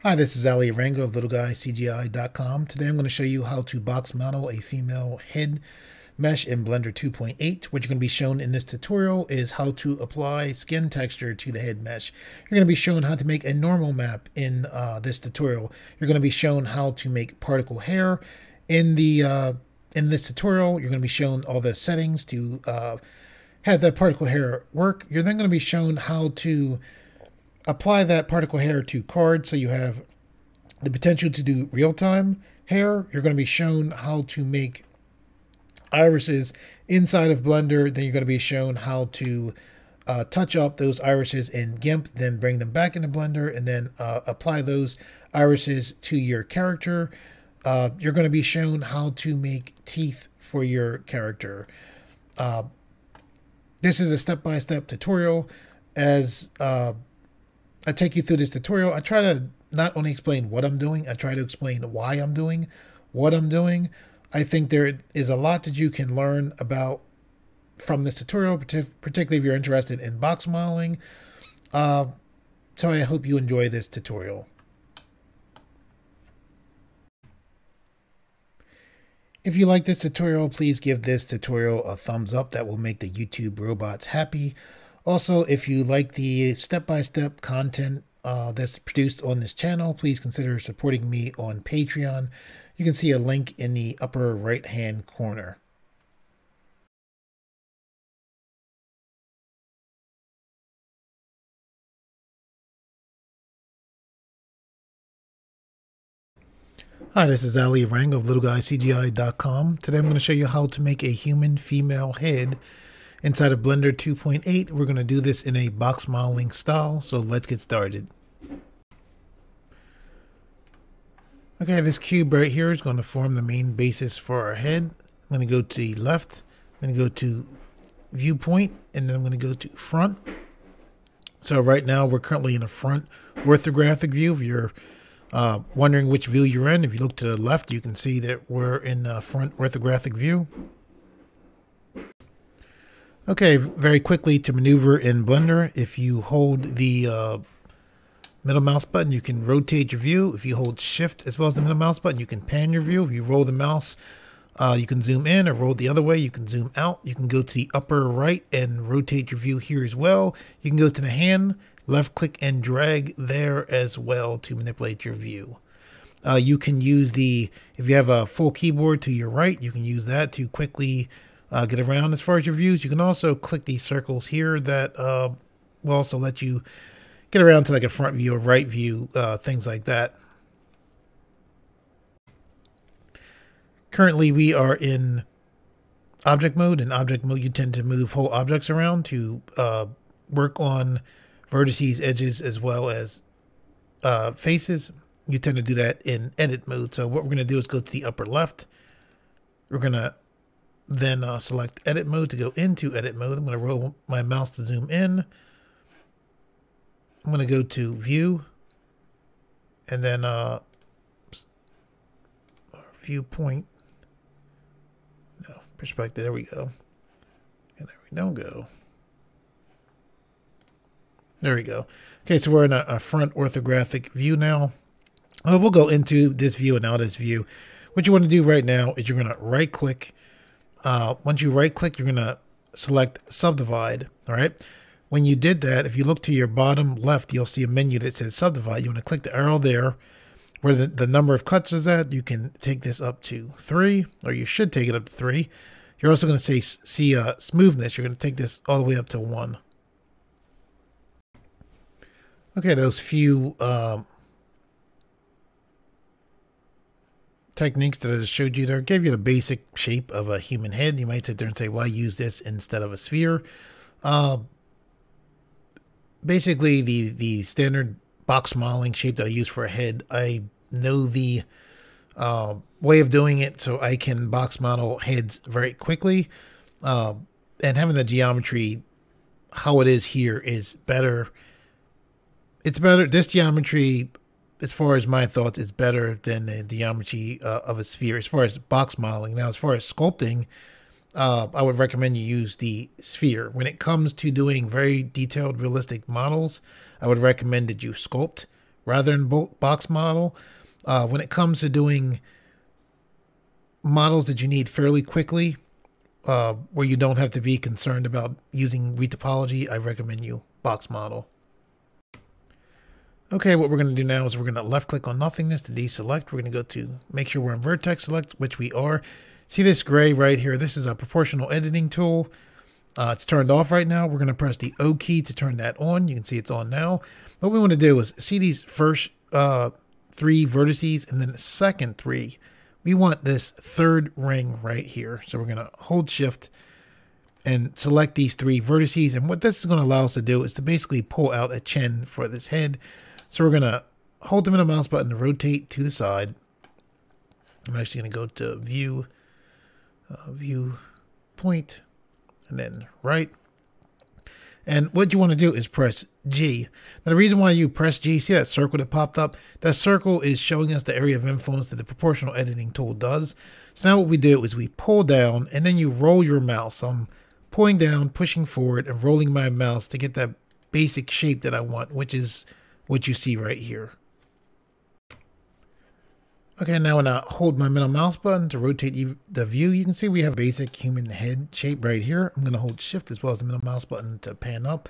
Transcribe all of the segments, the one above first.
Hi, this is Ali Rango of LittleGuyCGI.com. Today I'm going to show you how to box model a female head mesh in Blender 2.8. What you're going to be shown in this tutorial is how to apply skin texture to the head mesh. You're going to be shown how to make a normal map in this tutorial. You're going to be shown how to make particle hair in this tutorial. You're going to be shown all the settings to have that particle hair work. You're then going to be shown how to apply that particle hair to cards so you have the potential to do real-time hair. You're going to be shown how to make irises inside of Blender. Then you're going to be shown how to touch up those irises in GIMP, then bring them back into Blender, and then apply those irises to your character. You're going to be shown how to make teeth for your character. This is a step-by-step tutorial. As I take you through this tutorial, I try to not only explain what I'm doing, I try to explain why I'm doing what I'm doing. I think there is a lot that you can learn about from this tutorial, particularly if you're interested in box modeling. So I hope you enjoy this tutorial. If you like this tutorial, please give this tutorial a thumbs up. That will make the YouTube robots happy. Also, if you like the step-by-step content that's produced on this channel, please consider supporting me on Patreon. You can see a link in the upper right-hand corner. Hi, this is Ali Rang of LittleGuyCGI.com. Today I'm going to show you how to make a human female head inside of Blender 2.8. We're going to do this in a box modeling style, so let's get started. Okay, this cube right here is going to form the main basis for our head. I'm going to go to the left, I'm going to go to viewpoint, and then I'm going to go to front. So right now we're currently in a front orthographic view. If you're wondering which view you're in, if you look to the left, you can see that we're in the front orthographic view. Okay, very quickly to maneuver in Blender, if you hold the middle mouse button, you can rotate your view. If you hold shift as well as the middle mouse button, you can pan your view. If you roll the mouse, you can zoom in, or roll the other way, you can zoom out. You can go to the upper right and rotate your view here as well. You can go to the hand, left click and drag there as well to manipulate your view. You can use if you have a full keyboard to your right, you can use that to quickly get around as far as your views. You can also click these circles here that will also let you get around to like a front view or right view, things like that. Currently we are in object mode. In object mode you tend to move whole objects around to work on vertices, edges, as well as faces. You tend to do that in edit mode. So what we're going to do is go to the upper left. We're going to then select edit mode to go into edit mode. I'm going to roll my mouse to zoom in. I'm going to go to view and then viewpoint. No, perspective. There we go. And there we don't go. There we go. Okay, so we're in a front orthographic view now. We'll go into this view and out of this view. What you want to do right now is you're going to right click. Once you right click, you're going to select subdivide. All right. When you did that, if you look to your bottom left, you'll see a menu that says subdivide. You want to click the arrow there where the number of cuts is at. You can take this up to 3, or you should take it up to 3. You're also going to see smoothness. You're going to take this all the way up to 1. Okay, those few techniques that I just showed you there gave you the basic shape of a human head. You might sit there and say, why use this instead of a sphere? Basically, the standard box modeling shape that I use for a head, I know the way of doing it so I can box model heads very quickly. And having the geometry, how it is here, is better. It's better. This geometry, as far as my thoughts, is better than the geometry of a sphere as far as box modeling. Now, as far as sculpting, I would recommend you use the sphere. When it comes to doing very detailed, realistic models, I would recommend that you sculpt rather than box model. When it comes to doing models that you need fairly quickly, where you don't have to be concerned about using retopology, I recommend you box model. Okay, what we're going to do now is we're going to left click on nothingness to deselect. We're going to go to make sure we're in vertex select, which we are. See this gray right here? This is a proportional editing tool. It's turned off right now. We're going to press the O key to turn that on. You can see it's on now. What we want to do is see these first 3 vertices and then the second 3. We want this third ring right here. So we're going to hold shift and select these 3 vertices. And what this is going to allow us to do is to basically pull out a chin for this head. So we're going to hold the middle mouse button to rotate to the side. I'm actually going to go to view, view point, and then right. And what you want to do is press G. Now the reason why you press G, see that circle that popped up? That circle is showing us the area of influence that the proportional editing tool does. So now what we do is we pull down and then you roll your mouse. So I'm pulling down, pushing forward, and rolling my mouse to get that basic shape that I want, which is what you see right here. Okay, now when I hold my middle mouse button to rotate the view, you can see we have a basic human head shape right here. I'm going to hold shift as well as the middle mouse button to pan up.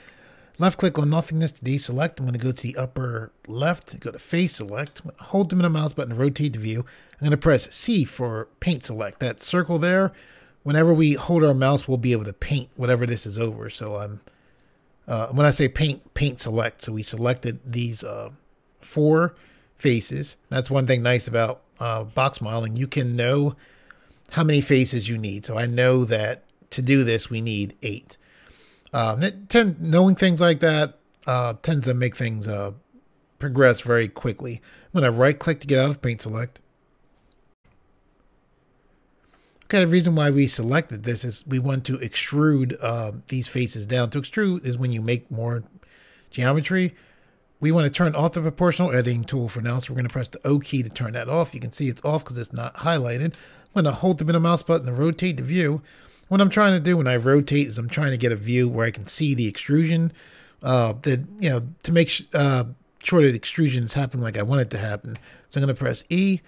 Left click on nothingness to deselect. I'm going to go to the upper left, go to face select, hold the middle mouse button to rotate the view. I'm going to press C for paint select. That circle there, whenever we hold our mouse, we'll be able to paint whatever this is over. So I'm when I say paint select, so we selected these 4 faces. That's one thing nice about box modeling. You can know how many faces you need. So I know that to do this, we need 8. Knowing things like that tends to make things progress very quickly. I'm going to right click to get out of paint select. Okay, the reason why we selected this is we want to extrude these faces down. To extrude is when you make more geometry. We want to turn off the proportional editing tool for now, so we're going to press the O key to turn that off. You can see it's off because it's not highlighted. I'm going to hold the middle mouse button to rotate the view. What I'm trying to do when I rotate is I'm trying to get a view where I can see the extrusion, to make sure that extrusion is happening like I want it to happen. So I'm going to press E.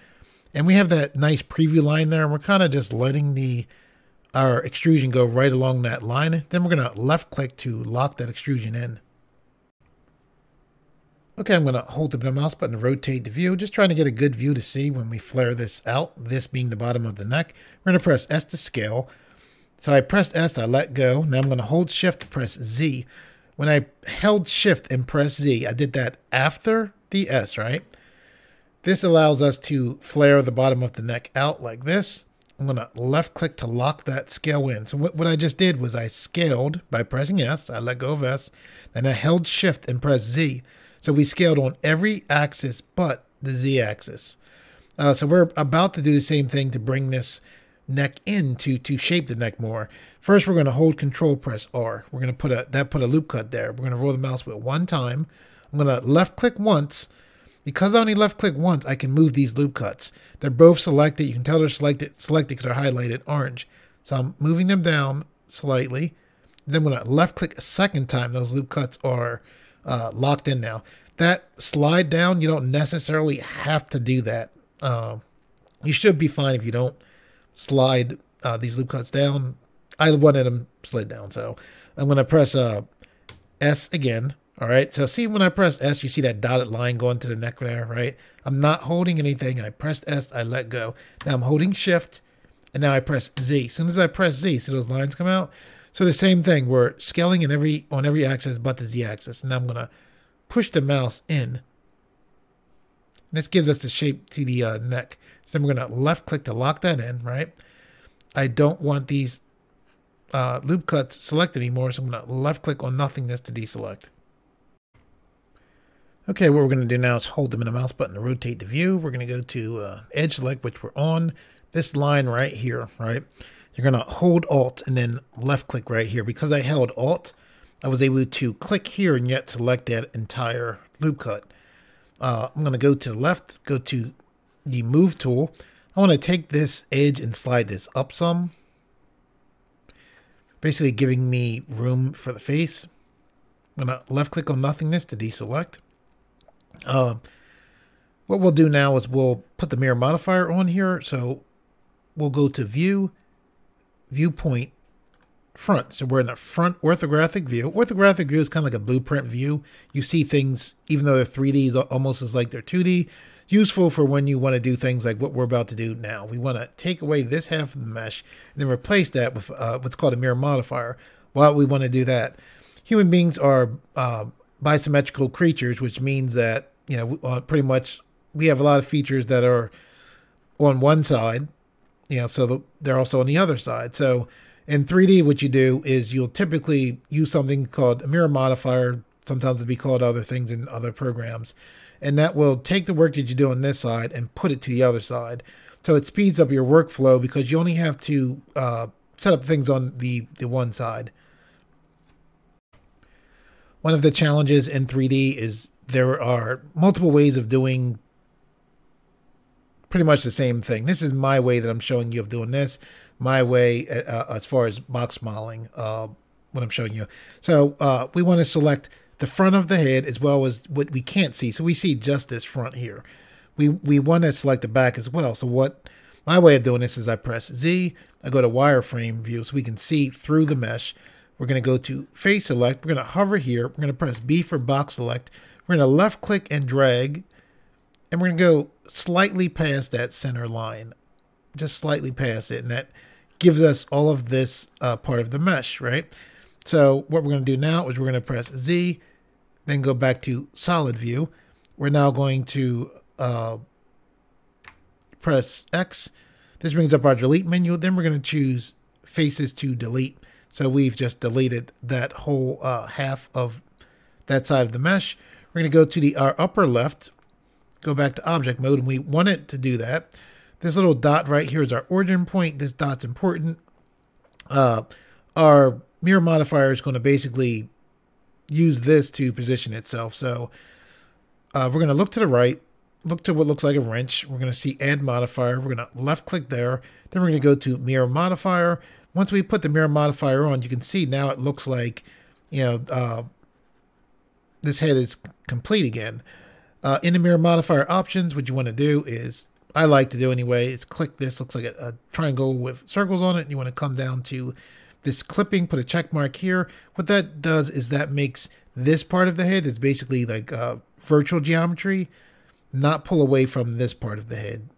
And we have that nice preview line there. And we're kind of just letting our extrusion go right along that line. Then we're going to left click to lock that extrusion in. Okay, I'm going to hold the mouse button to rotate the view. Just trying to get a good view to see when we flare this out. This being the bottom of the neck. We're going to press S to scale. So I pressed S, I let go. Now I'm going to hold shift to press Z. When I held shift and press Z, I did that after the S, right? This allows us to flare the bottom of the neck out like this. I'm going to left click to lock that scale in. So what I just did was I scaled by pressing S. I let go of S. Then I held shift and pressed Z. So we scaled on every axis but the Z axis. So we're about to do the same thing to bring this neck in to shape the neck more. First, we're going to hold Control, press R. We're going to put a loop cut there. We're going to roll the mouse with 1 time. I'm going to left click once. Because I only left click once, I can move these loop cuts. They're both selected. You can tell they're selected because they're highlighted orange. So I'm moving them down slightly. Then when I left click a second time, those loop cuts are locked in now. That slide down, you don't necessarily have to do that. You should be fine if you don't slide these loop cuts down. I wanted them slid down, so I'm going to press S again. All right, so see when I press S, you see that dotted line going to the neck there, right? I'm not holding anything. I pressed S, I let go. Now I'm holding Shift, and now I press Z. As soon as I press Z, see those lines come out? So the same thing, we're scaling on every axis but the Z axis. And now I'm going to push the mouse in. This gives us the shape to the neck. So then we're going to left click to lock that in, right? I don't want these loop cuts selected anymore, so I'm going to left click on nothingness to deselect. Okay, what we're going to do now is hold the middle mouse button to rotate the view. We're going to go to edge select, which we're on this line right here, right? You're going to hold Alt and then left click right here. Because I held Alt, I was able to click here and yet select that entire loop cut. I'm going to go to the left, go to the move tool. I want to take this edge and slide this up some, basically giving me room for the face. I'm going to left click on nothingness to deselect. What we'll do now is we'll put the mirror modifier on here. So we'll go to View, Viewpoint, Front. So we're in the front orthographic view. Orthographic view is kind of like a blueprint view. You see things, even though they're 3D, almost as like they're 2D. It's useful for when you want to do things like what we're about to do now. We want to take away this half of the mesh and then replace that with what's called a mirror modifier. Why we want to do that? Human beings are bisymmetrical creatures, which means that, you know, pretty much we have a lot of features that are on one side, you know, so they're also on the other side. So in 3D, what you do is you'll typically use something called a mirror modifier. Sometimes it'll be called other things in other programs. And that will take the work that you do on this side and put it to the other side. So it speeds up your workflow because you only have to set up things on the one side. One of the challenges in 3D is there are multiple ways of doing pretty much the same thing. This is my way that I'm showing you of doing this. My way as far as box modeling, what I'm showing you. So we want to select the front of the head as well as what we can't see. So we see just this front here. We want to select the back as well. So what my way of doing this is I press Z, I go to wireframe view so we can see through the mesh. We're going to go to face select. We're going to hover here. We're going to press B for box select. We're going to left click and drag. And we're going to go slightly past that center line. Just slightly past it. And that gives us all of this part of the mesh, right? So what we're going to do now is we're going to press Z, then go back to solid view. We're now going to press X. This brings up our delete menu. Then we're going to choose faces to delete. So we've just deleted that whole half of that side of the mesh. We're going to go to our upper left, go back to object mode, and we want it to do that. This little dot right here is our origin point. This dot's important. Our mirror modifier is going to basically use this to position itself. So we're going to look to the right, look to what looks like a wrench. We're going to see add modifier. We're going to left click there. Then we're going to go to mirror modifier. Once we put the mirror modifier on, you can see now it looks like, you know, this head is complete again. In the mirror modifier options, what you want to do is, I like to do anyway, is click this. Looks like a triangle with circles on it. And you want to come down to this clipping, put a check mark here. What that does is that makes this part of the head is basically like virtual geometry, not pull away from this part of the head.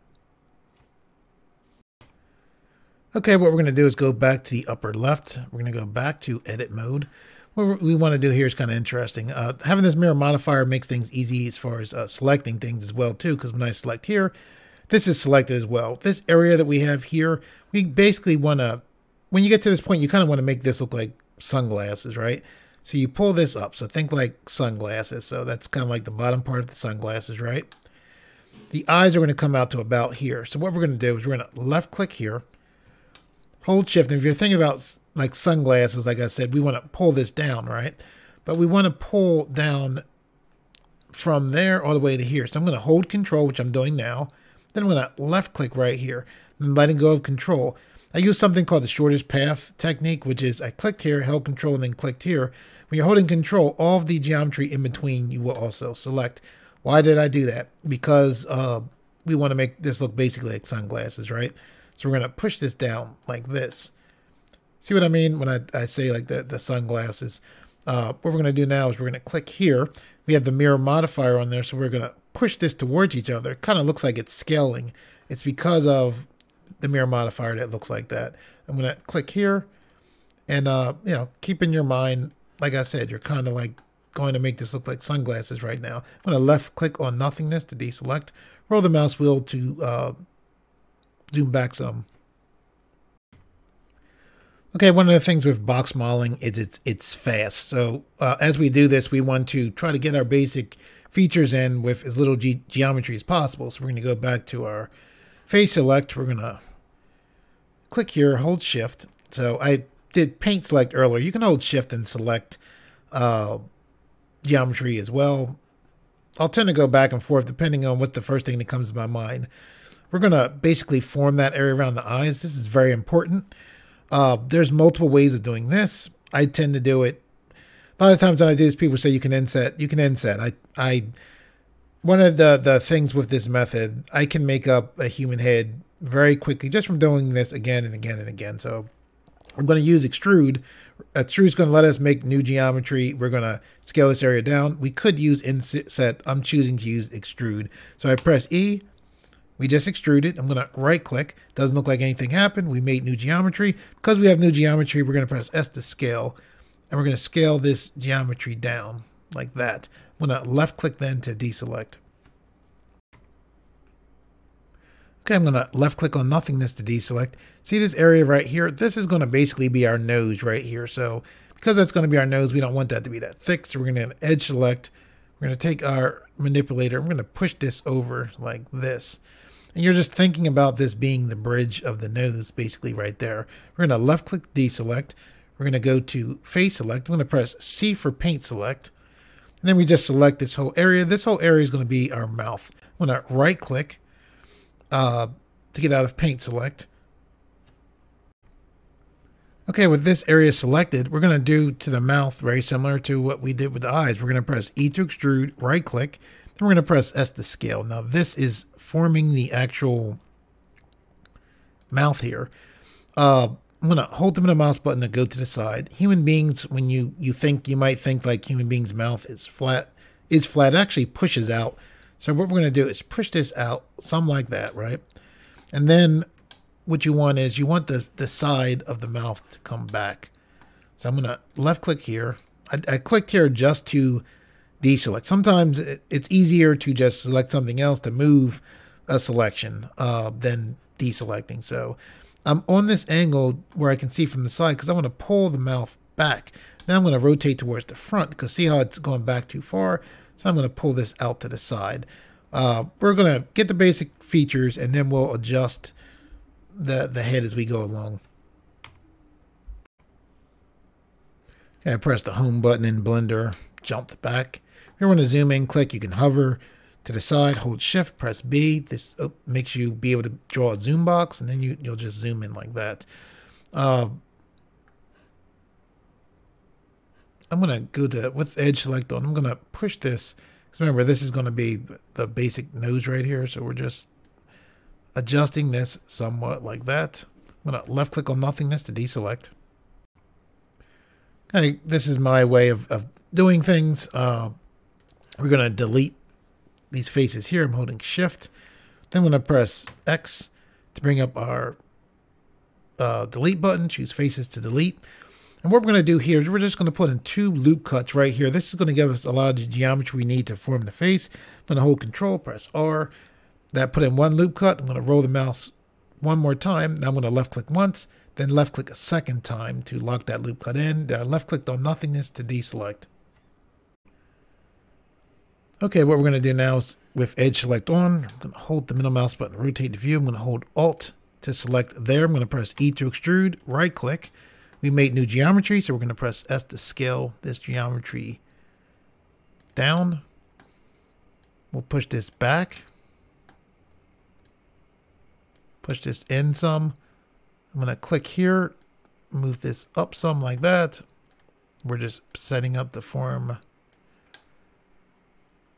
Okay, what we're going to do is go back to the upper left. We're going to go back to edit mode. What we want to do here is kind of interesting. Having this mirror modifier makes things easy as far as selecting things as well too, because when I select here, this is selected as well. This area that we have here, we basically want to, when you get to this point, you kind of want to make this look like sunglasses, right? So you pull this up. So think like sunglasses. So that's kind of like the bottom part of the sunglasses, right? The eyes are going to come out to about here. So what we're going to do is we're going to left click here, hold shift. And if you're thinking about like sunglasses, like I said, we want to pull this down, right? But we want to pull down from there all the way to here. So I'm going to hold control, which I'm doing now. Then I'm going to left click right here and letting go of control. I use something called the shortest path technique, which is I clicked here, held control, and then clicked here. When you're holding control, all of the geometry in between you will also select. Why did I do that? Because we want to make this look basically like sunglasses, right? So we're going to push this down like this. See what I mean when I say like the sunglasses? What we're going to do now is we're going to click here. We have the mirror modifier on there, so we're going to push this towards each other. It kind of looks like it's scaling. It's because of the mirror modifier that looks like that. I'm going to click here and, you know, keep in your mind, like I said, you're kind of like going to make this look like sunglasses right now. I'm going to left click on nothingness to deselect, roll the mouse wheel to zoom back some. Okay, one of the things with box modeling is it's fast. So as we do this, we want to try to get our basic features in with as little geometry as possible. So we're going to go back to our face select. We're going to click here, hold shift. So I did paint select earlier. You can hold shift and select geometry as well. I'll tend to go back and forth depending on what the first thing that comes to my mind. We're going to basically form that area around the eyes. This is very important. There's multiple ways of doing this. I tend to do it. A lot of times when I do this, people say you can inset. You can inset. One of the things with this method, I can make up a human head very quickly just from doing this again and again and again. So I'm going to use extrude. Extrude is going to let us make new geometry. We're going to scale this area down. We could use inset. I'm choosing to use extrude. So I press E. We just extruded. I'm going to right click. Doesn't look like anything happened. We made new geometry. Because we have new geometry, we're going to press S to scale. And we're going to scale this geometry down like that. I'm going to left click then to deselect. Okay, I'm going to left click on nothingness to deselect. See this area right here? This is going to basically be our nose right here. So because that's going to be our nose, we don't want that to be that thick. So we're going to edge select. We're going to take our manipulator. We're going to push this over like this. And you're just thinking about this being the bridge of the nose basically right there. We're going to left click deselect. We're going to go to face select. I'm going to press C for paint select. And then we just select this whole area. This whole area is going to be our mouth. I'm going to right click to get out of paint select. Okay, with this area selected, we're going to do to the mouth very similar to what we did with the eyes. We're going to press E to extrude, right click, then we're going to press S to scale. Now this is forming the actual mouth here. I'm going to hold the middle mouse button to go to the side. Human beings, when you might think like human beings' mouth is flat, it actually pushes out. So what we're going to do is push this out, some like that, right? And then what you want is you want the side of the mouth to come back. So I'm going to left click here. I clicked here just to deselect. Sometimes it's easier to just select something else to move a selection than deselecting. So I'm on this angle where I can see from the side because I want to pull the mouth back. Now I'm going to rotate towards the front because see how it's going back too far? So I'm going to pull this out to the side. We're going to get the basic features and then we'll adjust the head as we go along. Okay, I press the home button in Blender, jump back. If you want to zoom in, click, you can hover to the side, hold shift, press B. This makes you be able to draw a zoom box and then you'll just zoom in like that. I'm going to go to, with edge select on, I'm going to push this. Because remember, this is going to be the basic nose right here. So we're just adjusting this somewhat like that. I'm going to left click on nothingness to deselect. Okay, this is my way of doing things. We're going to delete these faces here. I'm holding shift. Then I'm going to press X to bring up our delete button. Choose faces to delete. And what we're going to do here is we're just going to put in 2 loop cuts right here. This is going to give us a lot of the geometry we need to form the face. I'm going to hold Control, press R. That put in 1 loop cut. I'm going to roll the mouse one more time. Now I'm going to left click once, then left click a second time to lock that loop cut in. Then I left clicked on nothingness to deselect. Okay, what we're going to do now is with edge select on, I'm going to hold the middle mouse button, rotate the view. I'm going to hold Alt to select there. I'm going to press E to extrude, right click. We made new geometry, so we're going to press S to scale this geometry down. We'll push this back. Push this in some. I'm going to click here, move this up some like that. We're just setting up to form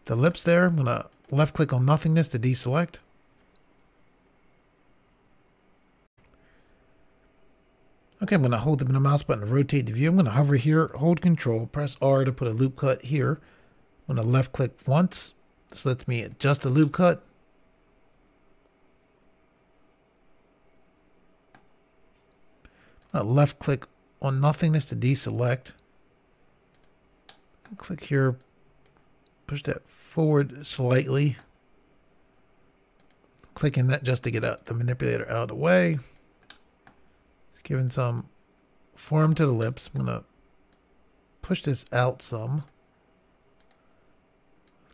the lips there. I'm going to left click on nothingness to deselect. Okay, I'm going to hold the middle mouse button to rotate the view. I'm going to hover here, hold Control, press R to put a loop cut here. I'm going to left click once. This lets me adjust the loop cut. Left click on nothingness to deselect. Click here, push that forward slightly. Clicking that just to get the manipulator out of the way. Giving some form to the lips. I'm going to push this out some.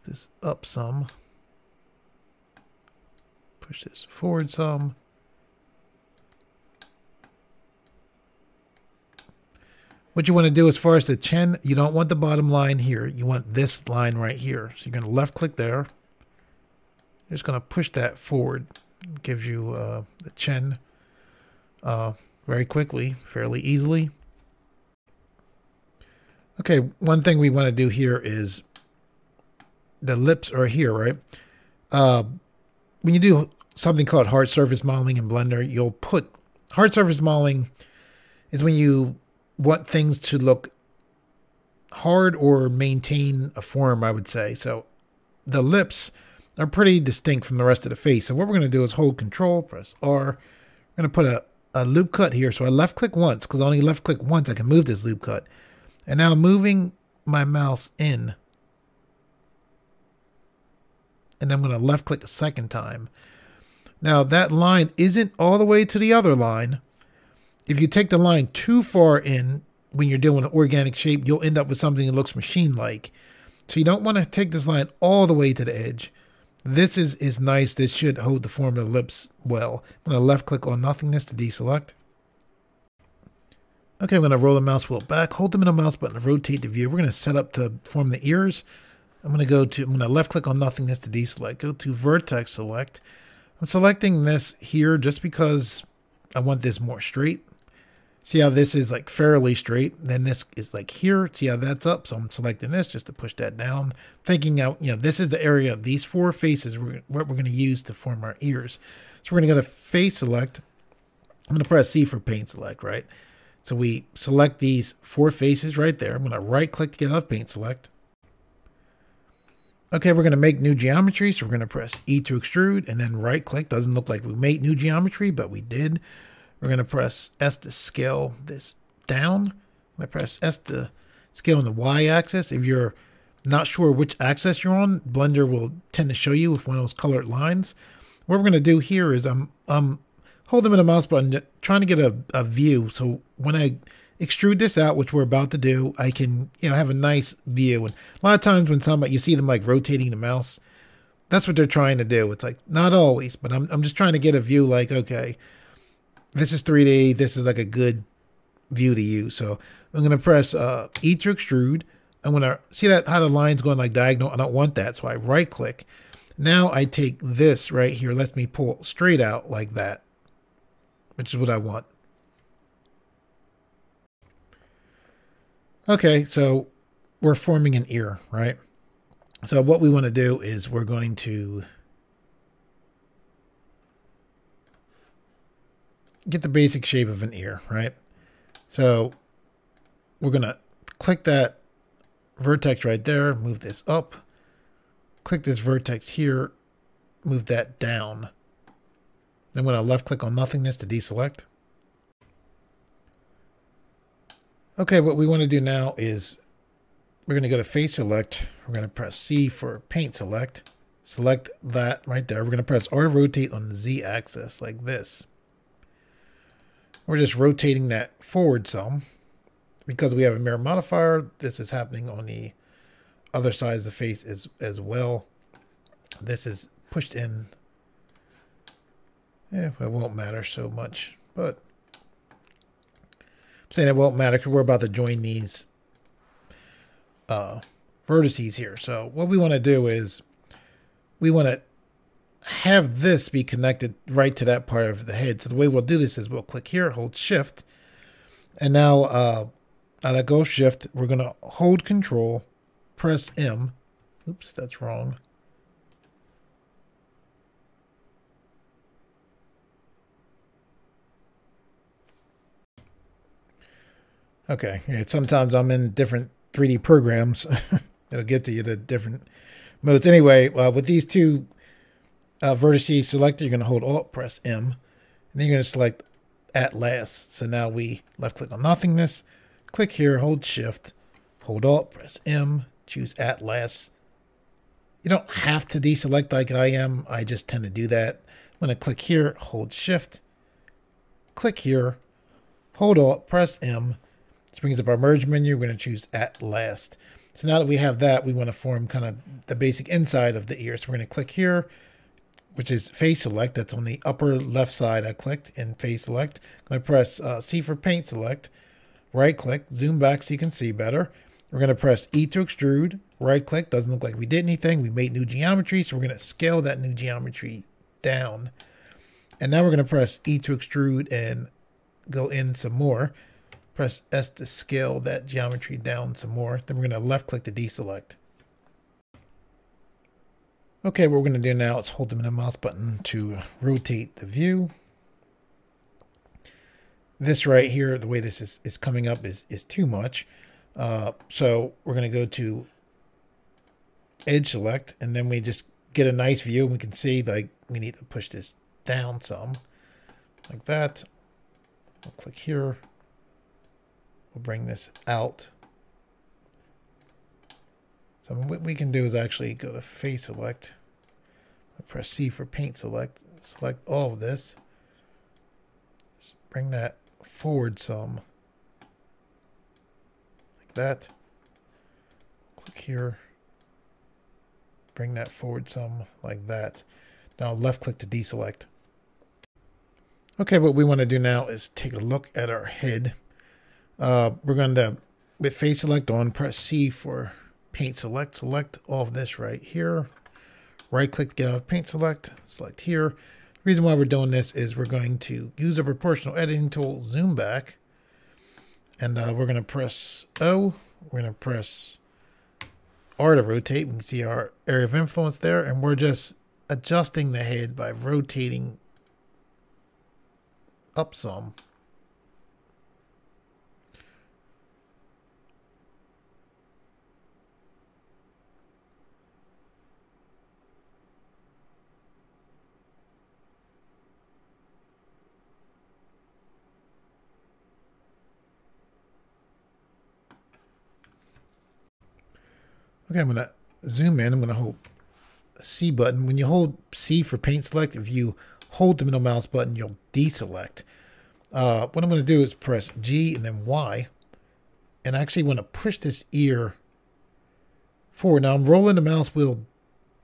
This up some. Push this forward some. What you want to do as far as the chin, you don't want the bottom line here. You want this line right here. So you're going to left click there. You're just going to push that forward. It gives you the chin very quickly, fairly easily. Okay, one thing we want to do here is the lips are here, right? When you do something called hard surface modeling in Blender, you'll put hard surface modeling is when you want things to look hard or maintain a form, I would say. So the lips are pretty distinct from the rest of the face. So what we're going to do is hold Control, press R. We're going to put a loop cut here. So I left click once, because I only left click once I can move this loop cut. And now moving my mouse in, and I'm going to left click a second time. Now that line isn't all the way to the other line. If you take the line too far in when you're dealing with an organic shape, you'll end up with something that looks machine-like. So you don't want to take this line all the way to the edge. This is nice. This should hold the form of the lips well. I'm going to left click on nothingness to deselect. Okay, I'm going to roll the mouse wheel back, hold the middle mouse button to rotate the view. We're going to set up to form the ears. I'm going to left click on nothingness to deselect. Go to vertex select. I'm selecting this here just because I want this more straight. See how this is like fairly straight. Then this is like here. See how that's up. So I'm selecting this just to push that down. Thinking out, this is the area of these four faces what we're going to use to form our ears. So we're going to go to face select. I'm going to press C for paint select, right? So we select these four faces right there. I'm going to right click to get out of paint select. Okay, we're going to make new geometry. So we're going to press E to extrude and then right click. Doesn't look like we made new geometry, but we did. We're going to press S to scale this down. I press S to scale on the Y axis. If you're not sure which axis you're on, Blender will tend to show you with one of those colored lines. What we're going to do here is I'm holding the mouse button, trying to get a view. So when I extrude this out, which we're about to do, I can have a nice view. And a lot of times when you see them like rotating the mouse, that's what they're trying to do. It's like not always, but I'm just trying to get a view like, okay, this is 3D. This is like a good view to use. So I'm going to press E to extrude. I'm going to see that how the line's going like diagonal. I don't want that. So I right click. Now I take this right here. Lets me pull straight out like that, which is what I want. Okay, so we're forming an ear, right? So what we want to do is we're going to get the basic shape of an ear, right? So we're going to click that vertex right there, move this up, click this vertex here, move that down. Then I'm going to left click on nothingness to deselect. Okay, what we want to do now is we're going to go to face select. We're going to press C for paint select. Select that right there. We're going to press R to rotate on the Z axis like this. We're just rotating that forward some. Because we have a mirror modifier, this is happening on the other side of the face as well. This is pushed in. Yeah, it won't matter so much, but I'm saying it won't matter because we're about to join these vertices here. So what we want to do is we want to have this be connected right to that part of the head. So the way we'll do this is we'll click here, hold shift, and now I let go of shift. We're going to hold control, press M. Oops, that's wrong. Okay, yeah, sometimes I'm in different 3D programs. It'll get to you the different modes. Anyway, with these two vertices selected, you're going to hold Alt, press M, and then you're going to select at last. So now we left click on nothingness, click here, hold shift, hold Alt, press M, choose at last. You don't have to deselect like I am. I just tend to do that. I'm going to click here, hold shift, click here, hold Alt, press M. This brings up our merge menu. We're going to choose at last. So now that we have that, we want to form kind of the basic inside of the ear. So we're going to click here, which is face select. That's on the upper left side. I clicked in face select. I'm going to press C for paint select. Right click, zoom back so you can see better. We're going to press E to extrude. Right click, doesn't look like we did anything. We made new geometry, so we're going to scale that new geometry down. And now we're going to press E to extrude and go in some more. Press S to scale that geometry down some more. Then we're going to left click to deselect. Okay, what we're going to do now is hold the middle mouse button to rotate the view. This right here, the way this is coming up is too much. So we're going to go to edge select, and then we just get a nice view. We can see like we need to push this down some like that. We'll click here. We'll bring this out. So what we can do is actually go to face select. I'll press C for paint select. Select all of this. Just bring that forward some. Like that. Click here. Bring that forward some like that. Now left click to deselect. Okay, what we want to do now is take a look at our head. We're going to, with face select on, press C for paint select. Select all of this right here. Right click to get out of paint select. Select here. The reason why we're doing this is we're going to use a proportional editing tool, zoom back. And we're going to press O. We're going to press R to rotate. We can see our area of influence there. And we're just adjusting the head by rotating up some. Okay, I'm going to zoom in. I'm going to hold the C button. When you hold C for paint select, if you hold the middle mouse button, you'll deselect. What I'm going to do is press G and then Y. And I actually want to push this ear forward. Now I'm rolling the mouse wheel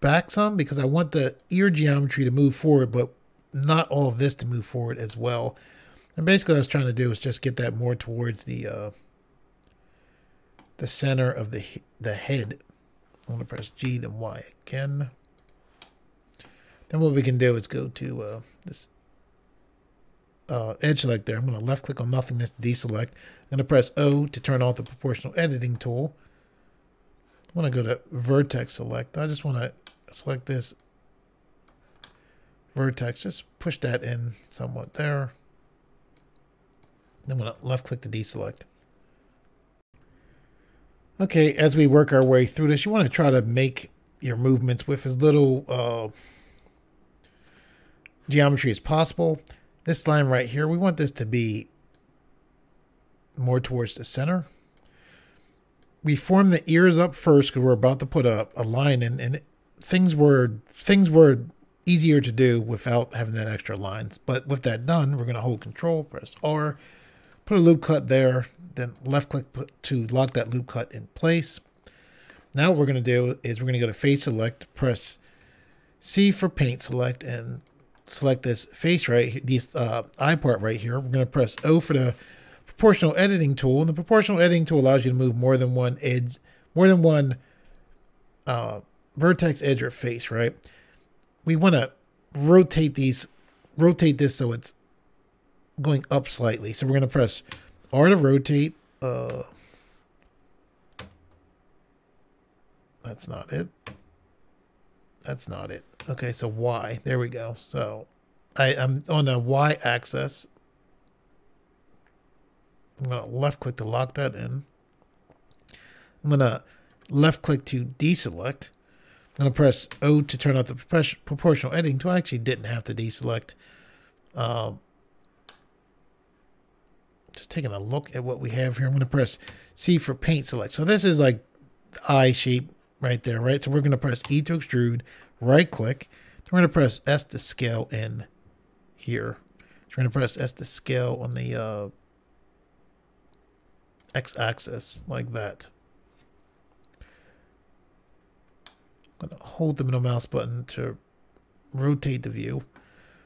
back some because I want the ear geometry to move forward, but not all of this to move forward as well. And basically what I was trying to do is just get that more towards the center of the head. I'm going to press G, then Y again. Then what we can do is go to this edge select there. I'm going to left click on nothingness to deselect. I'm going to press O to turn off the proportional editing tool. I want to go to vertex select. I just want to select this vertex. Just push that in somewhat there. Then I'm going to left click to deselect. Okay, as we work our way through this, you want to try to make your movements with as little geometry as possible. This line right here, we want this to be more towards the center. We form the ears up first because we're about to put a line in, and things were easier to do without having that extra lines. But with that done, we're going to hold Control, press R, put a loop cut there, then left click to lock that loop cut in place. Now what we're going to do is we're going to go to face select, press C for paint select, and select this face right here, this eye part right here. We're going to press O for the proportional editing tool, and the proportional editing tool allows you to move more than one edge, vertex, edge, or face. Right? We want to rotate this so it's going up slightly. So we're going to press R to rotate. That's not it. That's not it. Okay, so Y. There we go. So I'm on the Y axis. I'm going to left click to lock that in. I'm going to left click to deselect. I'm going to press O to turn off the proportional editing tool. I actually didn't have to deselect. Just taking a look at what we have here. I'm going to press C for paint select. So this is like the eye shape right there, right? So we're going to press E to extrude, right click. So we're going to press S to scale in here. So we're going to press S to scale on the X axis like that. I'm going to hold the middle mouse button to rotate the view.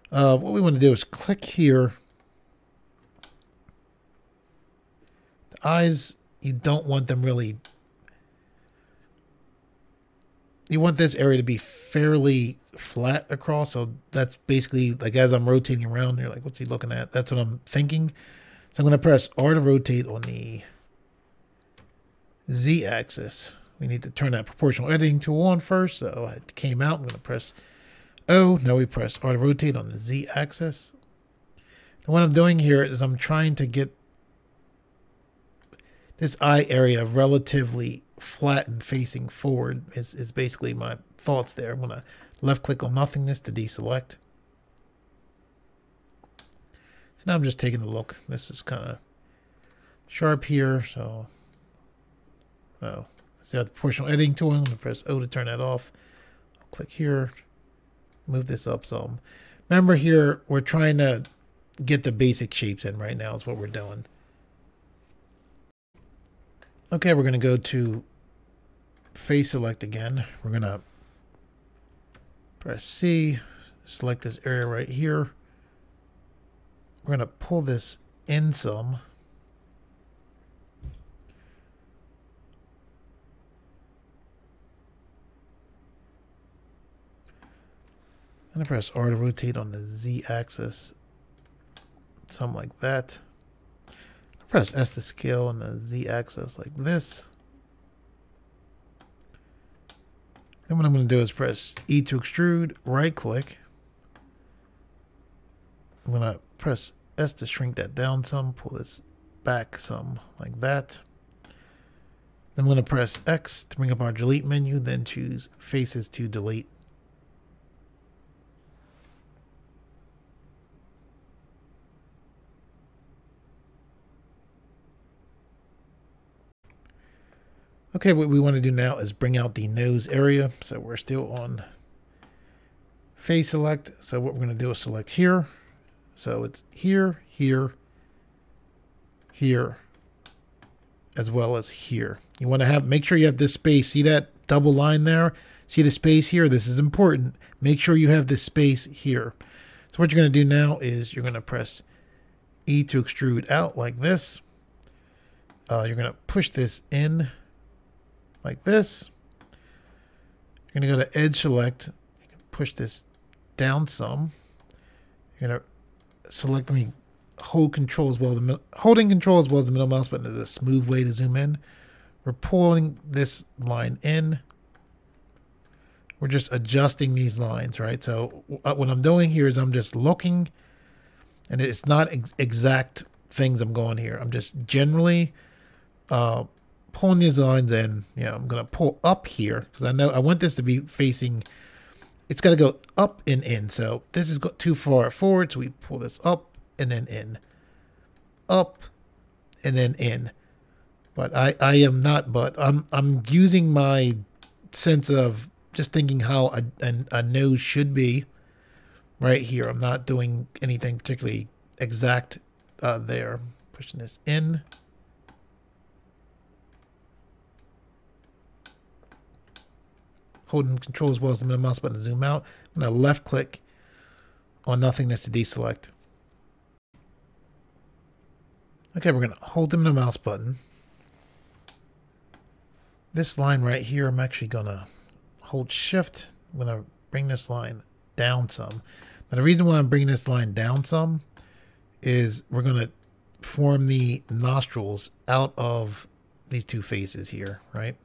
What we want to do is click here. The eyes, you don't want them really. You want this area to be fairly flat across. So that's basically like as I'm rotating around, you're like, what's he looking at? That's what I'm thinking. So I'm going to press R to rotate on the Z axis we need to turn that proportional editing tool on first. So it came out. I'm going to press O. Now we press R to rotate on the Z axis. And what I'm doing here is I'm trying to get this eye area relatively flat and facing forward is basically my thoughts there. I'm going to left click on nothingness to deselect. So now I'm just taking a look. This is kind of sharp here. So, see how the proportional editing tool. I'm going to press O to turn that off. I'll click here, move this up some. Remember here, we're trying to get the basic shapes in right now is what we're doing. Okay, we're going to go to face select again. We're going to press C, select this area right here. We're going to pull this in some. I'm going to press R to rotate on the Z axis. Something like that. Press S to scale on the Z axis like this. Then what I'm going to do is press E to extrude, right click. I'm going to press S to shrink that down some, pull this back some like that. Then I'm going to press X to bring up our delete menu, then choose faces to delete. Okay, what we want to do now is bring out the nose area. So we're still on face select. So what we're going to do is select here. So it's here, here, here, as well as here. You want to make sure you have this space. See that double line there? See the space here? This is important. Make sure you have this space here. So what you're going to do now is you're going to press E to extrude out like this. You're going to push this in like this. You're going to go to edge select. You can push this down some. You're going to select, holding control as well as the middle mouse button is a smooth way to zoom in. We're pulling this line in. We're just adjusting these lines, right? So what I'm doing here is I'm just looking, and it's not exact things I'm going here. I'm just generally pulling these lines in. I'm going to pull up here because I want this to be facing, it's got to go up and in. So this is too far forward. So we pull this up and then in, up and then in. But I'm using my sense of just thinking how a nose should be right here. I'm not doing anything particularly exact there. Pushing this in. Holding control as well as the middle mouse button to zoom out. I'm going to left click on nothingness to deselect. Okay, we're going to hold the middle mouse button. This line right here, I'm actually going to hold shift. I'm going to bring this line down some. Now the reason why I'm bringing this line down some is we're going to form the nostrils out of these two faces here, right?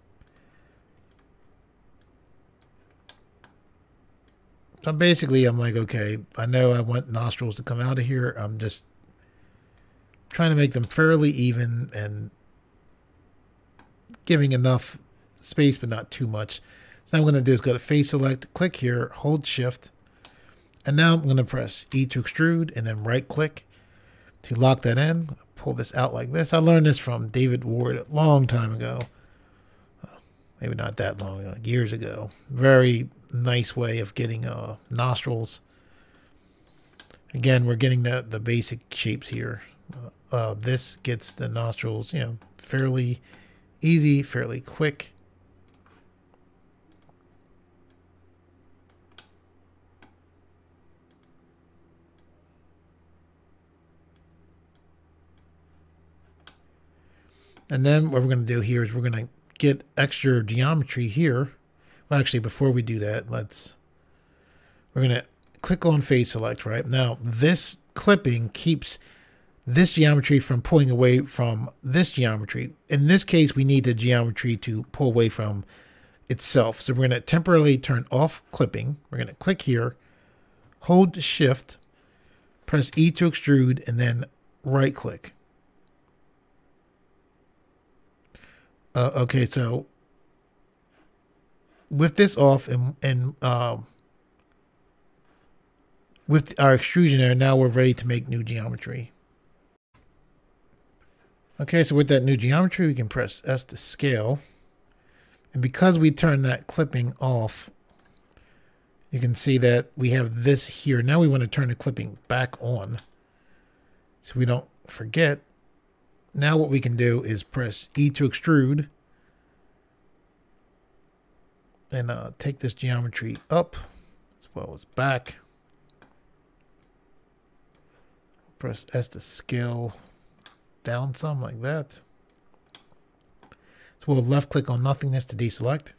So basically, I'm like, okay, I know I want nostrils to come out of here. I'm just trying to make them fairly even and giving enough space, but not too much. So now I'm going to do is go to face select, click here, hold shift. And now I'm going to press E to extrude and then right click to lock that in. Pull this out like this. I learned this from David Ward a long time ago. Maybe not that long, like years ago. Very nice way of getting nostrils. Again, we're getting the basic shapes here. This gets the nostrils, fairly easy, fairly quick. And then what we're going to do here is we're going to get extra geometry here. Well, actually, before we do that, we're going to click on face select, right? Now, this clipping keeps this geometry from pulling away from this geometry. In this case, we need the geometry to pull away from itself. So we're going to temporarily turn off clipping. We're going to click here, hold Shift, press E to extrude, and then right click. Okay, so with this off and with our extrusion there, now we're ready to make new geometry. Okay, so with that new geometry, we can press S to scale. And because we turned that clipping off, you can see that we have this here. Now we want to turn the clipping back on so we don't forget. Now what we can do is press E to extrude and take this geometry up as well as back. Press S to scale down some like that. So we'll left click on nothingness to deselect.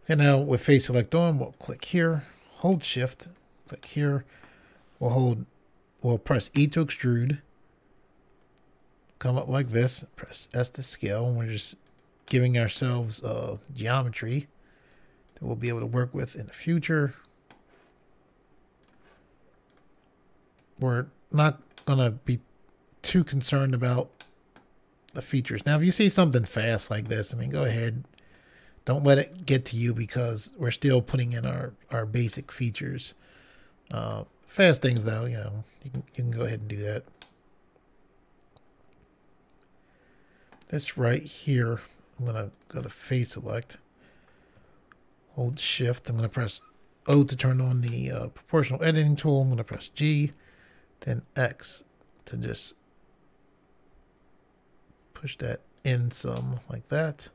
And now with face select on, we'll click here, hold Shift, click here. We'll press E to extrude. Come up like this, press S to scale, and we're just giving ourselves geometry that we'll be able to work with in the future. We're not going to be too concerned about the features. Now, if you see something fast like this, I mean, go ahead. Don't let it get to you because we're still putting in our basic features. Fast things, though, you know, you can go ahead and do that. This right here, I'm going to go to face select, hold Shift. I'm going to press O to turn on the proportional editing tool. I'm going to press G, then X to just push that in some like that.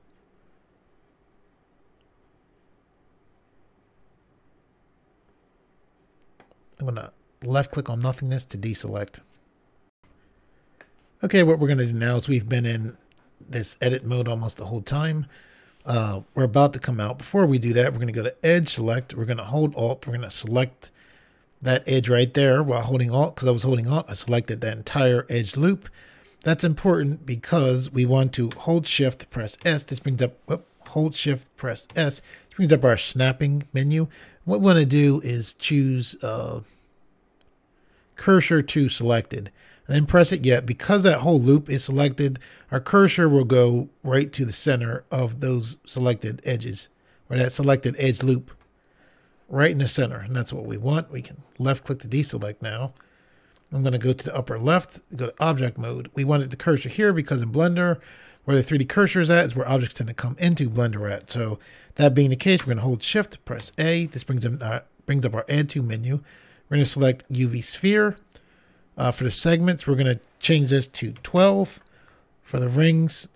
I'm going to left click on nothingness to deselect. Okay, what we're going to do now is we've been in this edit mode almost the whole time. We're about to come out. Before we do that, we're going to go to Edge Select. We're going to hold Alt. We're going to select that edge right there while holding Alt. Because I was holding Alt, I selected that entire edge loop. That's important because we want to hold Shift, press S. This brings up, hold Shift, press S. This brings up our snapping menu. What we want to do is choose cursor to selected. And then press it yet. Because that whole loop is selected, our cursor will go right to the center of those selected edges, or that selected edge loop right in the center. And that's what we want. We can left click to deselect now. I'm going to go to the upper left, go to object mode. We wanted the cursor here because in Blender, where the 3D cursor is at is where objects tend to come into Blender at. So that being the case, we're going to hold Shift, press A. This brings up our Add To menu. We're going to select UV Sphere. For the segments, we're going to change this to 12. For the rings,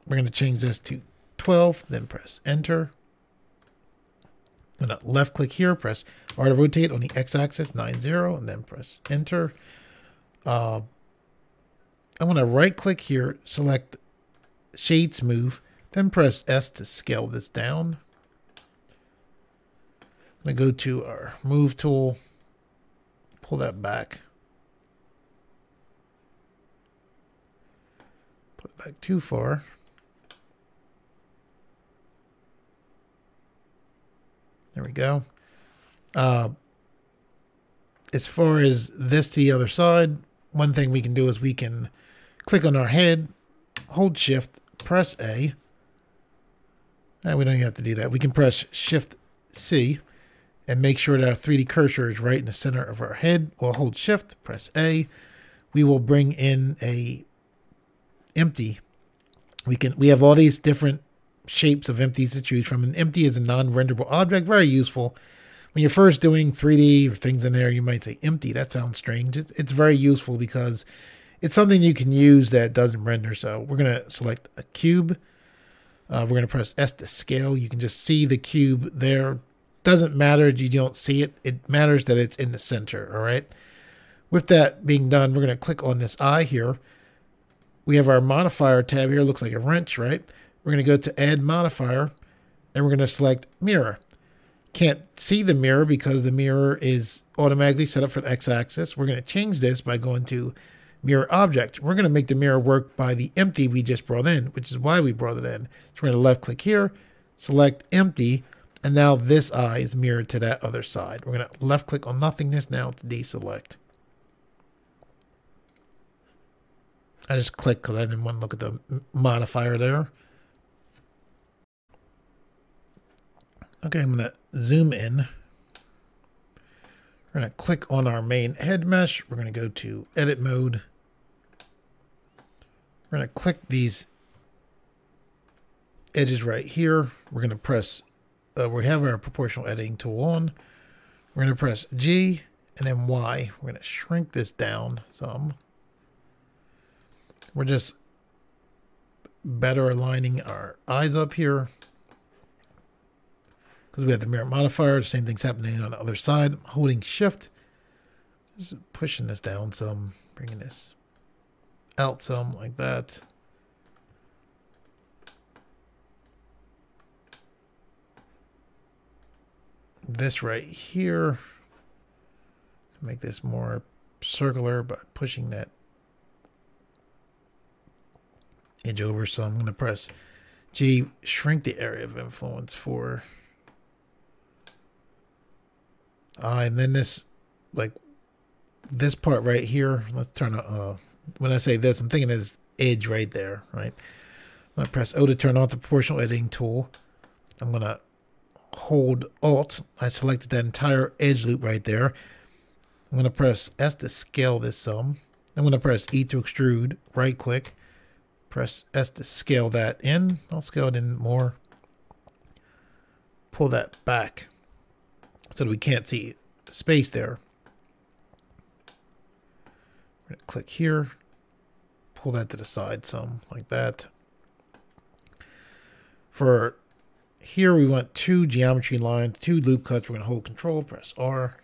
we're going to change this to 12, then press Enter. I'm going to left click here, press R to rotate on the X-axis, 90, and then press Enter. I'm going to right click here, select Shade Smooth, then press S to scale this down. I'm going to go to our Move tool, pull that back. Put it back too far. There we go. As far as this to the other side, one thing we can do is we can click on our head, hold Shift, press A. Now we don't even have to do that. We can press Shift C and make sure that our 3D cursor is right in the center of our head. We'll hold Shift, press A. We will bring in a empty. We have all these different shapes of empties to choose from. An empty is a non-renderable object, very useful. When you're first doing 3D or things in there, you might say empty. That sounds strange. It's very useful because it's something you can use that doesn't render. So we're going to select a cube. We're going to press S to scale. You can just see the cube there. Doesn't matter if you don't see it. It matters that it's in the center, all right? With that being done, we're going to click on this eye here. We have our modifier tab here. It looks like a wrench, right? We're going to go to Add Modifier, and we're going to select Mirror. can't see the mirror because the mirror is automatically set up for the x-axis. We're going to change this by going to mirror object. We're going to make the mirror work by the empty we just brought in, which is why we brought it in. So we're going to left click here, select empty, and now this eye is mirrored to that other side. We're going to left click on nothingness now to deselect. I just clicked because I didn't want to look at the modifier there. Okay, I'm going to zoom in. We're going to click on our main head mesh. We're going to go to edit mode. We're going to click these edges right here. We're going to press, we have our proportional editing tool on. We're going to press G and then Y. We're going to shrink this down some. We're just better aligning our eyes up here because we have the mirror modifier. The same thing's happening on the other side. I'm holding shift, just pushing this down some, bringing this out some like that. This right here, make this more circular by pushing that edge over. So I'm going to press G, shrink the area of influence for and then this, like this part right here, let's turn when I say this, I'm thinking this edge right there, right? I'm going to press O to turn off the proportional editing tool. I'm going to hold Alt. I selected that entire edge loop right there. I'm going to press S to scale this some. I'm going to press E to extrude, right click, press S to scale that in. I'll scale it in more. Pull that back so that we can't see space there. We're going to click here, pull that to the side some, like that. For here, we want 2 geometry lines, 2 loop cuts. We're going to hold Control, press R.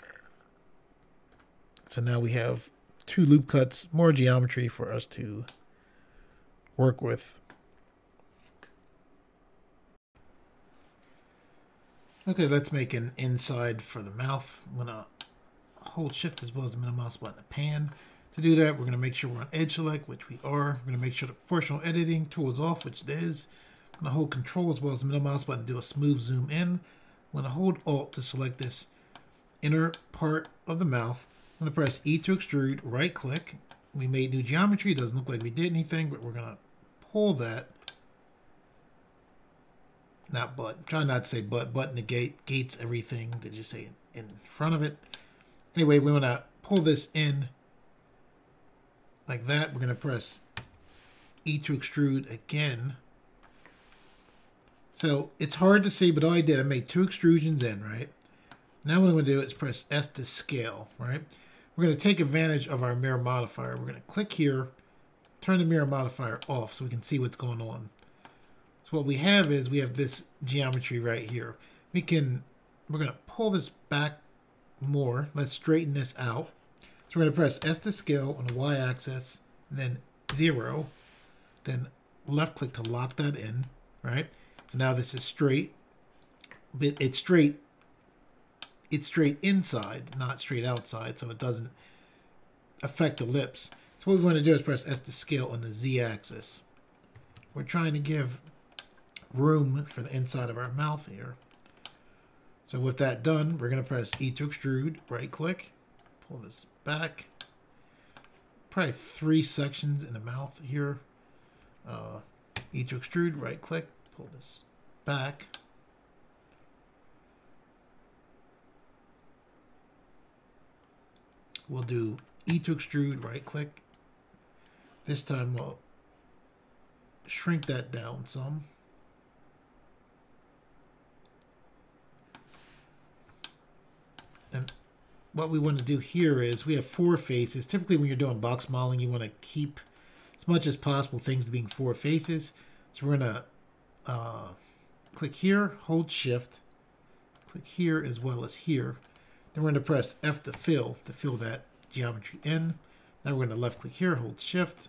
So now we have 2 loop cuts, more geometry for us to work with. Okay, let's make an inside for the mouth. I'm going to hold Shift as well as the middle mouse button to pan. To do that, we're going to make sure we're on Edge Select, which we are. We're going to make sure the proportional editing tool is off, which it is. I'm going to hold Control as well as the middle mouse button to do a smooth zoom in. I'm going to hold Alt to select this inner part of the mouth. I'm going to press E to extrude, right click. We made new geometry. It doesn't look like we did anything, but we're going to pull that. Not but. Try not to say but negates everything that you say in front of it. Anyway, we want to pull this in like that. We're going to press E to extrude again. So it's hard to see, but all I did, I made 2 extrusions in, right? Now what I'm going to do is press S to scale, right? We're going to take advantage of our mirror modifier. We're going to click here, turn the mirror modifier off so we can see what's going on. So what we have is we have this geometry right here. We're going to pull this back more. Let's straighten this out. So we're going to press S to scale on the Y-axis, then 0, then left click to lock that in, right? So now this is straight, but it's straight inside, not straight outside, so it doesn't affect the lips. So what we want to do is press S to scale on the Z-axis. We're trying to give room for the inside of our mouth here. So with that done, we're going to press E to extrude, right click, pull this back. Probably 3 sections in the mouth here. E to extrude, right click, pull this back. We'll do E to extrude, right click. This time we'll shrink that down some. And what we want to do here is we have 4 faces. Typically when you're doing box modeling, you want to keep as much as possible things to being 4 faces. So we're going to click here, hold Shift, click here as well as here. Then we're going to press F to fill that geometry in. Now we're going to left click here, hold Shift,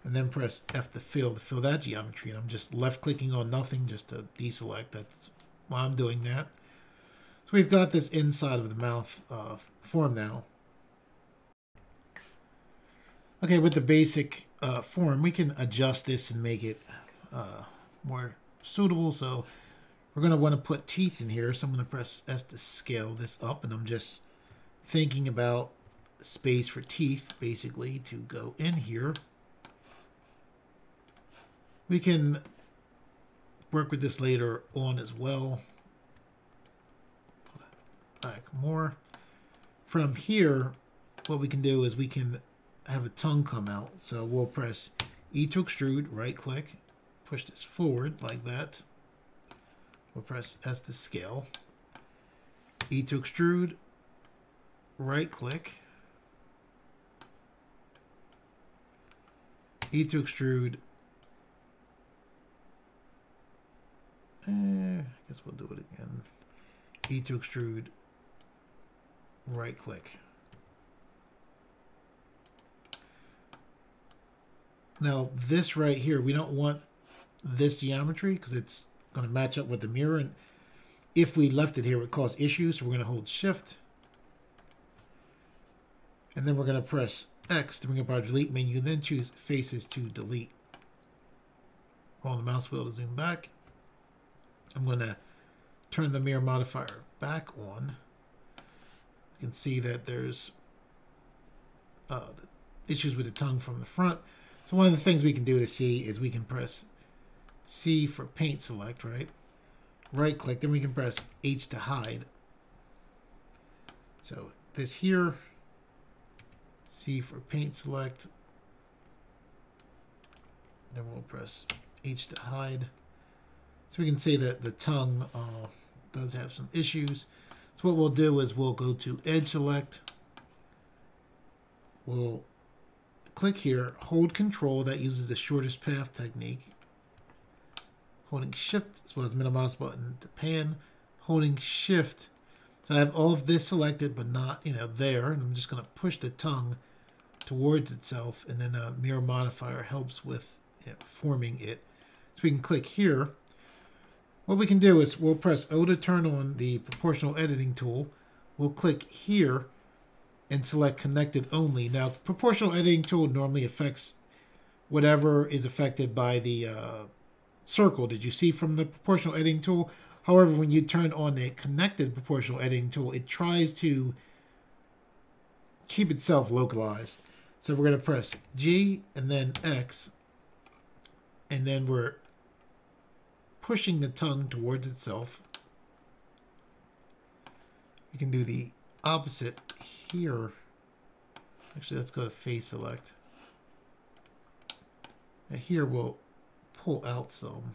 and then press F to fill that geometry. And I'm just left clicking on nothing just to deselect. That's while I'm doing that. So we've got this inside of the mouth form now. Okay, with the basic form, we can adjust this and make it more suitable. So we're going to want to put teeth in here. So I'm going to press S to scale this up, and I'm just thinking about space for teeth, basically, to go in here. We can work with this later on as well. Back more. From here, what we can do is we can have a tongue come out. So we'll press E to extrude, right click, push this forward like that. We'll press S to scale. E to extrude, right click. E to extrude. I guess we'll do it again. E to extrude, right click. Now this right here, we don't want this geometry because it's going to match up with the mirror, and if we left it here it would cause issues. So we're going to hold shift, and then we're going to press X to bring up our delete menu, and then choose faces to delete. Hold the mouse wheel to zoom back. I'm going to turn the mirror modifier back on. You can see that there's issues with the tongue from the front. So one of the things we can do to see is we can press C for paint select, right? Right click, then we can press H to hide. So this here, C for paint select. Then we'll press H to hide. So we can see that the tongue does have some issues. So what we'll do is we'll go to edge select. We'll click here, hold control, that uses the shortest path technique. Holding shift as well as middle mouse button to pan. Holding shift. So I have all of this selected but not, there. And I'm just going to push the tongue towards itself, and then a mirror modifier helps with forming it. So we can click here. What we can do is we'll press O to turn on the proportional editing tool. We'll click here and select connected only. Now, proportional editing tool normally affects whatever is affected by the circle. Did you see from the proportional editing tool? However, when you turn on the connected proportional editing tool, it tries to keep itself localized. So we're going to press G and then X, and then we're pushing the tongue towards itself. You can do the opposite here. Actually, let's go to face select. Now here we'll pull out some.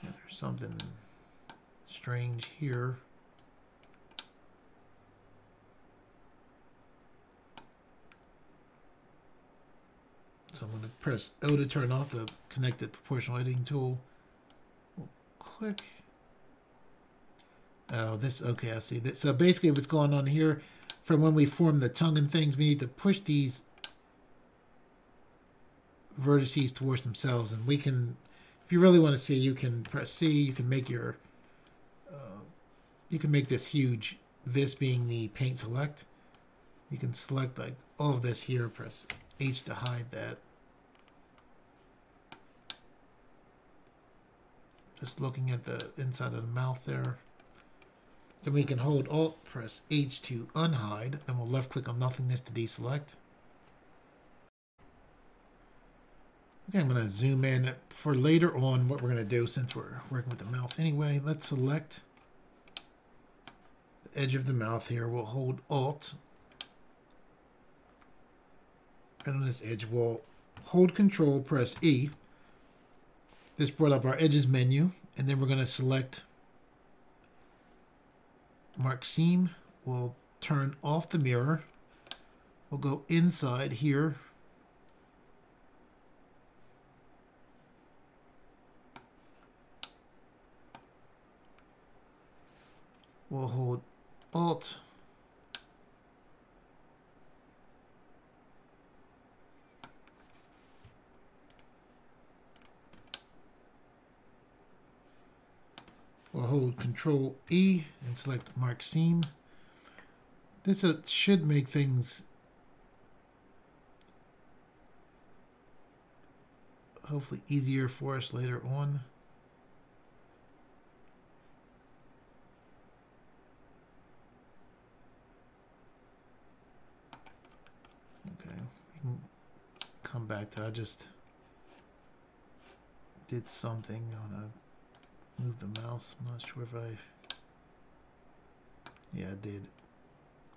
And there's something strange here. So I'm going to press O to turn off the connected proportional editing tool. We'll click. Oh, this, okay, I see that. So basically what's going on here, from when we form the tongue and things, we need to push these vertices towards themselves. And we can, if you really want to see, you can press C, you can make your, you can make this huge, this being the paint select. You can select like all of this here, press H to hide that. Just looking at the inside of the mouth there. So we can hold Alt, press H to unhide, and we'll left click on nothingness to deselect. Okay, I'm going to zoom in for later on what we're going to do since we're working with the mouth anyway. Let's select the edge of the mouth here. We'll hold Alt. And on this edge, we'll hold Control, press E. This brought up our edges menu, and then we're going to select Mark Seam. We'll turn off the mirror. We'll go inside here. We'll hold Alt. hold Control E and select Mark Seam. This should make things hopefully easier for us later on. Okay, we can come back to, I just did something. I want to move the mouse. I'm not sure if yeah, I did.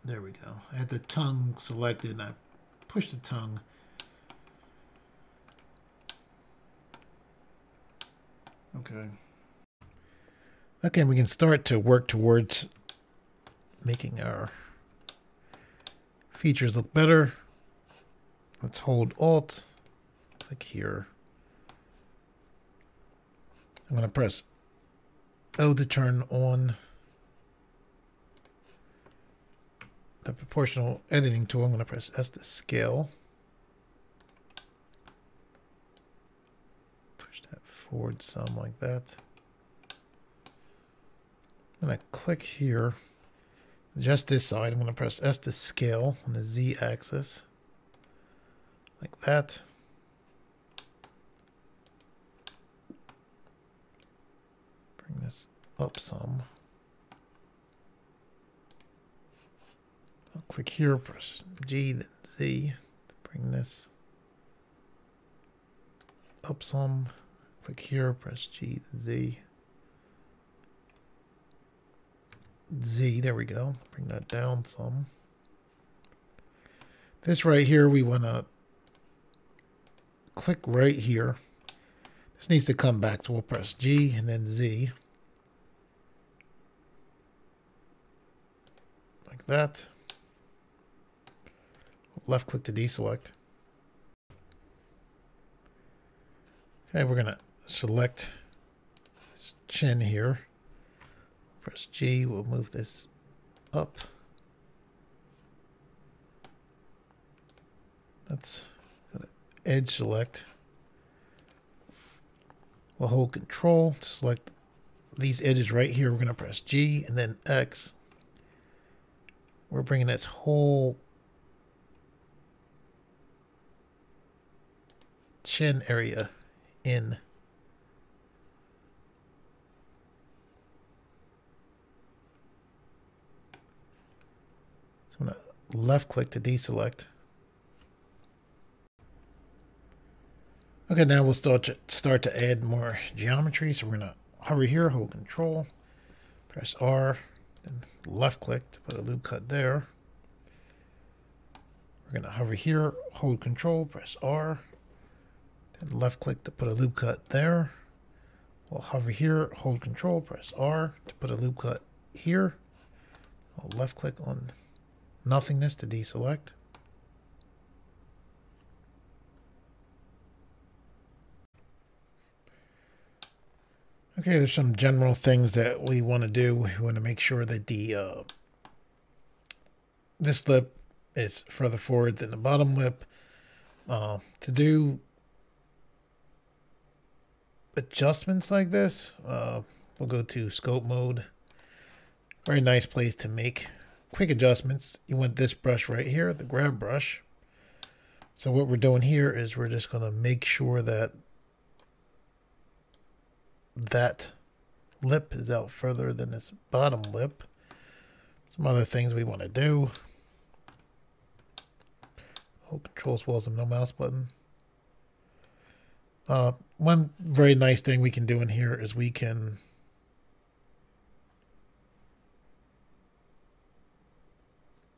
There we go. I had the tongue selected and I pushed the tongue. Okay. Okay, we can start to work towards making our features look better. Let's hold Alt, click here. I'm going to press O to turn on the proportional editing tool. I'm going to press S to scale. Push that forward some like that. I'm going to click here. Just this side, I'm going to press S to scale on the Z axis. Like that. Bring this up some. I'll click here, press G, then Z. Bring this up some. Click here, press G, then Z. Z, there we go. Bring that down some. This right here, we want to click right here. This needs to come back, so we'll press G and then Z. Like that. Left click to deselect. Okay, we're going to select this chin here. Press G, we'll move this up. Let's go to edge select. We'll hold Control to select these edges right here. We're going to press G and then X. We're bringing this whole chin area in. So I'm going to left click to deselect. Okay, now we'll start to add more geometry. So we're going to hover here, hold Control, press R, then left click to put a loop cut there. We're going to hover here, hold Control, press R, then left click to put a loop cut there. We'll hover here, hold Control, press R to put a loop cut here. I'll left click on nothingness to deselect. Okay, there's some general things that we want to do. We want to make sure that the this lip is further forward than the bottom lip. To do adjustments like this, we'll go to scope mode. Very nice place to make quick adjustments. You want this brush right here, the grab brush. So what we're doing here is we're just going to make sure that that lip is out further than this bottom lip. Some other things we want to do. Hold Control as well as the no mouse button. One very nice thing we can do in here is we can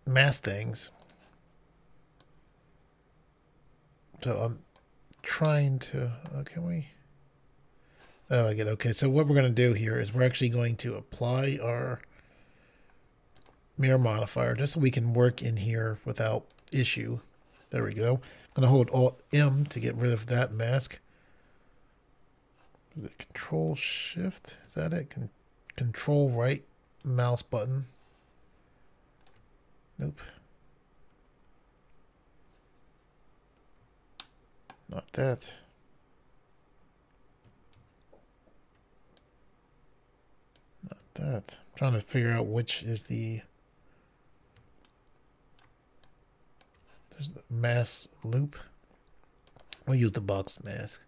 mask things. So I'm trying to, can we? Oh, I get it. Okay, so what we're going to do here is we're actually going to apply our mirror modifier just so we can work in here without issue. There we go. I'm going to hold Alt-M to get rid of that mask. Is it Control-Shift? Is that it? Control right mouse button. Nope. Not that. Not that? I'm trying to figure out which is the... There's the mask loop. We'll use the box mask.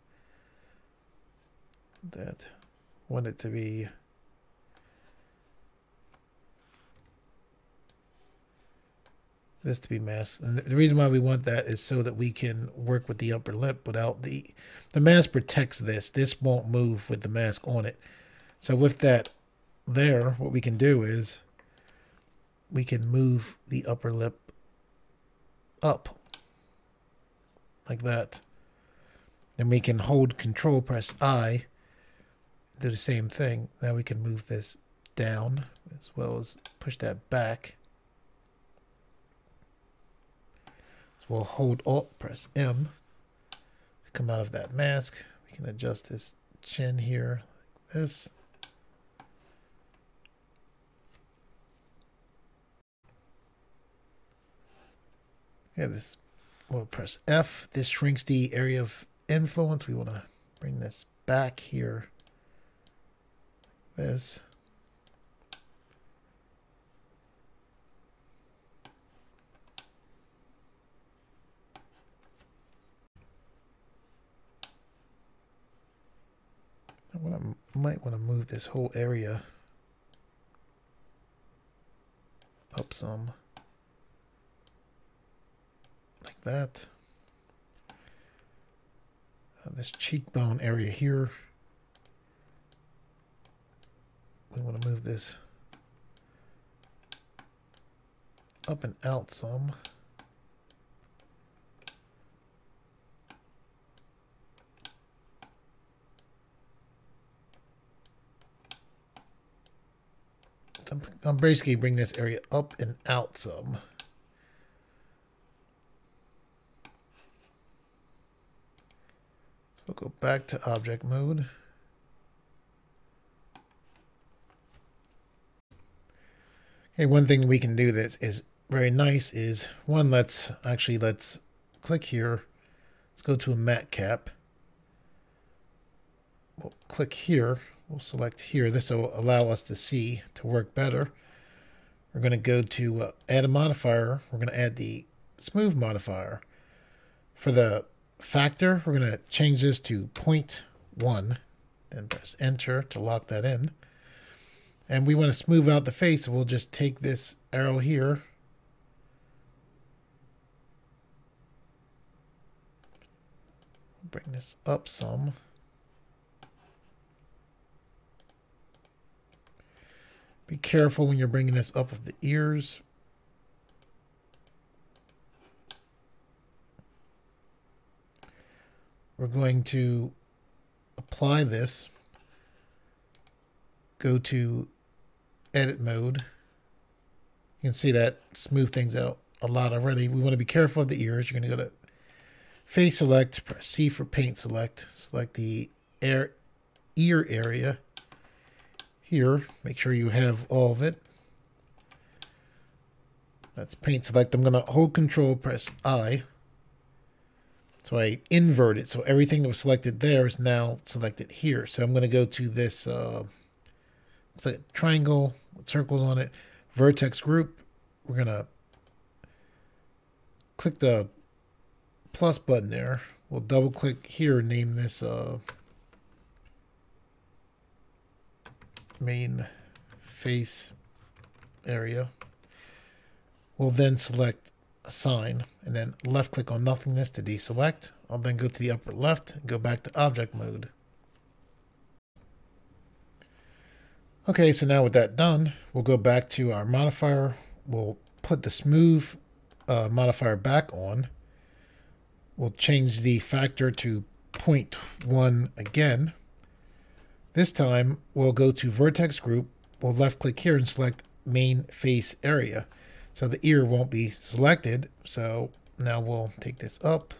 That. Want it to be... this to be masked. And the reason why we want that is so that we can work with the upper lip without the mask protects this. This won't move with the mask on it. So with that there, what we can do is we can move the upper lip up like that. Then we can hold Control, press I, do the same thing. Now we can move this down as well as push that back. We'll hold Alt, press M to come out of that mask. We can adjust this chin here like this. Okay, this, we'll press F. This shrinks the area of influence. We want to bring this back here. This. I might want to move this whole area up some, like that. This cheekbone area here, we want to move this up and out some. I'm basically bring this area up and out some. So we'll go back to object mode. Okay, one thing we can do that is very nice is one, let's click here. Let's go to a matte cap. We'll click here. We'll select here. This will allow us to see, to work better. We're going to go to add a modifier. We're going to add the smooth modifier. For the factor, we're going to change this to 0.1. Then press enter to lock that in. And we want to smooth out the face, so we'll just take this arrow here. Bring this up some. Be careful when you're bringing this up of the ears. We're going to apply this. Go to edit mode. You can see that smooth things out a lot already. We want to be careful of the ears. You're going to go to face select, press C for paint select. Select the ear area. Here, make sure you have all of it. That's paint select. I'm going to hold Control, press I. So I invert it. So everything that was selected there is now selected here. So I'm going to go to this, it's like a triangle with circles on it. Vertex group. We're going to click the plus button there. We'll double click here and name this main face area. We'll then select assign and then left click on nothingness to deselect. I'll then go to the upper left and go back to object mode. Okay, so now with that done, we'll go back to our modifier. We'll put the smooth modifier back on. We'll change the factor to 0.1 again. This time, we'll go to Vertex Group. We'll left-click here and select Main Face Area. So the ear won't be selected. So now we'll take this up.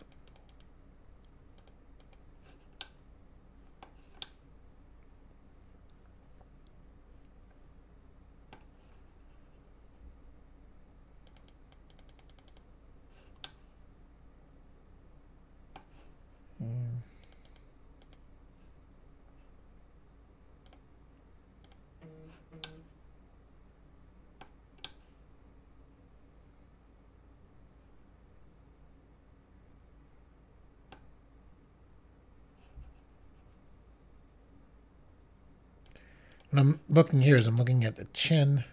When I'm looking here, is I'm looking at the chin.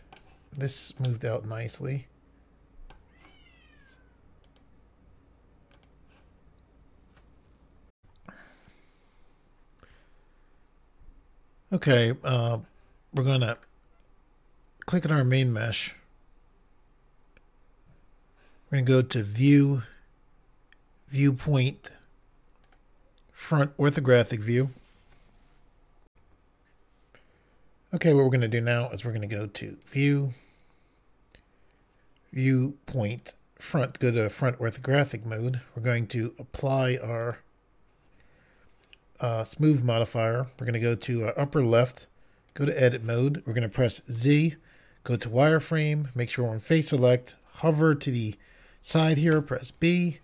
This moved out nicely. Okay, we're gonna click on our main mesh. We're gonna go to View, Viewpoint, Front Orthographic View. Okay, what we're gonna do now is we're gonna go to View, Viewpoint, Front. Go to Front Orthographic mode. We're going to apply our smooth modifier. We're going to go to our upper left, go to edit mode. We're going to press Z, go to wireframe, make sure we're on face select, hover to the side here, press B,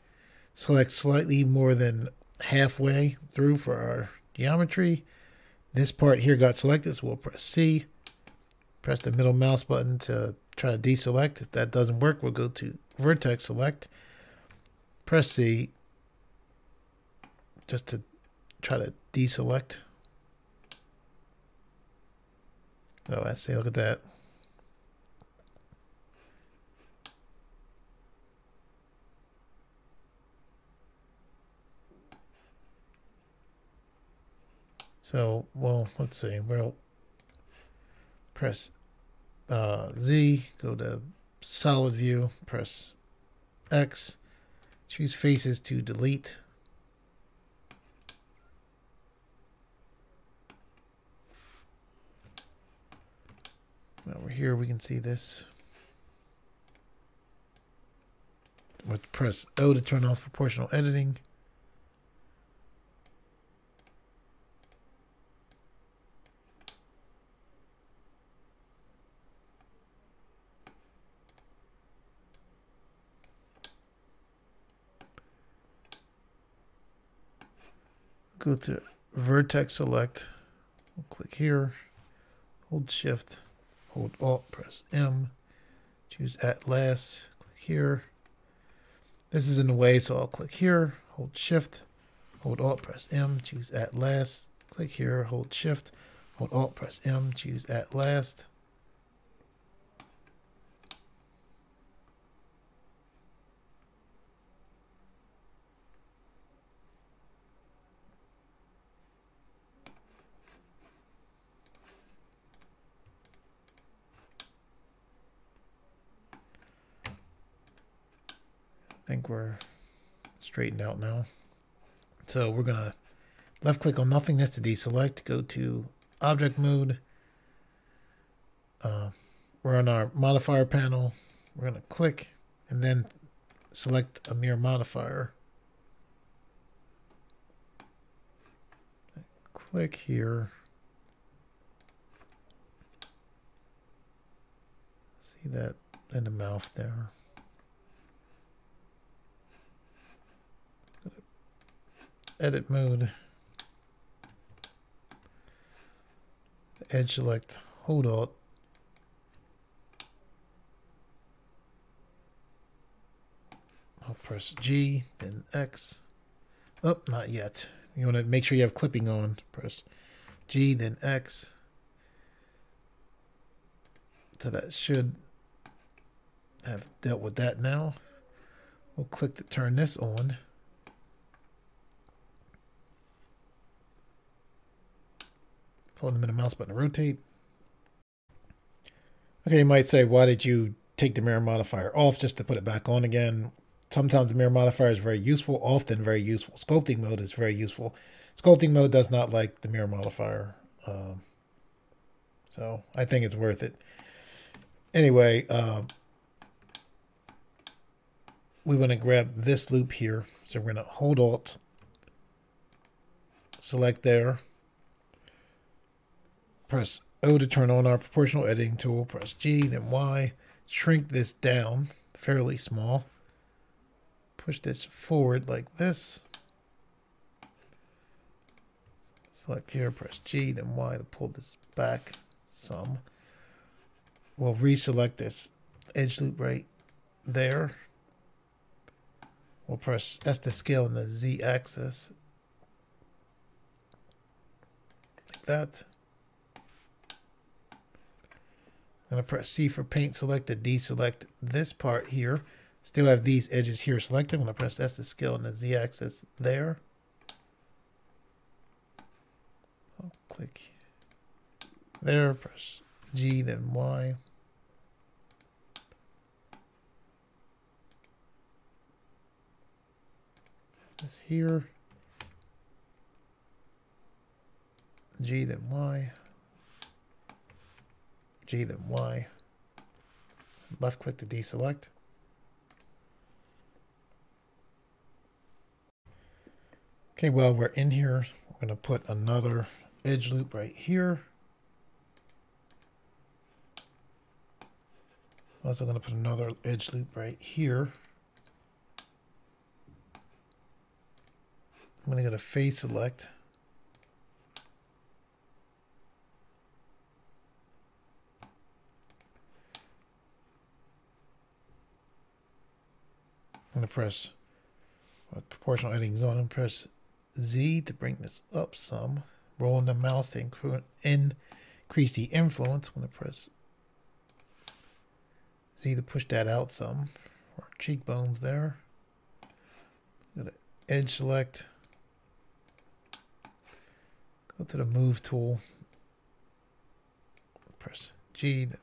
select slightly more than halfway through for our geometry. This part here got selected, so we'll press C, press the middle mouse button to try to deselect. If that doesn't work, we'll go to vertex select, press C, just to try to deselect. Oh, I see. Look at that. So, well, let's see. We'll press Z, go to solid view, press X, choose faces to delete. Over here we can see this. We'll press O to turn off proportional editing. Go to vertex select. We'll click here, hold shift, hold Alt, press M, choose at last, click here. This is in the way, so I'll click here, hold shift, hold Alt, press M, choose at last, click here, hold shift, hold Alt, press M, choose at last. I think we're straightened out now. So we're gonna left click on nothingness to deselect, go to object mode. We're on our modifier panel. We're gonna click and then select a mirror modifier. Click here. See that in the mouth there. Edit mode, edge select, hold Alt, I'll press G, then X. Oh, not yet. You want to make sure you have clipping on. Press G, then X. So that should have dealt with that now. We'll click to turn this on. Hold the middle mouse button to rotate. Okay, you might say, why did you take the mirror modifier off just to put it back on again? Sometimes the mirror modifier is very useful, often very useful. Sculpting mode is very useful. Sculpting mode does not like the mirror modifier. So I think it's worth it. Anyway, we want to grab this loop here. So we're going to hold Alt, select there. Press O to turn on our proportional editing tool. Press G, then Y. Shrink this down fairly small. Push this forward like this. Select here, press G, then Y to pull this back some. We'll reselect this edge loop right there. We'll press S to scale in the Z axis. Like that. I'm going to press C for paint select to deselect this part here. Still have these edges here selected. I'm going to press S to scale on the Z axis there. I'll click there, press G, then Y. This here. G, then Y. G, then Y. Left click to deselect. Okay, while we're in here, we're going to put another edge loop right here. Also going to put another edge loop right here. I'm going to go to phase select. I'm going to press proportional editing zone and press Z to bring this up some. Rolling the mouse to increase the influence. I'm going to press Z to push that out some. For our cheekbones there. Go to edge select. Go to the move tool. Press G. Then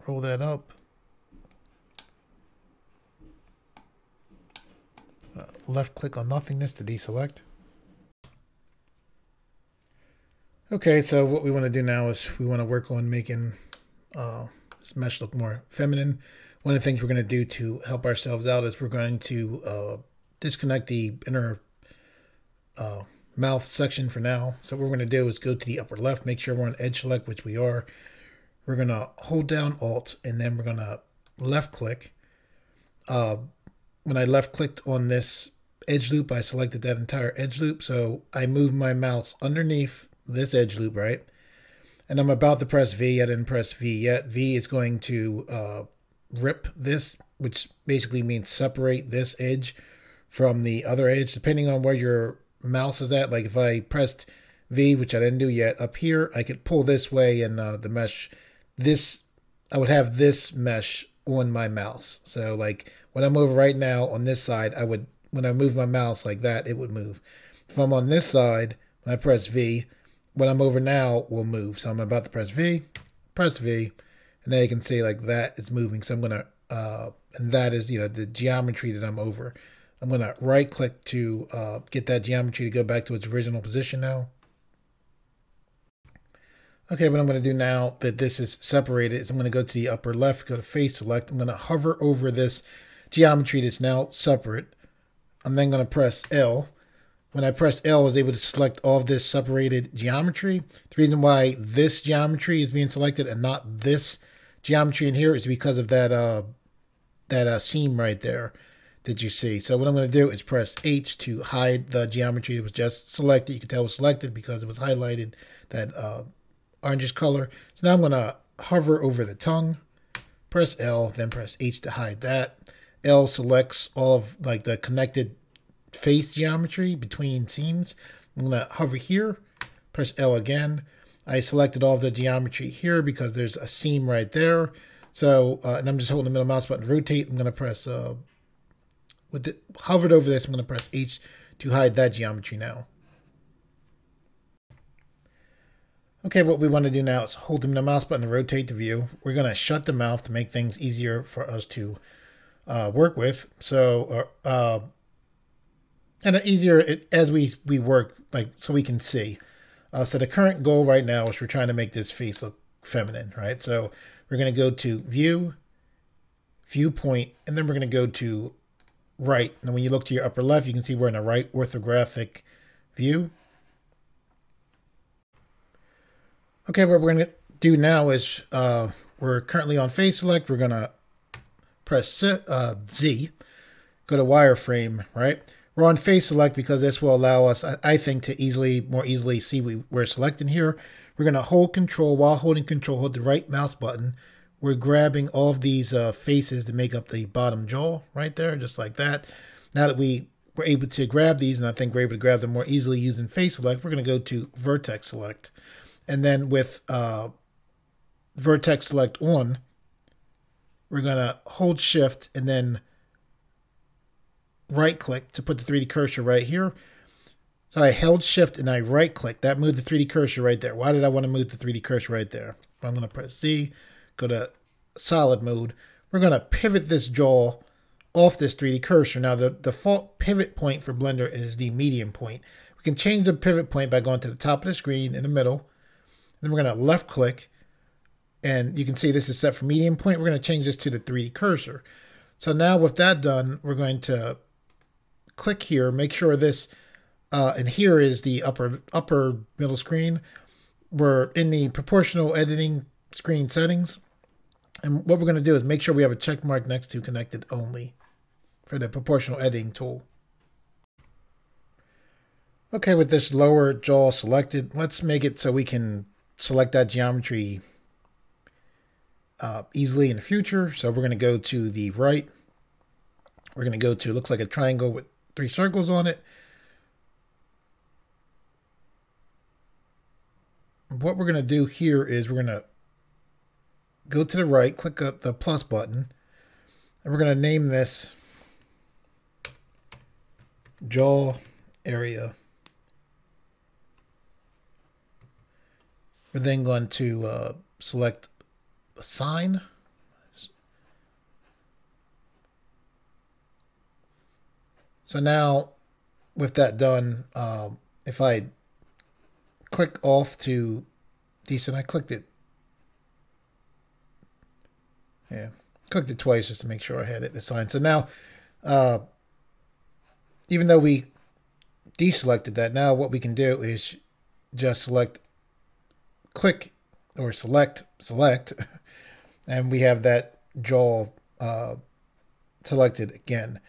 roll that up. Left click on nothingness to deselect. Okay, so what we want to do now is we want to work on making this mesh look more feminine. One of the things we're going to do to help ourselves out is we're going to disconnect the inner mouth section for now. So what we're going to do is go to the upper left, make sure we're on edge select, which we are. We're going to hold down Alt, and then we're going to left click. When I left clicked on this edge loop, I selected that entire edge loop. So I moved my mouse underneath this edge loop, right? And I'm about to press V. I didn't press V yet. V is going to rip this, which basically means separate this edge from the other edge, depending on where your mouse is at. Like if I pressed V, which I didn't do yet, up here, I could pull this way and the mesh, I would have this mesh on my mouse. So like when I'm over right now on this side, when I move my mouse like that, it would move. If I'm on this side, when I press V, when I'm over now will move. So I'm about to press V, and now you can see like that is moving. So I'm going to, and that is, you know, the geometry that I'm over. I'm going to right click to get that geometry to go back to its original position now. Okay, what I'm going to do now that this is separated is I'm going to go to the upper left, go to phase select. I'm going to hover over this geometry that's now separate. I'm then going to press L. When I pressed L, I was able to select all of this separated geometry. The reason why this geometry is being selected and not this geometry in here is because of that seam right there that you see. So what I'm going to do is press H to hide the geometry that was just selected. You can tell it was selected because it was highlighted, that orangish color. So now I'm going to hover over the tongue, press L, then press H to hide that. L selects all of like the connected face geometry between seams. I'm going to hover here, press L again. I selected all of the geometry here because there's a seam right there. So, and I'm just holding the middle mouse button to rotate. I'm going to press, with it hovered over this, I'm going to press H to hide that geometry now. Okay, what we want to do now is hold the middle mouse button to rotate the view. We're going to shut the mouth to make things easier for us to work with. So, and easier as we work, like so we can see. So the current goal right now is we're trying to make this face look feminine, right? So we're going to go to View, Viewpoint, and then we're going to go to Right. And when you look to your upper left, you can see we're in a right orthographic view. Okay, what we're going to do now is we're currently on face select. We're going to press Z, go to wireframe, right? We're on face select because this will allow us, I think, to more easily see we're selecting here. We're going to hold Control. While holding Control, hold the right mouse button. We're grabbing all of these faces to make up the bottom jaw right there, just like that. Now that we were able to grab these, and I think we're able to grab them more easily using face select, we're going to go to vertex select. And then with vertex select on, we're going to hold shift and then right click to put the 3D cursor right here. So I held shift and I right click. That moved the 3D cursor right there. Why did I want to move the 3D cursor right there? I'm going to press Z, go to solid mode. We're going to pivot this jaw off this 3D cursor. Now the default pivot point for Blender is the median point. We can change the pivot point by going to the top of the screen in the middle. Then we're going to left click, and you can see this is set for median point. We're going to change this to the 3D cursor. So now with that done, we're going to click here, make sure this, and here is the upper middle screen. We're in the proportional editing screen settings. And what we're going to do is make sure we have a check mark next to connected only for the proportional editing tool. Okay, with this lower jaw selected, let's make it so we can select that geometry easily in the future. So we're going to go to the right. We're going to go to, looks like a triangle with 3 circles on it. What we're going to do here is we're going to go to the right, click up the plus button, and we're going to name this jaw area. We're then going to select assign. So now with that done, if I click off to decent, I clicked it. Yeah, clicked it twice just to make sure I had it assigned. So now, even though we deselected that, now what we can do is just select, click, or select, and we have that jaw selected again.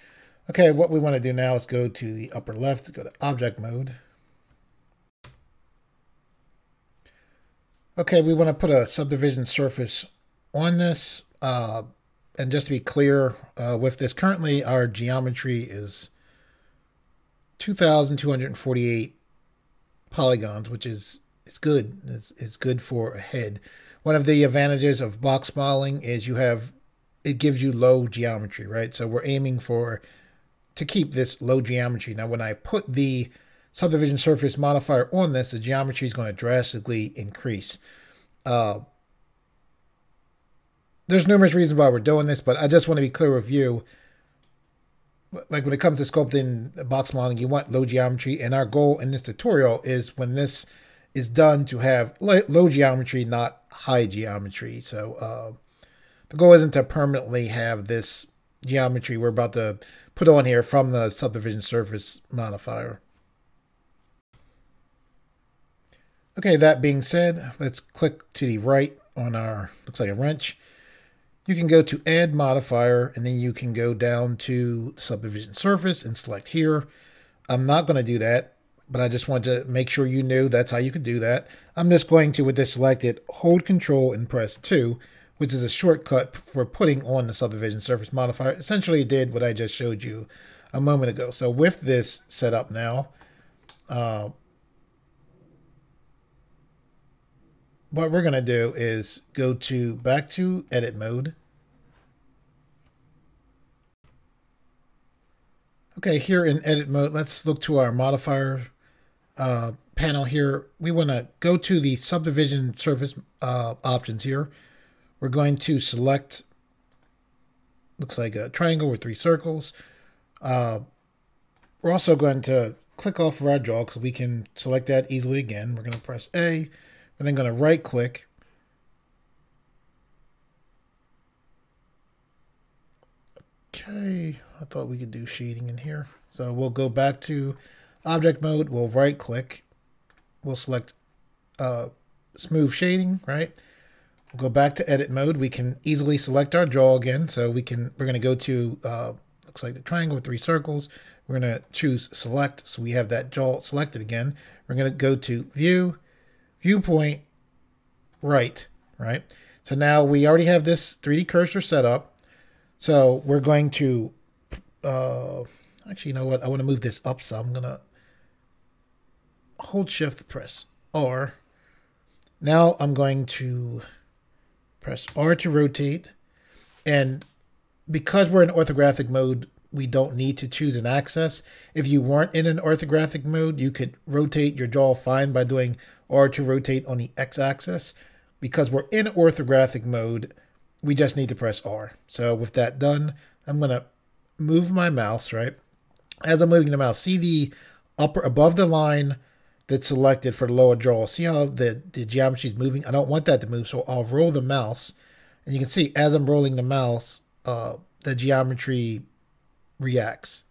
Okay, what we want to do now is go to the upper left, go to object mode. Okay, we want to put a subdivision surface on this. And just to be clear, with this, currently our geometry is 2,248 polygons, which is good. It's good for a head. One of the advantages of box modeling is it gives you low geometry, right? So we're aiming to keep this low geometry. Now, when I put the subdivision surface modifier on this, the geometry is going to drastically increase. There's numerous reasons why we're doing this, but I just want to be clear with you. Like when it comes to sculpting box modeling, you want low geometry, and our goal in this tutorial is when this is done to have low geometry, not high geometry. So the goal isn't to permanently have this geometry we're about to put on here from the subdivision surface modifier. Okay, that being said, let's click to the right on our, looks like a wrench. You can go to add modifier, and then you can go down to subdivision surface and select here. I'm not going to do that, but I just wanted to make sure you knew that's how you could do that. I'm just going to, with this selected, hold Control and press 2, which is a shortcut for putting on the subdivision surface modifier. Essentially, it did what I just showed you a moment ago. So with this set up now, what we're going to do is go back to edit mode. Okay, here in edit mode, let's look to our modifier panel here. We want to go to the subdivision surface options here. We're going to select, looks like a triangle with 3 circles. We're also going to click off of our jaw because we can select that easily again. We're going to press A. We're then going to right click. Okay, I thought we could do shading in here. So we'll go back to object mode. We'll right click. We'll select smooth shading, right? We'll go back to edit mode. We can easily select our jaw again. So we're going to go to, looks like the triangle with 3 circles. We're going to choose select. So we have that jaw selected again. We're going to go to view, viewpoint, right? So now we already have this 3D cursor set up. So we're going to, actually, you know what? I want to move this up. So I'm going to hold shift, press R. Now I'm going to Press R to rotate. And because we're in orthographic mode, we don't need to choose an axis. If you weren't in an orthographic mode, you could rotate your jaw fine by doing R to rotate on the x-axis. Because we're in orthographic mode, we just need to press R. So with that done, I'm going to move my mouse, right? As I'm moving the mouse, see the upper above the line that's selected for the lower jaw. See how the geometry is moving? I don't want that to move, so I'll roll the mouse. And you can see as I'm rolling the mouse, the geometry reacts.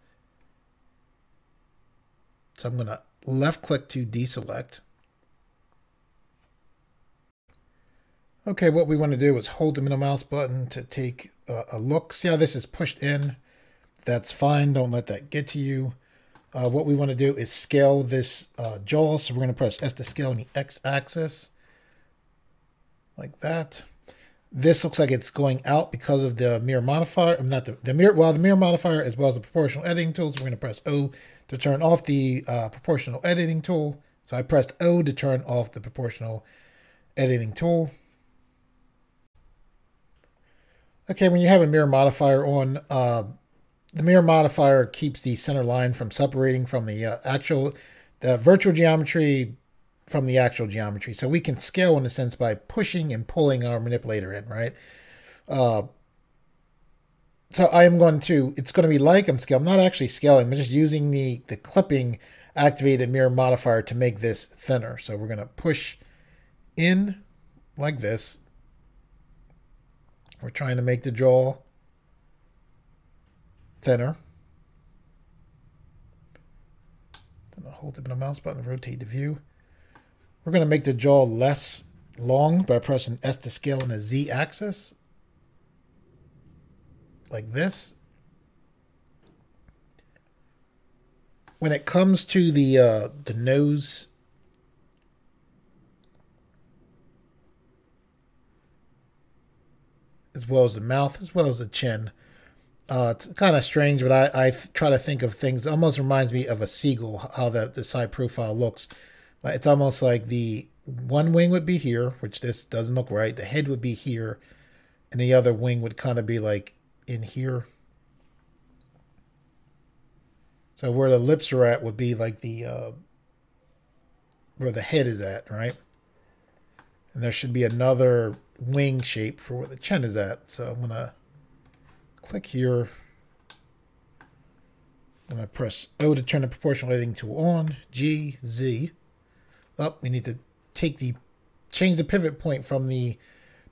So I'm going to left click to deselect. Okay, what we want to do is hold the middle mouse button to take a look. See how this is pushed in? That's fine. Don't let that get to you. What we want to do is scale this jaw. So we're going to press S to scale on the x-axis. Like that. This looks like it's going out because of the mirror modifier. Not the mirror, well, the mirror modifier as well as the proportional editing tool. So we're going to press O to turn off the proportional editing tool. So I pressed O to turn off the proportional editing tool. Okay, when you have a mirror modifier on, the mirror modifier keeps the center line from separating from the virtual geometry from the actual geometry. So we can scale in a sense by pushing and pulling our manipulator in, right? So I am going to, it's going to be like I'm scaling. I'm not actually scaling. I'm just using the clipping activated mirror modifier to make this thinner. So we're going to push in like this. We're trying to make the jaw thinner. I'm going to hold the mouse button and rotate the view. We're going to make the jaw less long by pressing S to scale on the Z axis. Like this. When it comes to the nose, as well as the mouth, as well as the chin. It's kind of strange, but I try to think of things. It almost reminds me of a seagull, how the side profile looks. It's almost like the one wing would be here, which this doesn't look right. The head would be here, and the other wing would kind of be like in here. So where the lips are at would be like the where the head is at, right? And there should be another wing shape for where the chin is at. So I'm gonna click here. I'm gonna press O to turn the proportional editing tool on. G, Z. We need to change the pivot point from the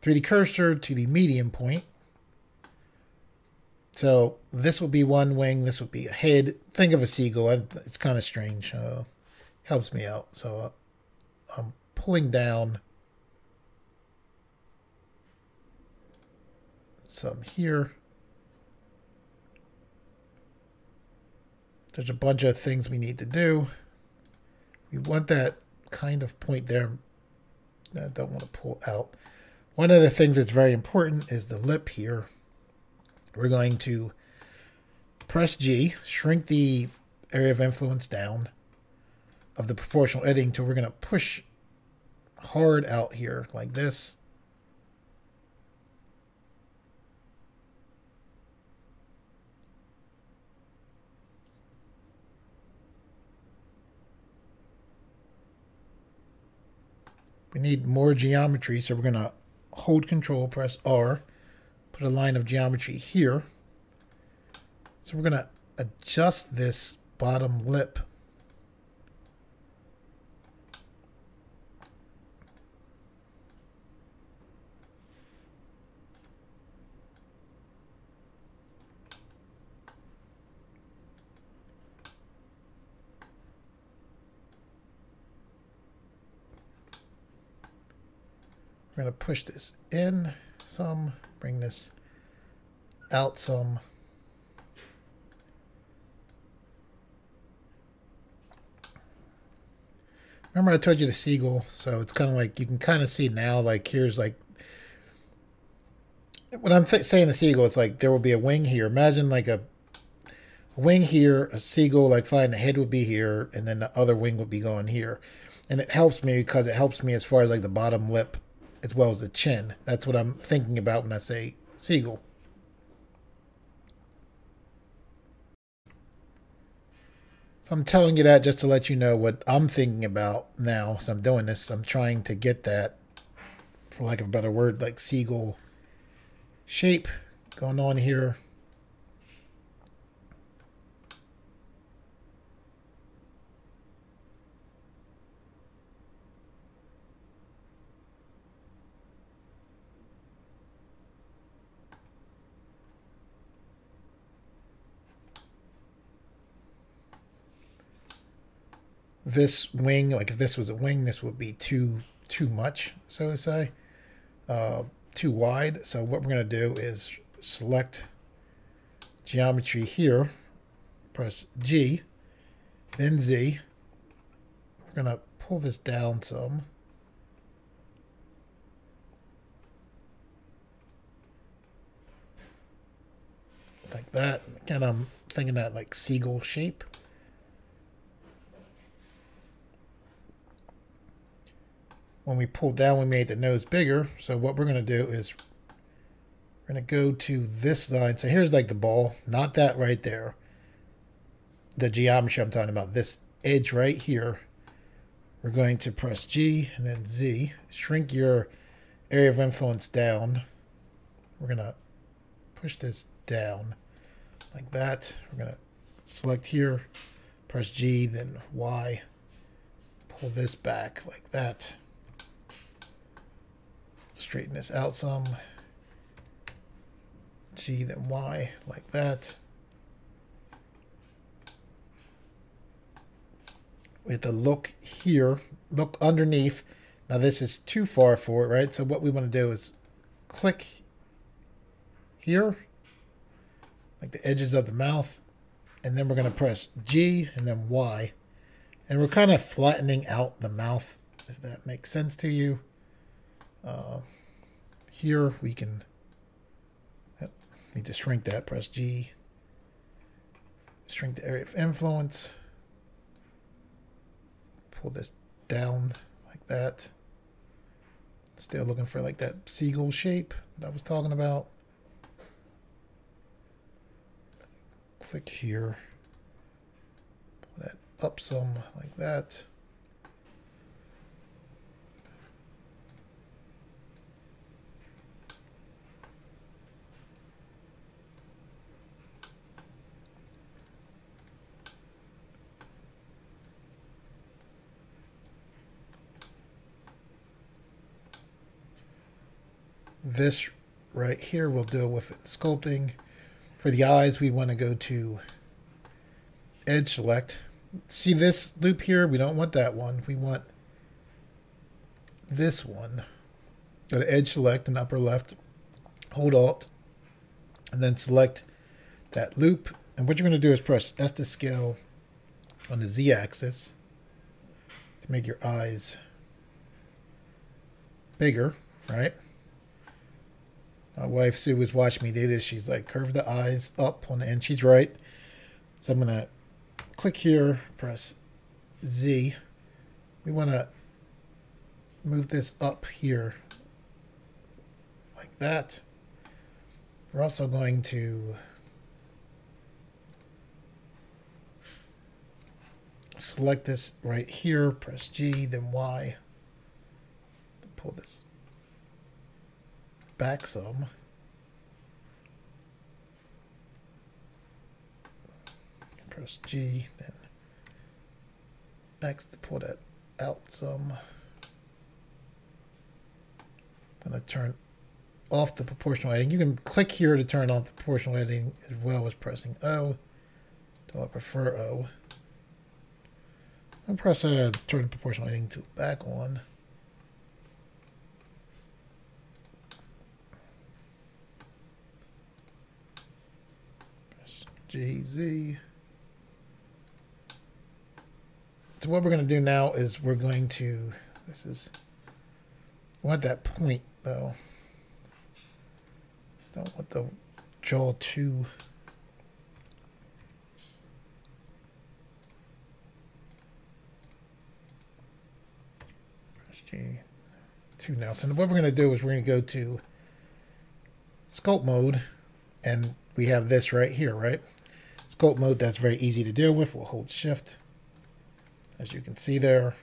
3D cursor to the median point. So this will be one wing, this will be a head. Think of a seagull. It's kind of strange. Helps me out. So I'm pulling down some here. There's a bunch of things we need to do. We want that kind of point there. I don't want to pull out. One of the things that's very important is the lip here. We're going to press G, shrink the area of influence down of the proportional editing tool. We're going to push hard out here like this. We need more geometry, so we're going to hold Control, press R, put a line of geometry here. So we're going to adjust this bottom lip. We're going to push this in some, bring this out some. Remember I told you the seagull, so it's kind of like, you can kind of see now, like here's like, when I'm saying the seagull, it's like there will be a wing here. Imagine like a wing here, a seagull, like fine, the head would be here, and then the other wing would be going here. And it helps me because it helps me as far as like the bottom lip as well as the chin. That's what I'm thinking about when I say seagull. So I'm telling you that just to let you know what I'm thinking about now. So I'm doing this. I'm trying to get that, for lack of a better word, like seagull shape going on here. This wing, like if this was a wing, this would be too much, so to say, too wide. So what we're going to do is select geometry here, press G, then Z. We're going to pull this down some. Like that. Again, I'm thinking that like seagull shape. When we pulled down, we made the nose bigger. So what we're going to do is we're going to go to this line. So here's like the ball, not that right there. The geometry I'm talking about, this edge right here. We're going to press G and then Z. Shrink your area of influence down. We're going to push this down like that. We're going to select here, press G, then Y. Pull this back like that. Straighten this out some. G, then Y, like that. We have to look here, look underneath. Now this is too far for it, right? So what we want to do is click here, like the edges of the mouth, and then we're going to press G and then Y. And we're kind of flattening out the mouth, if that makes sense to you. Here we can need to shrink that, press G, shrink the area of influence, pull this down like that. Still looking for like that seagull shape that I was talking about. Click here, pull that up some like that. This right here we'll deal with in sculpting. For the eyes, we want to go to edge select. See this loop here? We don't want that one. We want this one. Go to edge select in upper left, hold Alt, and then select that loop. And what you're going to do is press S to scale on the Z axis to make your eyes bigger, right? My wife Sue was watching me do this. She's like, curve the eyes up on the end. She's right. So I'm going to click here, press Z. We want to move this up here like that. We're also going to select this right here, press G, then Y. Pull this back some. Press G, then X to pull that out some. I'm going to turn off the proportional editing. You can click here to turn off the proportional editing as well as pressing O. Do I prefer O? I'll press turn the proportional editing to back on. GZ. So what we're going to do now is we're going to, we want that point though. Don't want the jaw too. Press G. two now. So what we're going to do is we're going to go to sculpt mode, and we have this right here, right? Sculpt mode, that's very easy to deal with. We'll hold shift, as you can see there.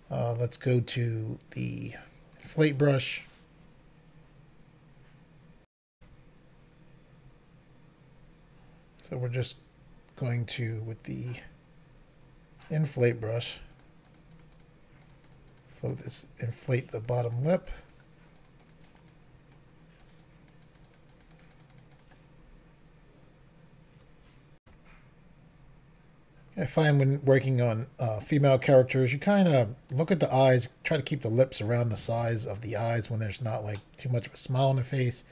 Let's go to the inflate brush. So we're just going to, with the inflate brush, inflate the bottom lip. I find when working on female characters, you kind of look at the eyes, try to keep the lips around the size of the eyes when there's not like too much of a smile on the face.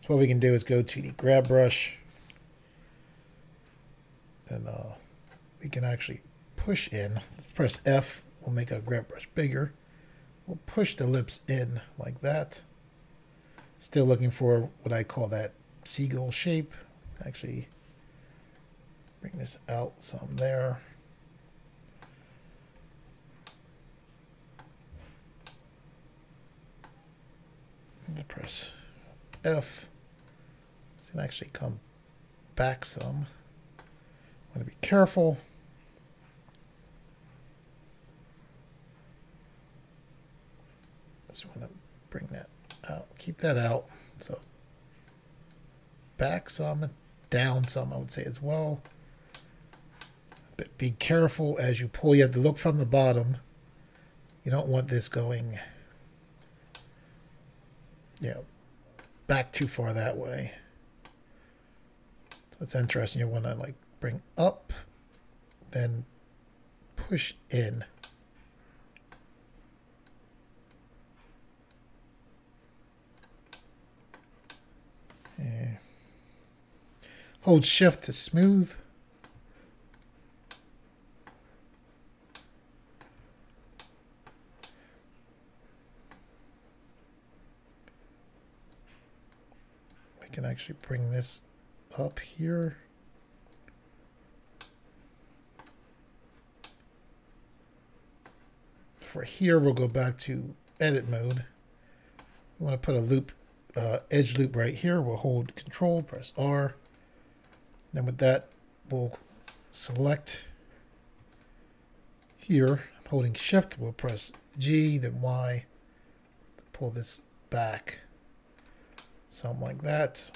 So what we can do is go to the grab brush, and we can actually push in. Let's press F. We'll make our grab brush bigger. We'll push the lips in like that. Still looking for what I call that seagull shape. Actually, bring this out some there. And press F. It's going to actually come back some. I'm going to be careful. Just want to bring that out. Keep that out. So back some, down some, I would say as well. But be careful as you pull. You have to look from the bottom. You don't want this going, back too far that way. So it's interesting. You want to like bring up, then push in. Hold shift to smooth. We can actually bring this up here. For here, we'll go back to edit mode. We want to put a loop, edge loop right here. We'll hold Control, press R. Then with that, we'll select here. I'm holding Shift. We'll press G, then Y. Pull this back. Something like that.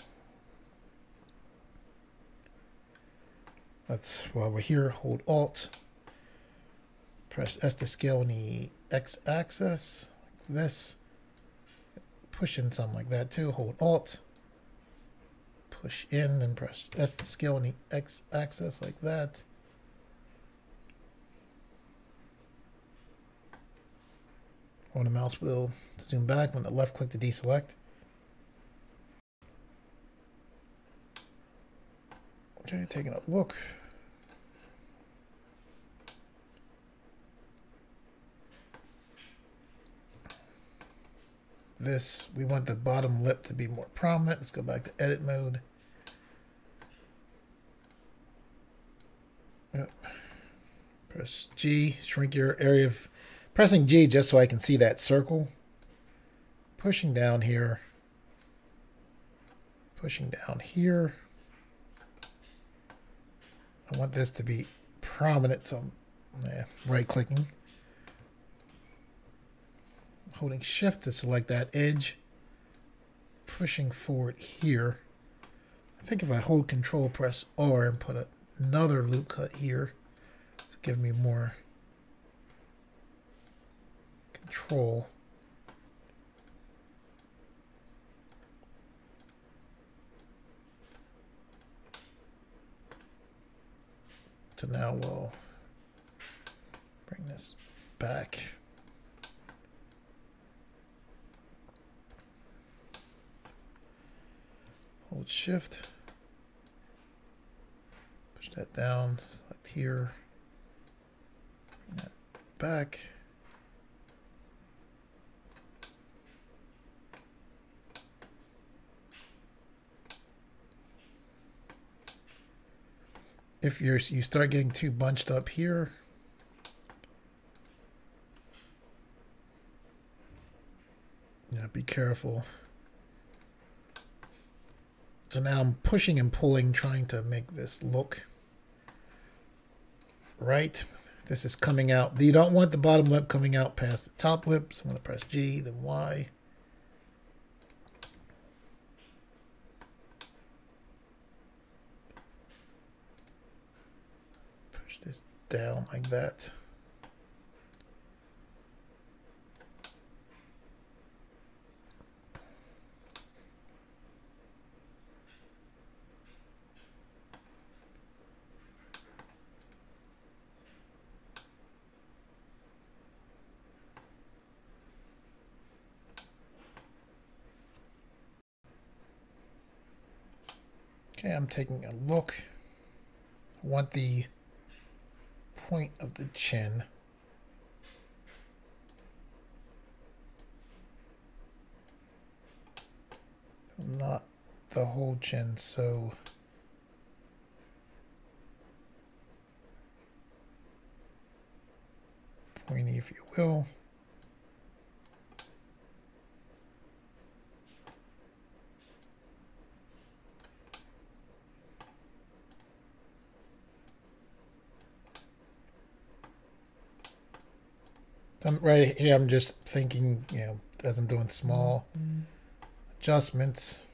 Let's, while we're here, hold Alt. Press S to scale in the X-axis, like this. Push in something like that too. Hold Alt. Push in, then press S to scale in the X-axis like that. On the mouse wheel, zoom back. When the left click to deselect. Okay, taking a look. This, we want the bottom lip to be more prominent. Let's go back to edit mode. Yep. Press G, shrink your area of, pressing G just so I can see that circle. Pushing down here. Pushing down here. I want this to be prominent, so I'm right clicking. Holding Shift to select that edge. Pushing forward here. I think if I hold Control, press R, and put another loop cut here to give me more control. So now we'll bring this back. Hold Shift. Push that down. Select here. Bring that back. If you start getting too bunched up here, careful. So now I'm pushing and pulling, trying to make this look right. This is coming out. You don't want the bottom lip coming out past the top lip. So I'm going to press G, then Y. Push this down like that. Okay, I'm taking a look. I want the point of the chin. Not the whole chin, so pointy, if you will. Right here, I'm just thinking, you know, as I'm doing small adjustments.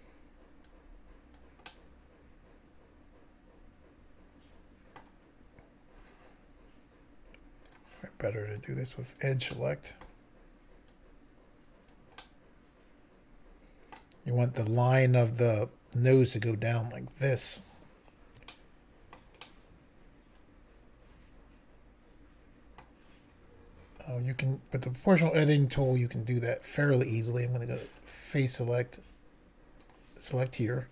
Better to do this with edge select. You want the line of the nose to go down like this. Oh, you can, with the proportional editing tool, you can do that fairly easily. I'm going to go to face select, select here.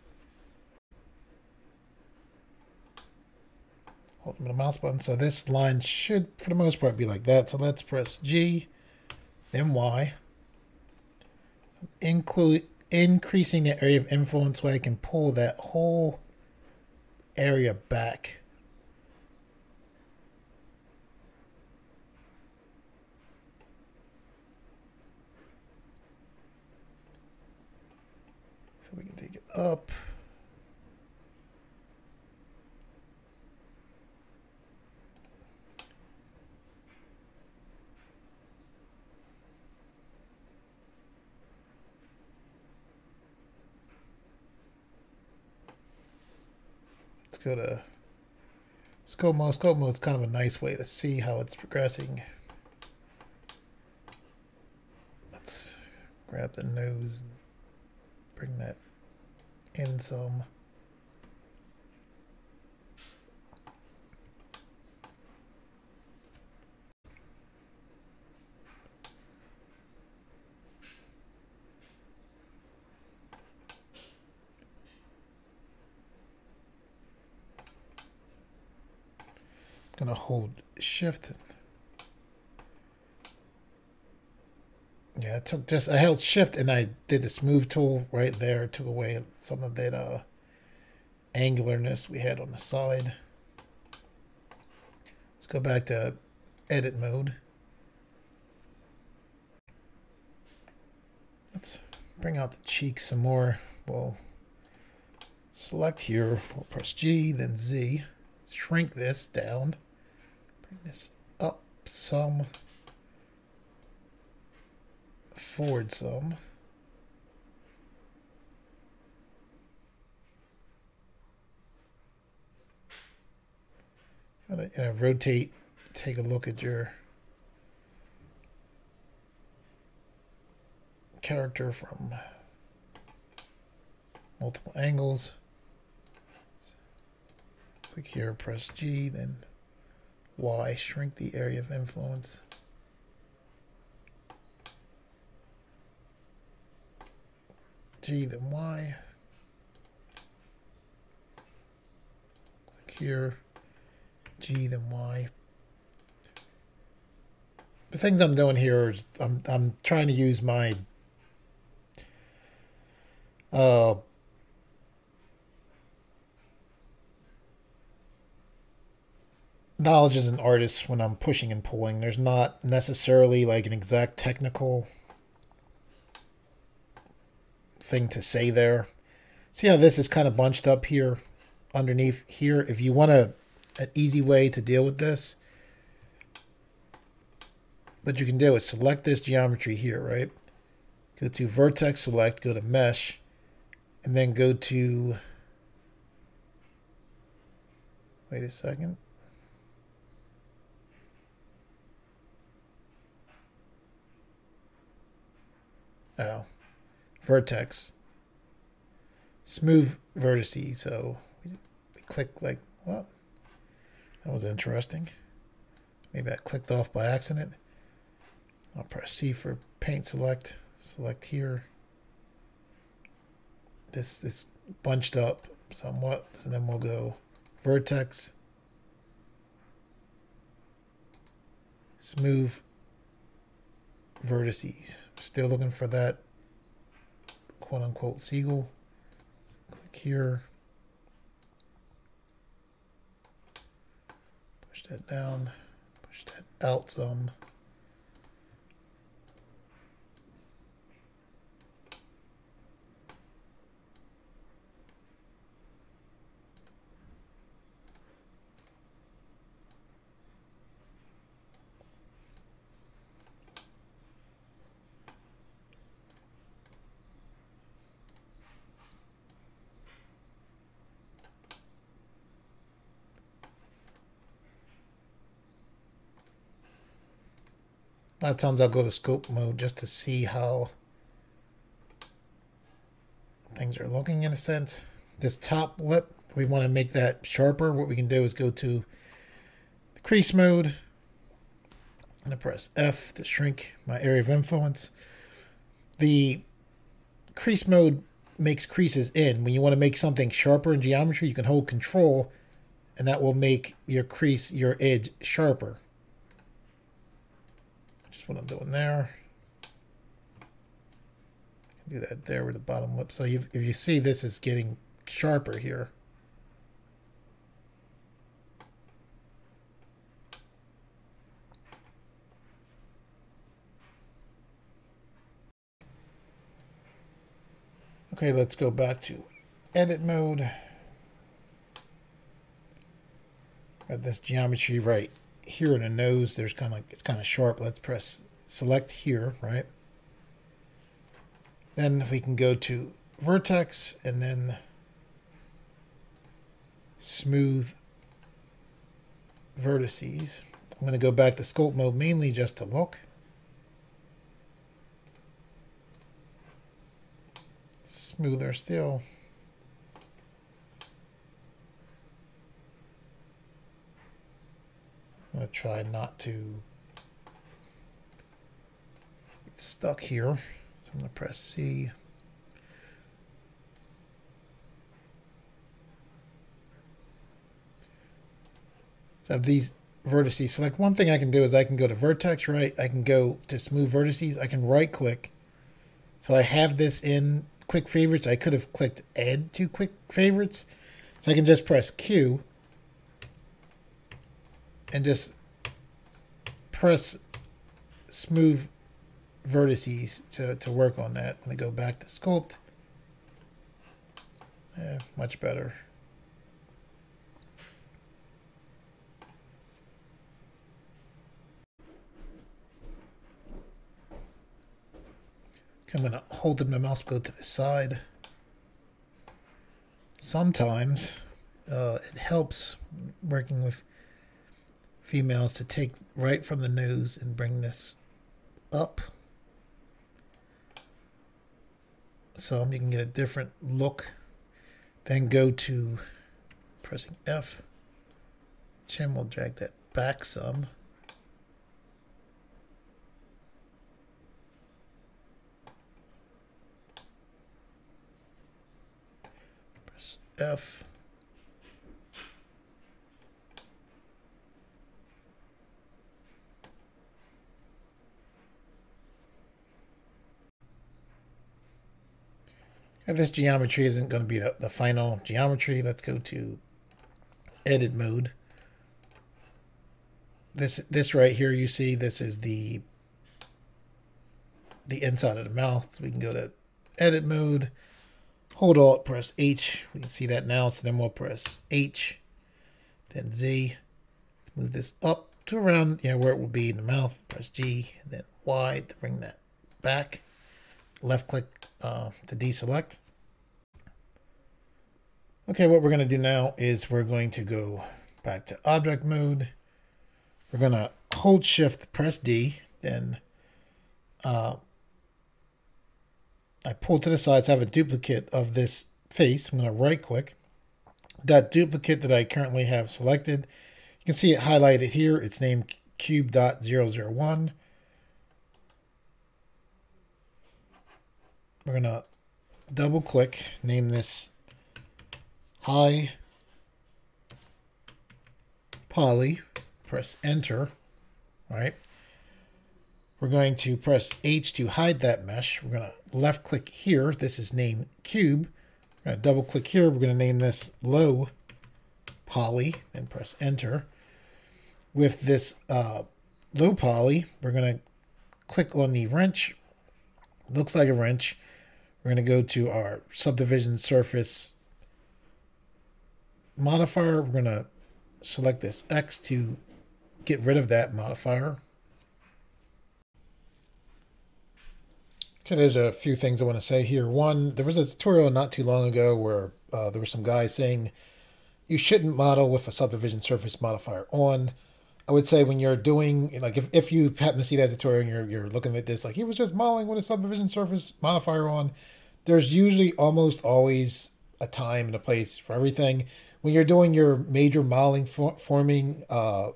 Hold the mouse button. So this line should, for the most part, be like that. So let's press G, then Y. Increasing the area of influence so I can pull that whole area back. So we can take it up. Let's go to scope mode. Scope mode is kind of a nice way to see how it's progressing. Let's grab the nose and bring that in some. Gonna hold shift. Yeah, I held shift and I did the smooth tool right there, took away some of that angularness we had on the side. Let's go back to edit mode. Let's bring out the cheeks some more. We'll select here, we'll press G, then Z. Shrink this down. Bring this up some. Forward some. Rotate, take a look at your character from multiple angles. Click here, press G, then Y, shrink the area of influence. G, then Y. Click here, G, then Y. The things I'm doing here is I'm trying to use my knowledge as an artist when I'm pushing and pulling. There's not necessarily like an exact technical thing to say there. See how this is kind of bunched up here underneath here? If you want an easy way to deal with this, what you can do is select this geometry here, right? Go to vertex select, go to mesh, and then go to, wait a second. Oh, vertex. Smooth vertices. So we click like, what? That was interesting. Maybe I clicked off by accident. I'll press C for paint select. Select here. This bunched up somewhat. So then we'll go vertex. Smooth vertices. Still looking for that quote unquote seagull. So click here. Push that down. Push that out some. A lot of times I'll go to scope mode just to see how things are looking in a sense. This top lip, we want to make that sharper. What we can do is go to the crease mode. I'm going to press F to shrink my area of influence. The crease mode makes creases in. When you want to make something sharper in geometry, you can hold Control, and that will make your crease, your edge sharper. What I'm doing there. Do that there with the bottom lip. So if you see, this is getting sharper here. Okay, let's go back to edit mode. Got this geometry right here in the nose. There's kind of like, it's kind of sharp. Let's press select here, right? Then we can go to vertex and then smooth vertices. I'm going to go back to sculpt mode mainly just to look. Smoother still. I'm going to try not to get stuck here. So I'm going to press C. So I have these vertices. Select one thing I can do is I can go to vertex, right? I can go to smooth vertices. I can right click. So I have this in quick favorites. I could have clicked add to quick favorites. So I can just press Q and just press smooth vertices to work on that. I'm going to go back to sculpt. Much better. I'm going to hold the mouse, go to the side. Sometimes it helps working with females to take right from the nose and bring this up. So you can get a different look. Then go to pressing F. Chin will drag that back some. Press F. And this geometry isn't going to be the final geometry. Let's go to edit mode. This right here, you see, this is the inside of the mouth. So we can go to edit mode, hold Alt, press H. We can see that now, so then we'll press H, then Z. Move this up to around where it will be in the mouth. Press G, and then Y to bring that back. Left click to deselect. Okay, what we're going to do now is we're going to go back to object mode. We're going to hold shift, press D, then I pull to the side to have a duplicate of this face. I'm going to right click. That duplicate that I currently have selected, you can see it highlighted here. It's named cube.001. We're going to double click, name this high poly, press enter. All right. We're going to press H to hide that mesh. We're going to left click here. This is named cube. We're going to double click here. We're going to name this low poly and press enter. With this low poly, we're going to click on the wrench. Looks like a wrench. We're going to go to our subdivision surface modifier. We're going to select this X to get rid of that modifier. Okay, there's a few things I want to say here. One, there was a tutorial not too long ago where there were some guys saying you shouldn't model with a subdivision surface modifier on. I would say when you're doing, like if you happen to see that tutorial and you're looking at this, like he was just modeling with a subdivision surface modifier on, there's usually almost always a time and a place for everything. When you're doing your major modeling forming a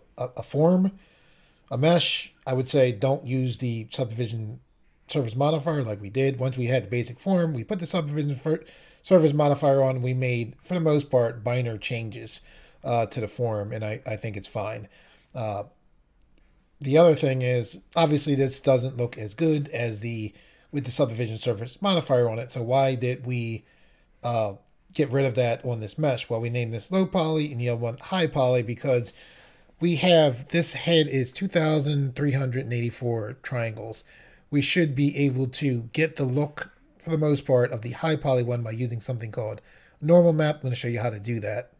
mesh, I would say don't use the subdivision surface modifier like we did. Once we had the basic form, we put the subdivision surface modifier on, and we made, for the most part, minor changes to the form, and I think it's fine. The other thing is, obviously, this doesn't look as good as with the subdivision surface modifier on it, so why did we get rid of that on this mesh? Well, we named this low poly and the other one high poly because we have, this head is 2,384 triangles. We should be able to get the look, for the most part, of the high poly one by using something called normal map. I'm going to show you how to do that.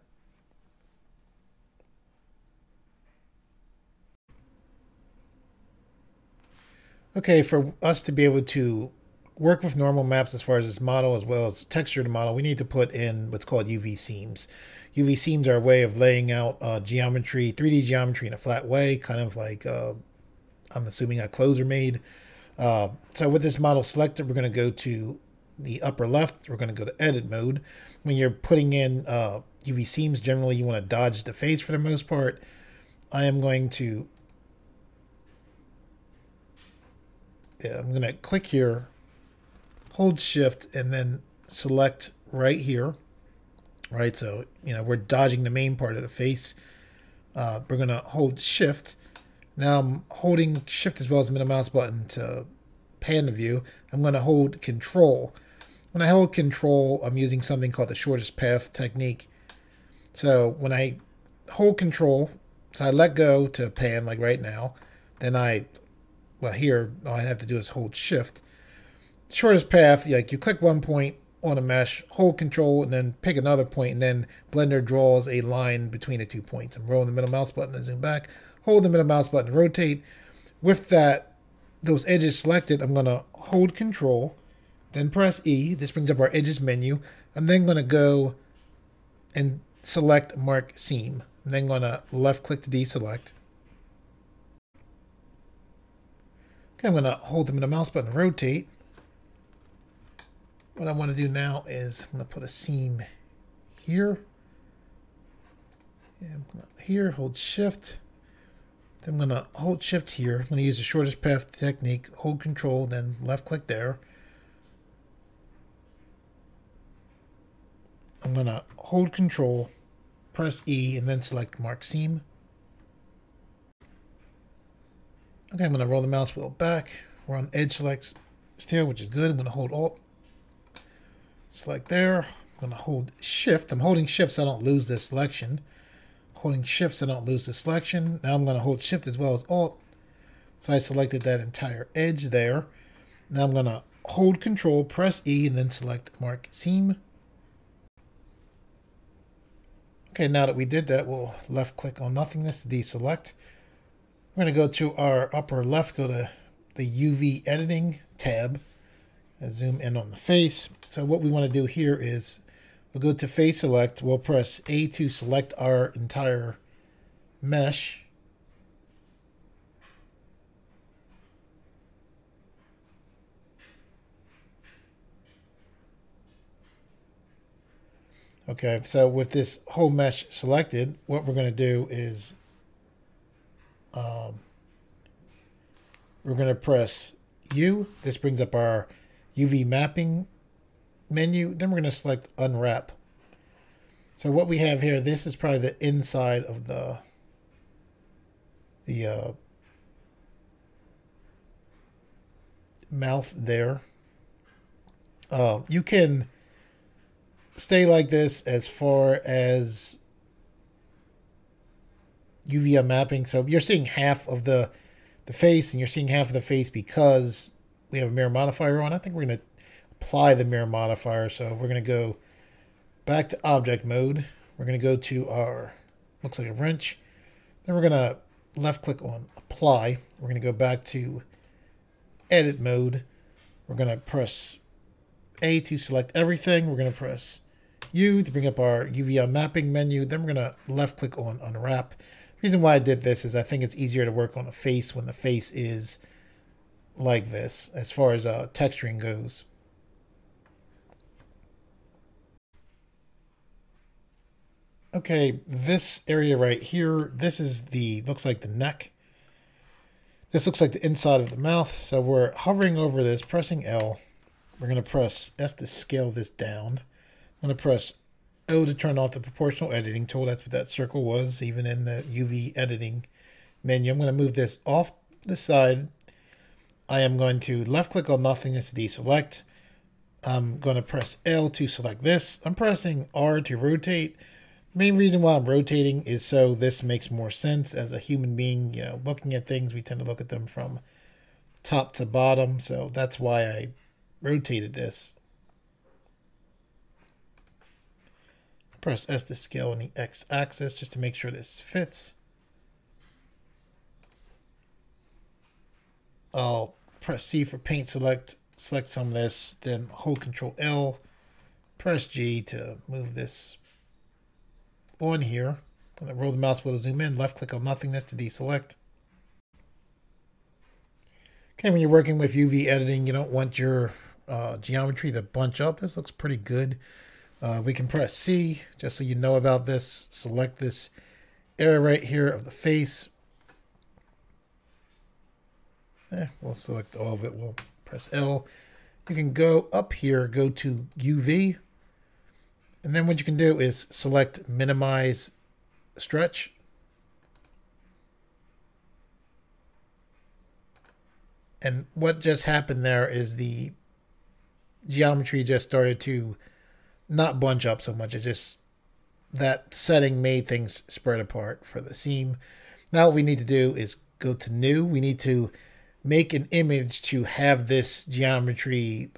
Okay, for us to be able to work with normal maps as far as this model as well as texture to model, we need to put in what's called UV seams. UV seams are a way of laying out geometry, 3D geometry in a flat way, kind of like, I'm assuming how clothes are made. So with this model selected, we're going to go to the upper left. We're going to go to edit mode. When you're putting in UV seams, generally you want to dodge the face for the most part. I'm going to click here, hold shift, and then select right here. Right, so we're dodging the main part of the face. We're going to hold shift. Now I'm holding shift as well as the middle mouse button to pan the view. I'm going to hold control. When I hold control, I'm using something called the shortest path technique. So when I hold control, so I let go to pan like right now, then here, all I have to do is hold shift. Shortest path, like you click one point on a mesh, hold control, and then pick another point, and then Blender draws a line between the 2 points. I'm rolling the middle mouse button to zoom back, hold the middle mouse button to rotate. With those edges selected, I'm going to hold control, then press E. This brings up our edges menu. I'm then going to go and select mark seam. I'm then going to left click to deselect. Okay, I'm going to hold the middle mouse button to rotate. What I want to do now is I'm going to put a seam here. And here, hold shift. Then I'm going to hold shift here. I'm going to use the shortest path technique, hold control, then left click there. I'm going to hold control, press E, and then select mark seam. Okay, I'm going to roll the mouse wheel back. We're on edge select still, which is good. I'm going to hold Alt. Select there. I'm going to hold shift. I'm holding shift so I don't lose this selection. Holding shift so I don't lose the selection. Now I'm going to hold shift as well as Alt. So I selected that entire edge there. Now I'm going to hold Control, press E, and then select Mark Seam. Okay, now that we did that, we'll left click on nothingness to deselect. We're going to go to our upper left, go to the UV editing tab, and zoom in on the face. So what we want to do here is we'll go to face select, we'll press A to select our entire mesh. Okay, so with this whole mesh selected, what we're going to do is we're going to press U. This brings up our UV mapping menu. Then we're going to select unwrap. So what we have here, this is probably the inside of the mouth there. You can stay like this as far as UV mapping. So you're seeing half of the face, and you're seeing half of the face because we have a mirror modifier on. I think we're going to apply the mirror modifier. So we're going to go back to object mode. We're going to go to our, looks like a wrench. Then we're going to left click on apply. We're going to go back to edit mode. We're going to press A to select everything. We're going to press U to bring up our UV mapping menu. Then we're going to left click on unwrap. The reason why I did this is I think it's easier to work on a face when the face is like this as far as texturing goes. Okay, this area right here, this is the, looks like the neck. This looks like the inside of the mouth. So we're hovering over this, pressing L. We're going to press S to scale this down. I'm going to press O to turn off the proportional editing tool. That's what that circle was, even in the UV editing menu. I'm going to move this off the side. I am going to left click on nothingness to deselect. I'm going to press L to select this. I'm pressing R to rotate. The main reason why I'm rotating is so this makes more sense as a human being. You know, looking at things, we tend to look at them from top to bottom. So that's why I rotated this. Press S to scale on the X axis just to make sure this fits. I'll press C for paint select some of this, then hold Control L, press G to move this on here. I'm going to roll the mouse wheel to zoom in, left click on nothingness to deselect. Okay, when you're working with UV editing, you don't want your geometry to bunch up. This looks pretty good. We can press C just so you know about this. Select this area right here of the face. We'll select all of it. We'll press L. You can go up here, go to UV. And then what you can do is select minimize stretch. And what just happened there is the geometry just started to not bunch up so much. It just, that setting made things spread apart for the seam. Now what we need to do is go to new. We need to make an image to have this geometry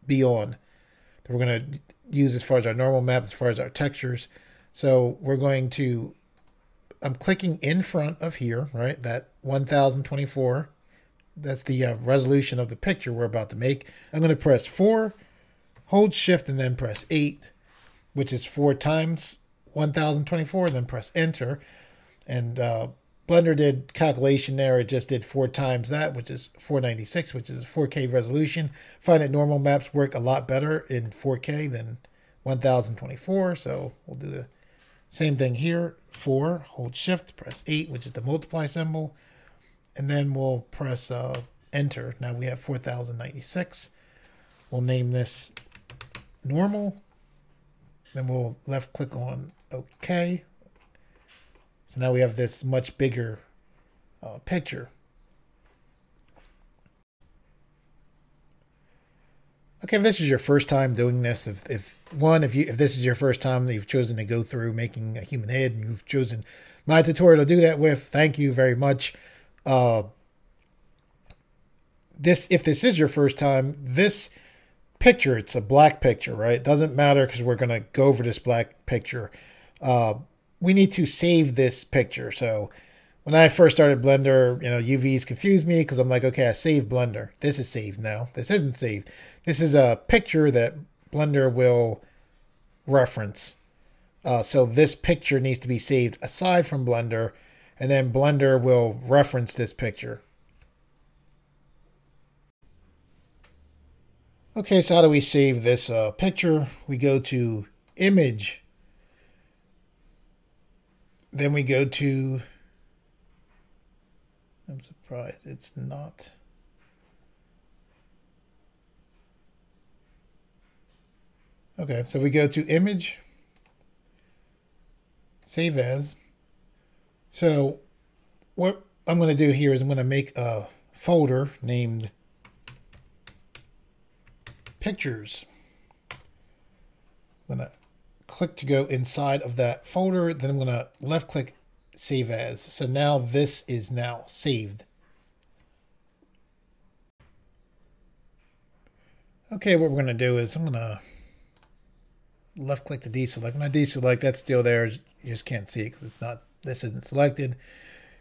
be on. That we're going to use as far as our normal map, as far as our textures. So we're going to, I'm clicking in front of here, right? That 1024. That's the resolution of the picture we're about to make. I'm going to press 4. Hold shift and then press 8, which is 4 times 1024, and then press enter. And Blender did calculation there. It just did 4 times that, which is 496, which is 4K resolution. Find that normal maps work a lot better in 4K than 1024. So we'll do the same thing here. 4, hold shift, press 8, which is the multiply symbol. And then we'll press enter. Now we have 4096. We'll name this normal. Then we'll left click on OK. So now we have this much bigger picture. Okay, if this is your first time doing this, if this is your first time that you've chosen to go through making a human head and you've chosen my tutorial to do that with, thank you very much. if this is your first time, this picture, it's a black picture, right? It doesn't matter because we're going to go over this black picture. We need to save this picture. So when I first started Blender, UVs confused me because I'm like, okay, I saved Blender. This is saved now. This isn't saved. This is a picture that Blender will reference. So this picture needs to be saved aside from Blender, and then Blender will reference this picture. Okay, so how do we save this picture? We go to Image. Then we go to, I'm surprised it's not. Okay, so we go to Image, Save As. So what I'm going to do here is I'm going to make a folder named Pictures. I'm going to click to go inside of that folder. Then I'm going to left click Save As. So now this is now saved. Okay, what we're going to do is I'm going to left click to deselect. When I deselect, that's still there. You just can't see it because it's not, this isn't selected.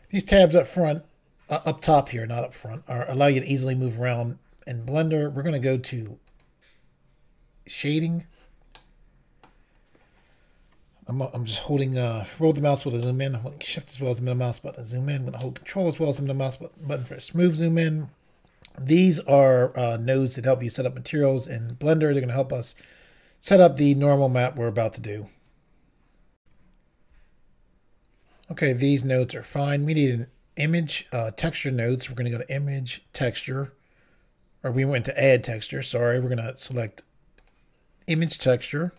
These tabs up front, up top here, not up front, allow you to easily move around in Blender. We're going to go to Shading. I'm just holding, roll the mouse button to zoom in. I'm holding Shift as well as the middle mouse button to zoom in. I'm going to hold Control as well as the middle mouse button for a smooth zoom in. These are nodes that help you set up materials in Blender. They're going to help us set up the normal map we're about to do. Okay, these nodes are fine. We need an image texture node. So we're going to go to Image, Texture, or we went to Add Texture. Sorry, we're going to select Image Texture.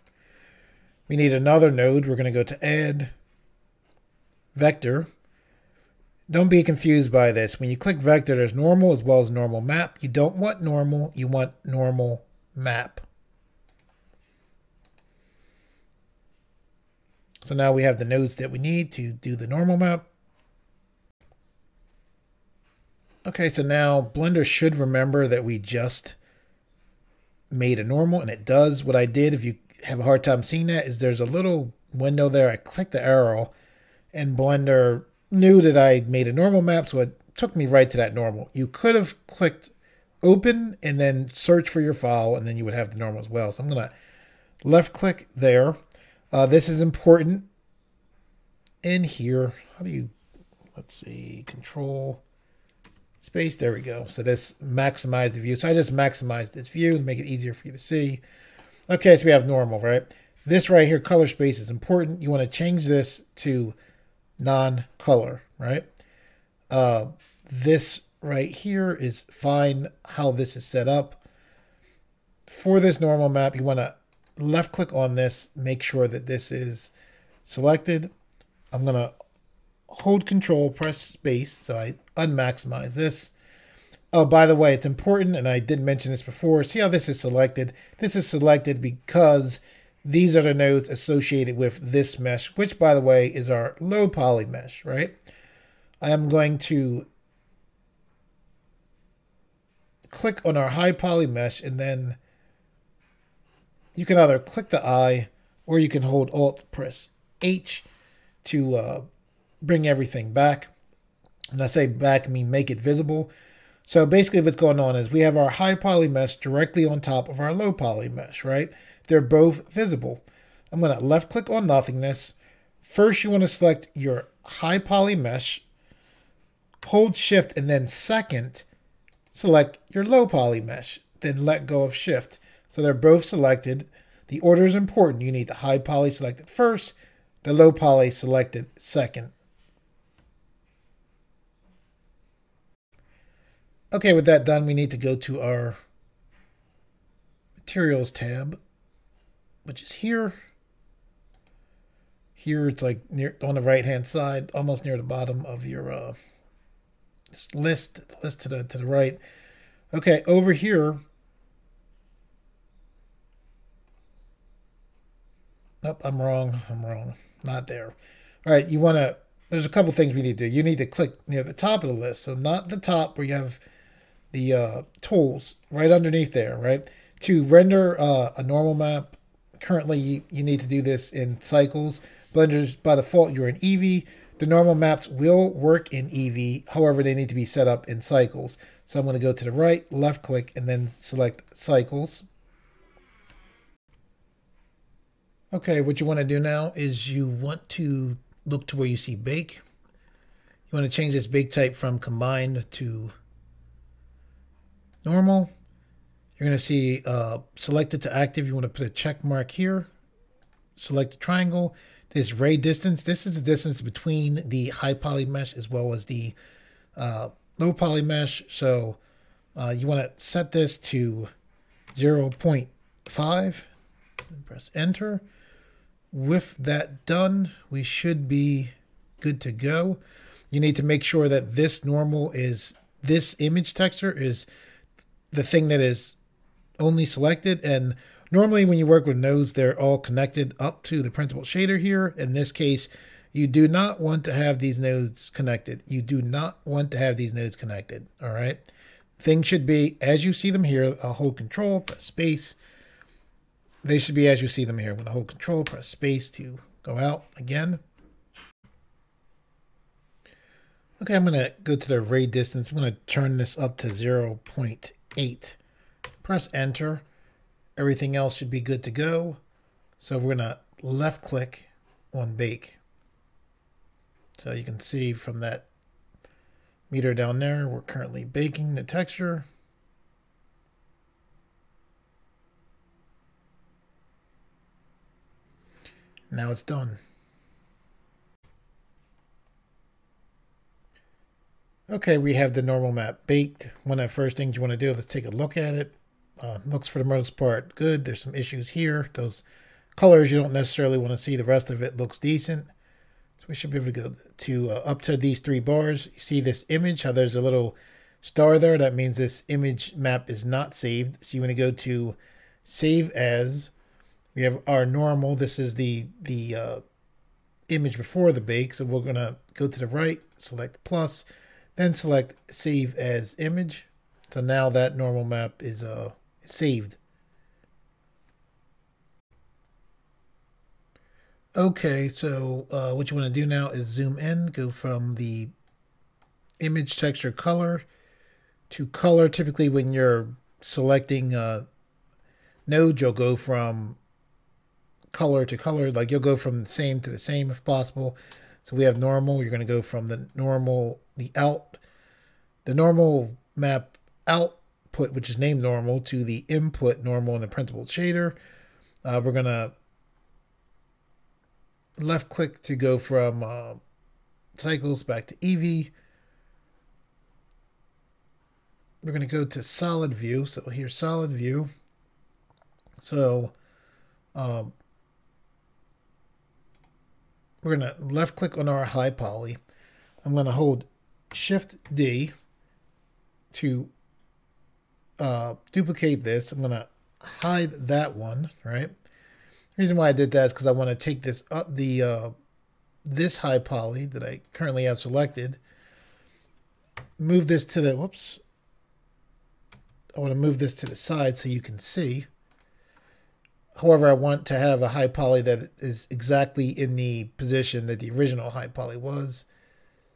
We need another node. We're going to go to Add Vector. Don't be confused by this. When you click Vector, there's normal as well as normal map. You don't want normal. You want normal map. So now we have the nodes that we need to do the normal map. Okay, so now Blender should remember that we just made a normal, and it does. What I did, if you have a hard time seeing that, is there's a little window there. I clicked the arrow, and Blender knew that I made a normal map, so it took me right to that normal. You could have clicked Open and then search for your file, and then you would have the normal as well. So I'm going to left click there. This is important in here. How do you, let's see, Control Space. There we go. So this maximized the view. So I just maximized this view to make it easier for you to see. Okay, so we have normal, right? This right here, color space, is important. You want to change this to non-color, right? This right here is fine how this is set up. For this normal map, you want to left click on this, make sure that this is selected. I'm going to hold Control, press space, so I unmaximize this. Oh, by the way, it's important, and I did mention this before. See how this is selected? This is selected because these are the nodes associated with this mesh, which, by the way, is our low poly mesh, right? I am going to click on our high poly mesh, and then you can either click the eye or you can hold Alt, press H to bring everything back. And I say back, I mean make it visible. So basically what's going on is we have our high poly mesh directly on top of our low poly mesh, right? They're both visible. I'm going to left click on nothingness. First, you want to select your high poly mesh, hold Shift, and then second, select your low poly mesh, then let go of Shift. So they're both selected. The order is important. You need the high poly selected first, the low poly selected second. Okay, with that done, we need to go to our Materials tab, which is here. Here it's like near on the right-hand side, almost near the bottom of your list to the right. Okay, over here. Nope, I'm wrong. Not there. All right, you want to, there's a couple things we need to do. You need to click near the top of the list. So not the top where you have the tools right underneath there, right? To render a normal map, currently you need to do this in cycles. Blender's by default, you're in Eevee. The normal maps will work in Eevee, however, they need to be set up in cycles. So I'm going to go to the right, left click, and then select cycles. Okay, what you want to do now is you want to look to where you see bake. You want to change this bake type from combined to normal. You're going to see selected to active. You want to put a check mark here. Select the triangle. This ray distance. This is the distance between the high poly mesh as well as the low poly mesh. So you want to set this to 0.5 and press enter. With that done, we should be good to go. You need to make sure that this normal is, this image texture is the thing that is only selected. And normally when you work with nodes, they're all connected up to the principal shader here. In this case, you do not want to have these nodes connected. You do not want to have these nodes connected. All right. Things should be as you see them here. I'll hold control, press space. They should be as you see them here. I'm going to hold control, press space to go out again. Okay, I'm going to go to the ray distance. I'm going to turn this up to 0.8. Press enter. Everything else should be good to go. So we're going to left click on bake. So you can see from that meter down there, we're currently baking the texture. Now it's done. Okay, we have the normal map baked. One of the first things you want to do, let's take a look at it. Looks for the most part good. There's some issues here. Those colors, you don't necessarily want to see. The rest of it looks decent. So we should be able to go to up to these 3 bars. You see this image, how there's a little star there. That means this image map is not saved. So you want to go to save as. We have our normal. This is the image before the bake. So we're going to go to the right, select plus, then select save as image. So now that normal map is saved. Okay, so what you want to do now is zoom in, go from the image texture color to color. Typically when you're selecting node, you'll go from color to color, like you'll go from the same to the same if possible. So we have normal. You're going to go from the normal, the normal map output, which is named normal, to the input normal in the principal shader. We're going to left click to go from cycles back to Eevee. We're going to go to solid view. So here's solid view. So we're going to left click on our high poly. I'm going to hold Shift D to duplicate this. I'm going to hide that one, right? The reason why I did that is because I want to take this up this high poly that I currently have selected, move this to the, whoops. I want to move this to the side so you can see. However, I want to have a high poly that is exactly in the position that the original high poly was.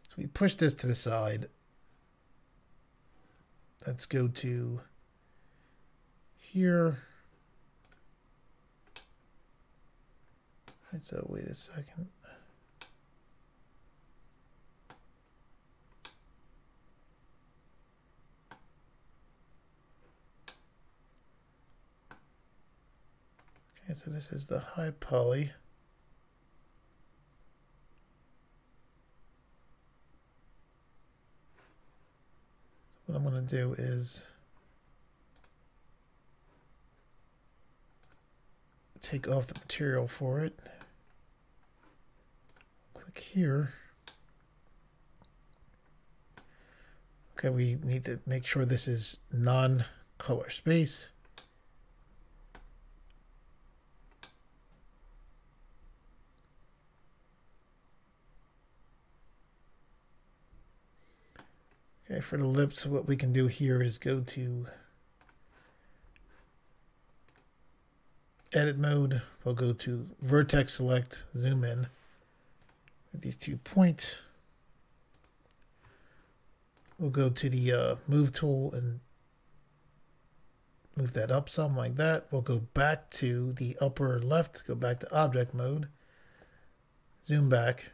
So we push this to the side. Let's go to here. Right, so wait a second. Okay, so this is the high poly. What I'm going to do is take off the material for it. Click here. Okay, we need to make sure this is non-color space. Okay, for the lips, what we can do here is go to edit mode. We'll go to vertex select, zoom in with these 2 points. We'll go to the move tool and move that up some like that. We'll go back to the upper left, go back to object mode, zoom back.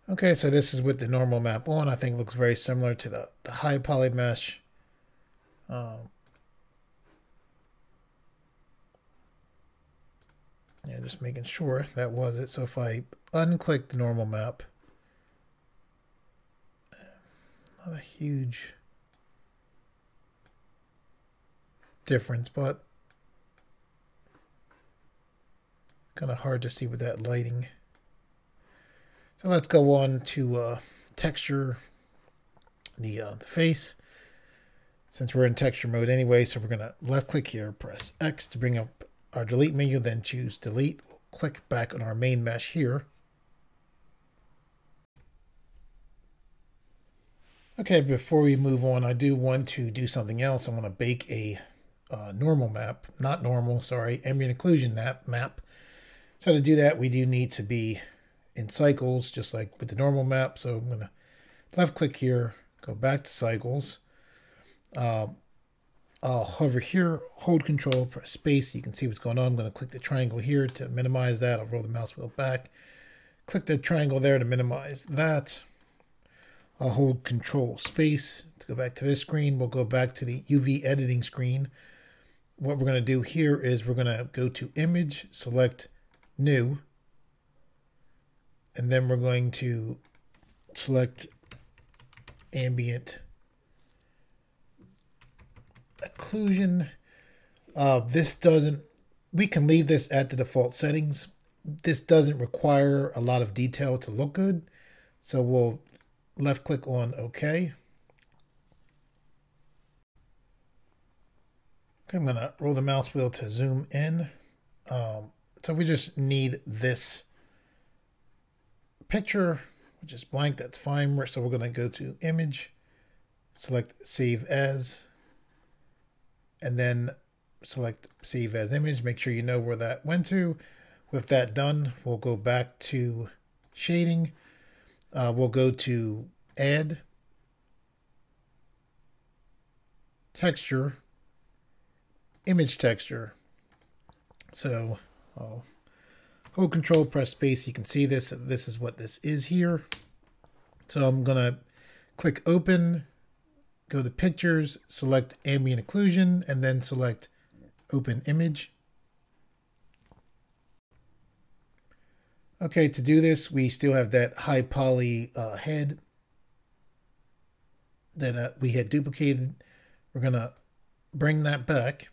Okay, so this is with the normal map on. I think it looks very similar to the high poly mesh. Yeah, just making sure that was it. So if I unclick the normal map, not a huge difference, but kind of hard to see with that lighting. So let's go on to texture the face, since we're in texture mode anyway. So we're going to left click here, press X to bring up our delete menu, then choose delete. We'll click back on our main mesh here. Okay, before we move on, I do want to do something else. I want to bake a normal map, not normal, sorry, ambient occlusion map. So to do that, we do need to be in cycles, just like with the normal map. So I'm going to left click here, go back to cycles. I'll hover here, hold control, press space. So you can see what's going on. I'm going to click the triangle here to minimize that. I'll roll the mouse wheel back. Click the triangle there to minimize that. I'll hold control space to go back to this screen. We'll go back to the UV editing screen. What we're going to do here is we're going to go to image, select new, and then we're going to select ambient occlusion. We can leave this at the default settings. This doesn't require a lot of detail to look good. So we'll left click on OK. Okay, I'm going to roll the mouse wheel to zoom in. So we just need this picture, which is blank. That's fine. So we're going to go to image, select save as, and then select save as image. Make sure you know where that went to. With that done, we'll go back to shading. We'll go to add, texture, image texture. So I'll hold control, press space. You can see this. This is what this is here. So I'm going to click open, go to pictures, select ambient occlusion, and then select open image. Okay, to do this, we still have that high poly head that we had duplicated. We're going to bring that back,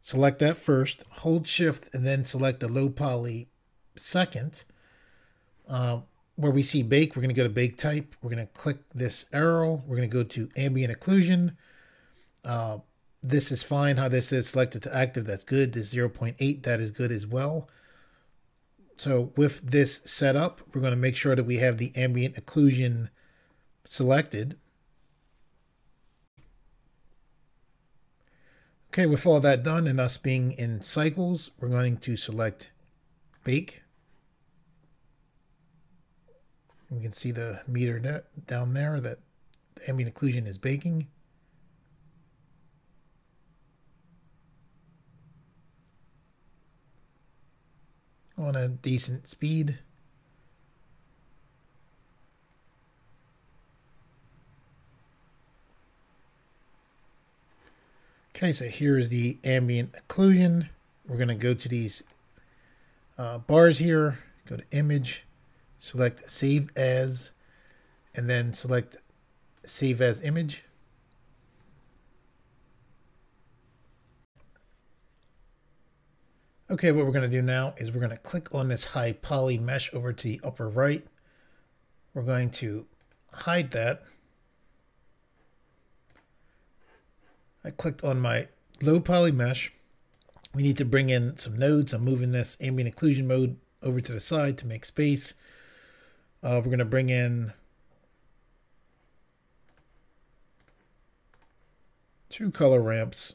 select that first, hold shift, and then select the low poly second. Where we see bake, we're going to go to bake type. We're going to click this arrow. We're going to go to ambient occlusion. This is fine. How this is selected to active, that's good. This 0.8, that is good as well. So with this set up, we're going to make sure that we have the ambient occlusion selected. Okay, with all that done and us being in cycles, we're going to select bake. We can see the meter down there that the ambient occlusion is baking. On a decent speed. Okay, so here's the ambient occlusion. We're going to go to these bars here, go to image, select save as, and then select save as image. Okay, what we're going to do now is we're going to click on this high poly mesh over to the upper right. We're going to hide that. I clicked on my low poly mesh. We need to bring in some nodes. I'm moving this ambient occlusion mode over to the side to make space. We're going to bring in 2 color ramps.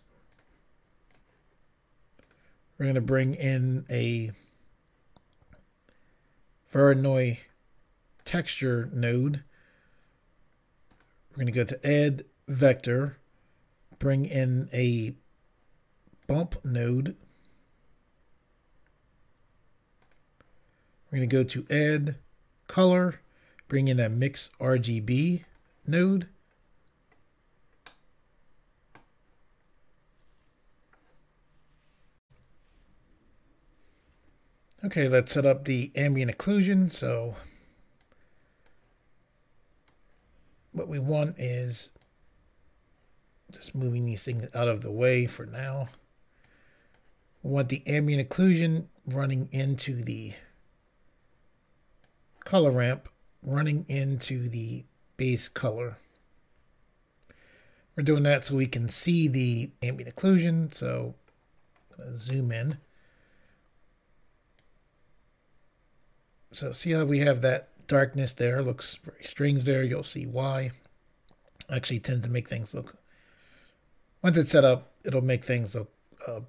We're going to bring in a Voronoi texture node. We're going to go to add vector, bring in a bump node. We're going to go to add color, bring in a mix RGB node. Okay, let's set up the ambient occlusion. So what we want is just moving these things out of the way for now. We want the ambient occlusion running into the color ramp, running into the base color. We're doing that so we can see the ambient occlusion. So I'm going to zoom in. So see how we have that darkness there? Looks very strange there. You'll see why. Actually tends to make things look, once it's set up, it'll make things look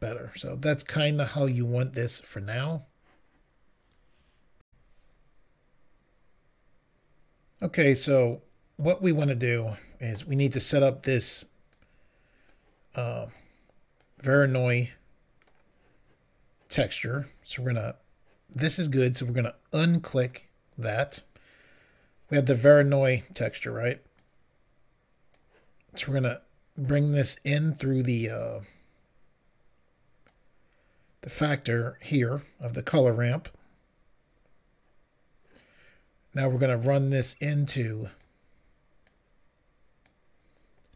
better. So that's kind of how you want this for now. Okay, so what we want to do is we need to set up this Voronoi texture. So we're going to, this is good, so we're going to unclick that. We have the Voronoi texture, right? So we're going to bring this in through the factor here of the color ramp. Now we're going to run this into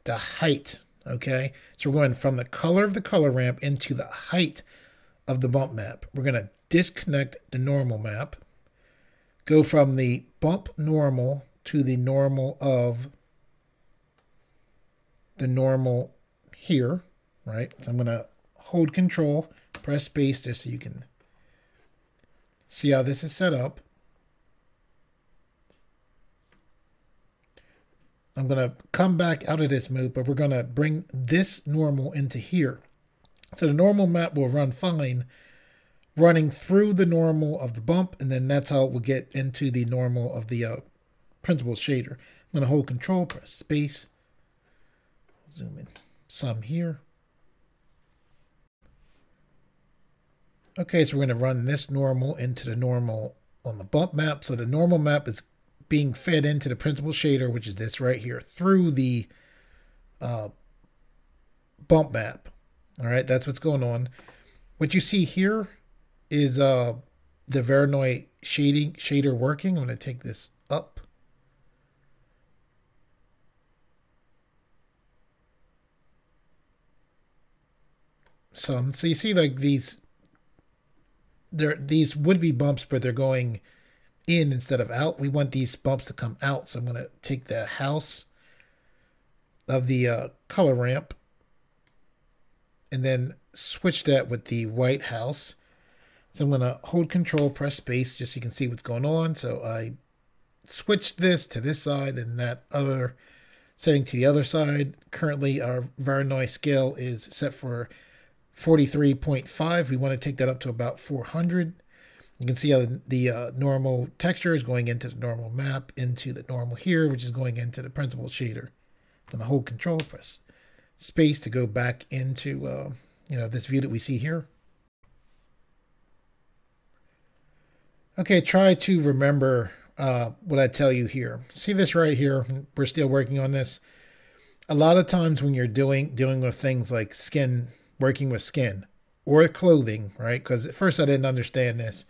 the height, okay? So we're going from the color of the color ramp into the height of the bump map. We're going to disconnect the normal map, go from the bump normal to the normal of the normal here, right? So I'm going to hold control, press space just so you can see how this is set up. I'm going to come back out of this mode, but we're going to bring this normal into here. So the normal map will run fine, running through the normal of the bump, and then that's how it will get into the normal of the principal shader. I'm going to hold control, press space, zoom in some here. Okay, so we're going to run this normal into the normal on the bump map. So the normal map is being fed into the principal shader, which is this right here, through the bump map. All right, that's what's going on. What you see here is the Voronoi shader working. I'm going to take this up. So you see like these would be bumps, but they're going in instead of out. We want these bumps to come out. So I'm going to take the house of the color ramp and then switch that with the white house. So I'm going to hold control, press space, just so you can see what's going on. So I switched this to this side and that other setting to the other side. Currently our Voronoi scale is set for 43.5. We want to take that up to about 400. You can see how the normal texture is going into the normal map, into the normal here, which is going into the principal shader. I'm going to hold control, press space to go back into this view that we see here. Okay, try to remember what I tell you here. See this right here? We're still working on this. A lot of times when you're dealing with things like skin, working with skin or clothing, right? Because at first I didn't understand this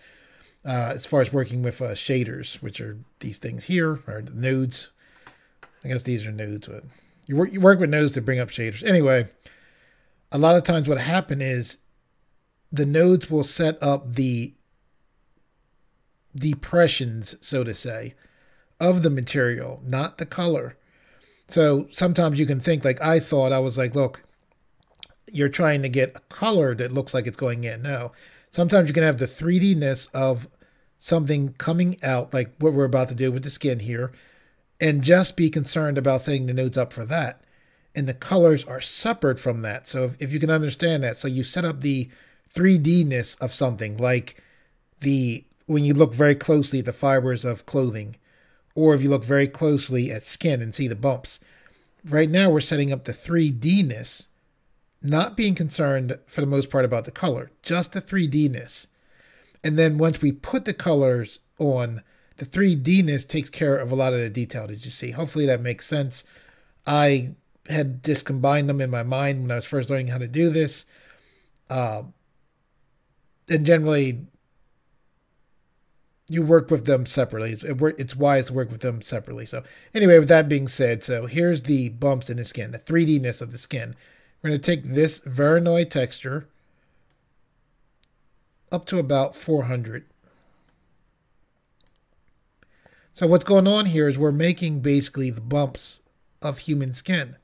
as far as working with shaders, which are these things here, or the nodes. I guess these are nodes, but you work with nodes to bring up shaders. Anyway, a lot of times what happened is the nodes will set up the depressions, so to say, of the material, not the color. So sometimes you can think, like I thought, I was like, look, you're trying to get a color that looks like it's going in. No, sometimes you can have the 3D-ness of something coming out like what we're about to do with the skin here, and just be concerned about setting the nodes up for that. And the colors are separate from that. So if you can understand that, so you set up the 3D-ness of something, like when you look very closely at the fibers of clothing, or if you look very closely at skin and see the bumps. Right now we're setting up the 3D-ness, not being concerned for the most part about the color, just the 3D-ness. And then once we put the colors on, the 3D-ness takes care of a lot of the detail that you see. Hopefully that makes sense. I had just combined them in my mind when I was first learning how to do this. And generally, you work with them separately. It's wise to work with them separately. So anyway, with that being said, so here's the bumps in the skin, the 3D-ness of the skin. We're going to take this Voronoi texture up to about 400. So what's going on here is we're making basically the bumps of human skin.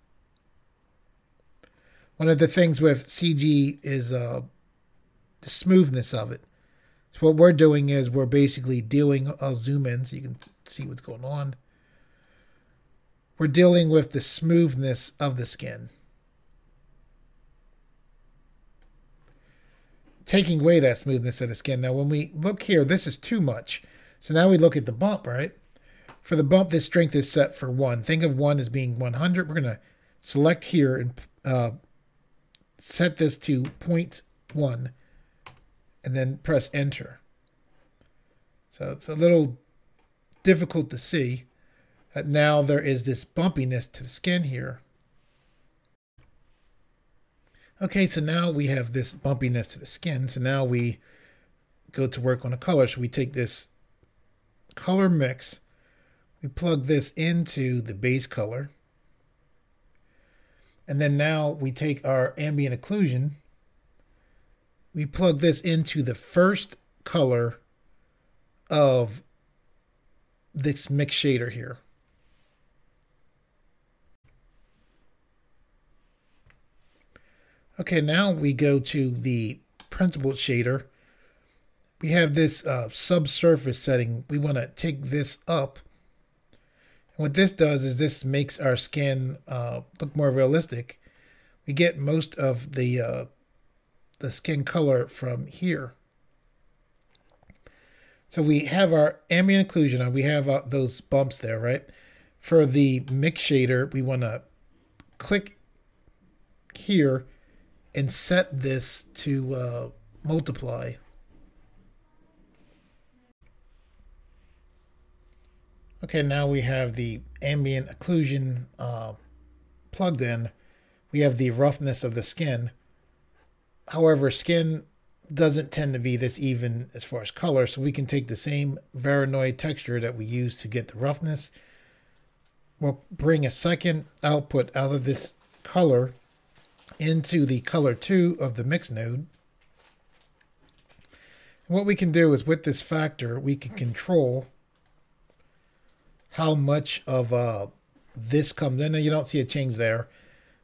One of the things with CG is the smoothness of it. So what we're doing is we're basically dealing, I'll zoom in so you can see what's going on. We're dealing with the smoothness of the skin. Taking away that smoothness of the skin. Now when we look here, this is too much. So now we look at the bump, right? For the bump, this strength is set for 1. Think of 1 as being 100. We're going to select here and set this to 0.1 and then press enter. So it's a little difficult to see that now there is this bumpiness to the skin here. Okay, so now we have this bumpiness to the skin. So now we go to work on a color. So we take this color mix, we plug this into the base color. And then now we take our ambient occlusion, we plug this into the first color of this mix shader here. Okay, now we go to the principled shader. We have this subsurface setting. We want to take this up. And what this does is this makes our skin look more realistic. We get most of the skin color from here. So we have our ambient occlusion on. We have those bumps there, right? For the mix shader, we want to click here and set this to multiply. Okay, now we have the ambient occlusion plugged in. We have the roughness of the skin. However, skin doesn't tend to be this even as far as color, so we can take the same Voronoi texture that we use to get the roughness. We'll bring a second output out of this color into the color 2 of the mix node. And what we can do is with this factor, we can control how much of this comes in. Now you don't see a change there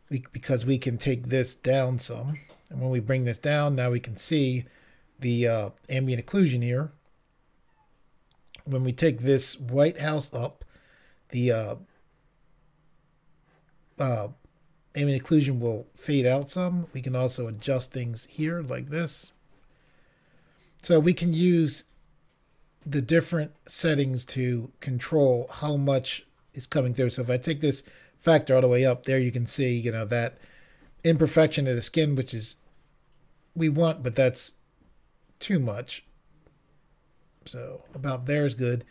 because we can take this down some. And when we bring this down, now we can see the ambient occlusion here. When we take this White House up, the ambient occlusion will fade out some. We can also adjust things here like this. So we can use the different settings to control how much is coming through. So if I take this factor all the way up there, you can see, you know, that imperfection of the skin, which is we want, but that's too much. So about there is good.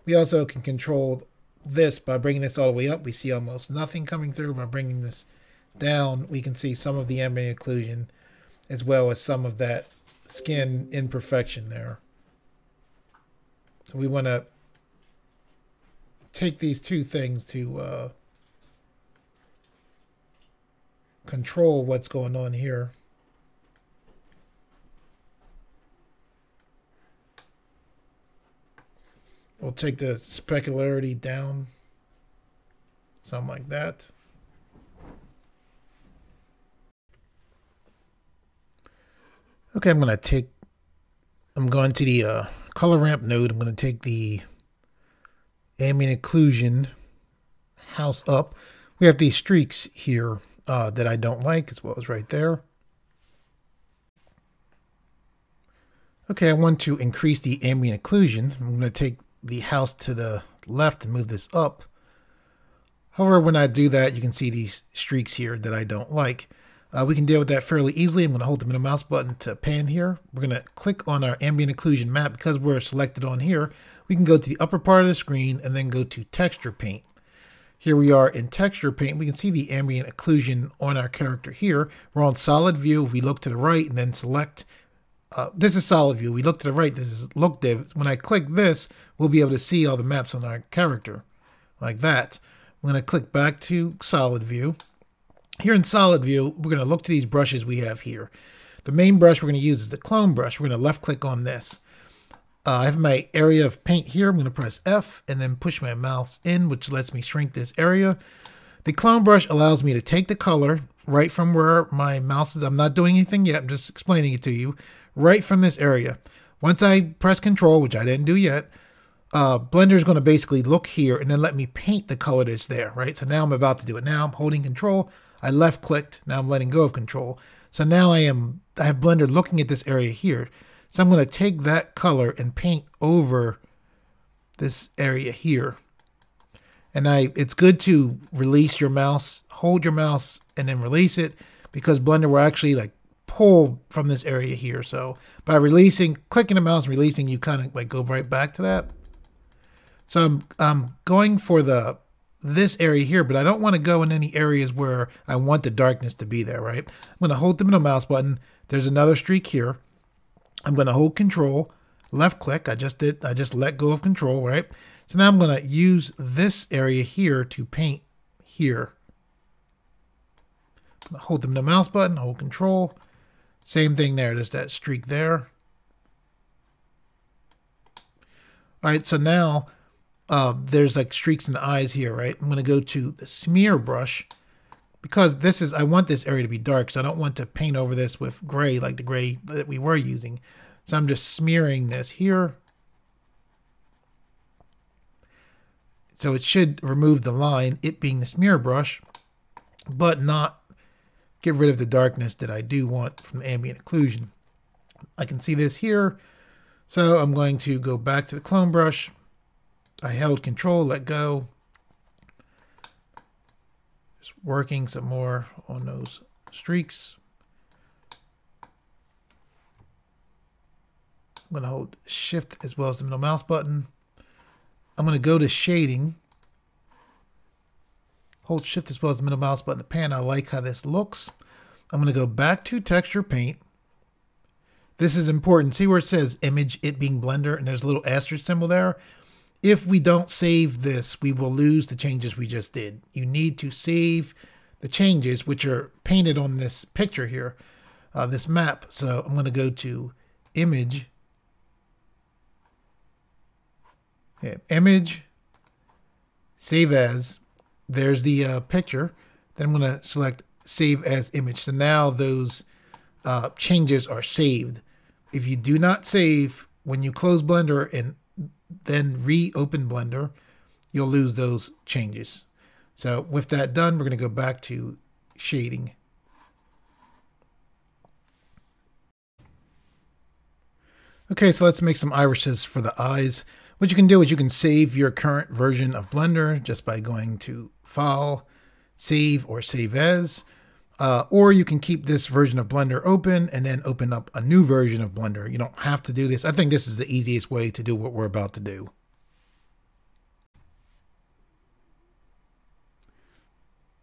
We also can control this by bringing this all the way up. We see almost nothing coming through. By bringing this down, we can see some of the ambient occlusion as well as some of that skin imperfection there. So we want to take these two things to control what's going on here. We'll take the specularity down, something like that. Okay, I'm going to the color ramp node, I'm going to take the ambient occlusion house up. We have these streaks here that I don't like, as well as right there. Okay, I want to increase the ambient occlusion. I'm going to take the house to the left and move this up. However, when I do that, you can see these streaks here that I don't like. We can deal with that fairly easily. I'm going to hold the middle mouse button to pan here. We're going to click on our ambient occlusion map. Because we're selected on here, we can go to the upper part of the screen and then go to texture paint. Here we are in texture paint. We can see the ambient occlusion on our character here. We're on solid view. If we look to the right and then select, this is solid view. We look to the right, this is look div. When I click this, we'll be able to see all the maps on our character like that. I'm going to click back to solid view. Here in solid view, we're going to look to these brushes we have here. The main brush we're going to use is the clone brush. We're going to left click on this. I have my area of paint here. I'm going to press F and then push my mouse in, which lets me shrink this area. The clone brush allows me to take the color right from where my mouse is. I'm not doing anything yet. I'm just explaining it to you. Right from this area. Once I press Control, which I didn't do yet, Blender is going to basically look here and then let me paint the color that's there, right? So now I'm about to do it. Now I'm holding Control. I left clicked. Now I'm letting go of Control. So now I have Blender looking at this area here. So I'm going to take that color and paint over this area here. And it's good to release your mouse, hold your mouse, and then release it, because Blender will actually like pull from this area here. So by releasing, clicking the mouse, and releasing, you kind of like go right back to that. So I'm going for this area here, but I don't want to go in any areas where I want the darkness to be there, right? I'm going to hold the middle mouse button. There's another streak here. I'm going to hold Control, left click. I just let go of Control, right? So now I'm going to use this area here to paint here. I'm going to hold the middle mouse button, hold Control. Same thing there. There's that streak there. All right, so now there's like streaks in the eyes here, right? I'm going to go to the smear brush, because I want this area to be dark, so I don't want to paint over this with gray like the gray that we were using. So I'm just smearing this here. So it should remove the line, it being the smear brush, but not get rid of the darkness that I do want from ambient occlusion. I can see this here. So I'm going to go back to the clone brush. I held Control, let go. Just working some more on those streaks. I'm going to hold Shift as well as the middle mouse button. I'm going to go to shading. Hold Shift as well as the middle mouse button to pan. I like how this looks. I'm going to go back to texture paint. This is important. See where it says image, it being Blender, and there's a little asterisk symbol there. If we don't save this, we will lose the changes we just did. You need to save the changes, which are painted on this picture here, this map. So I'm going to go to image, image, save as. There's the picture. Then I'm going to select save as image. So now those changes are saved. If you do not save, when you close Blender and then reopen Blender, you'll lose those changes. So with that done, we're going to go back to shading. Okay, so let's make some irises for the eyes. What you can do is you can save your current version of Blender just by going to File, Save, or Save As. Or you can keep this version of Blender open and then open up a new version of Blender. You don't have to do this. I think this is the easiest way to do what we're about to do.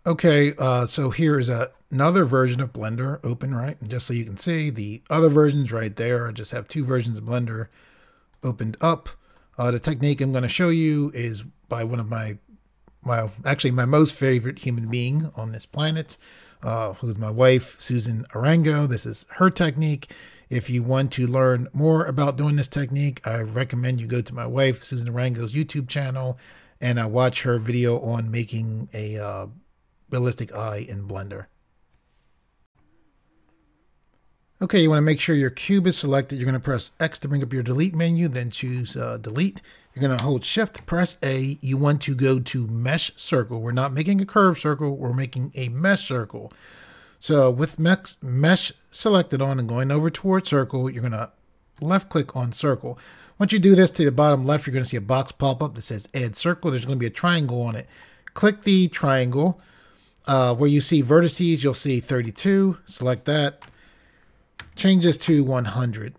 Okay, so here is another version of Blender open, right? And just so you can see, the other versions right there, I just have two versions of Blender opened up. The technique I'm going to show you is by one of my, well, actually my most favorite human being on this planet, who's my wife, Susan Arango. This is her technique. If you want to learn more about doing this technique, I recommend you go to my wife, Susan Arango's YouTube channel, and watch her video on making a realistic eye in Blender. Okay, you want to make sure your cube is selected. You're going to press X to bring up your delete menu, then choose delete. You're going to hold shift, press A. You want to go to mesh circle. We're not making a curved circle. We're making a mesh circle. So with mesh selected on and going over towards circle, you're going to left click on circle. Once you do this, to the bottom left, you're going to see a box pop up that says add circle. There's going to be a triangle on it. Click the triangle. Where you see vertices, you'll see 32. Select that. Change this to 100.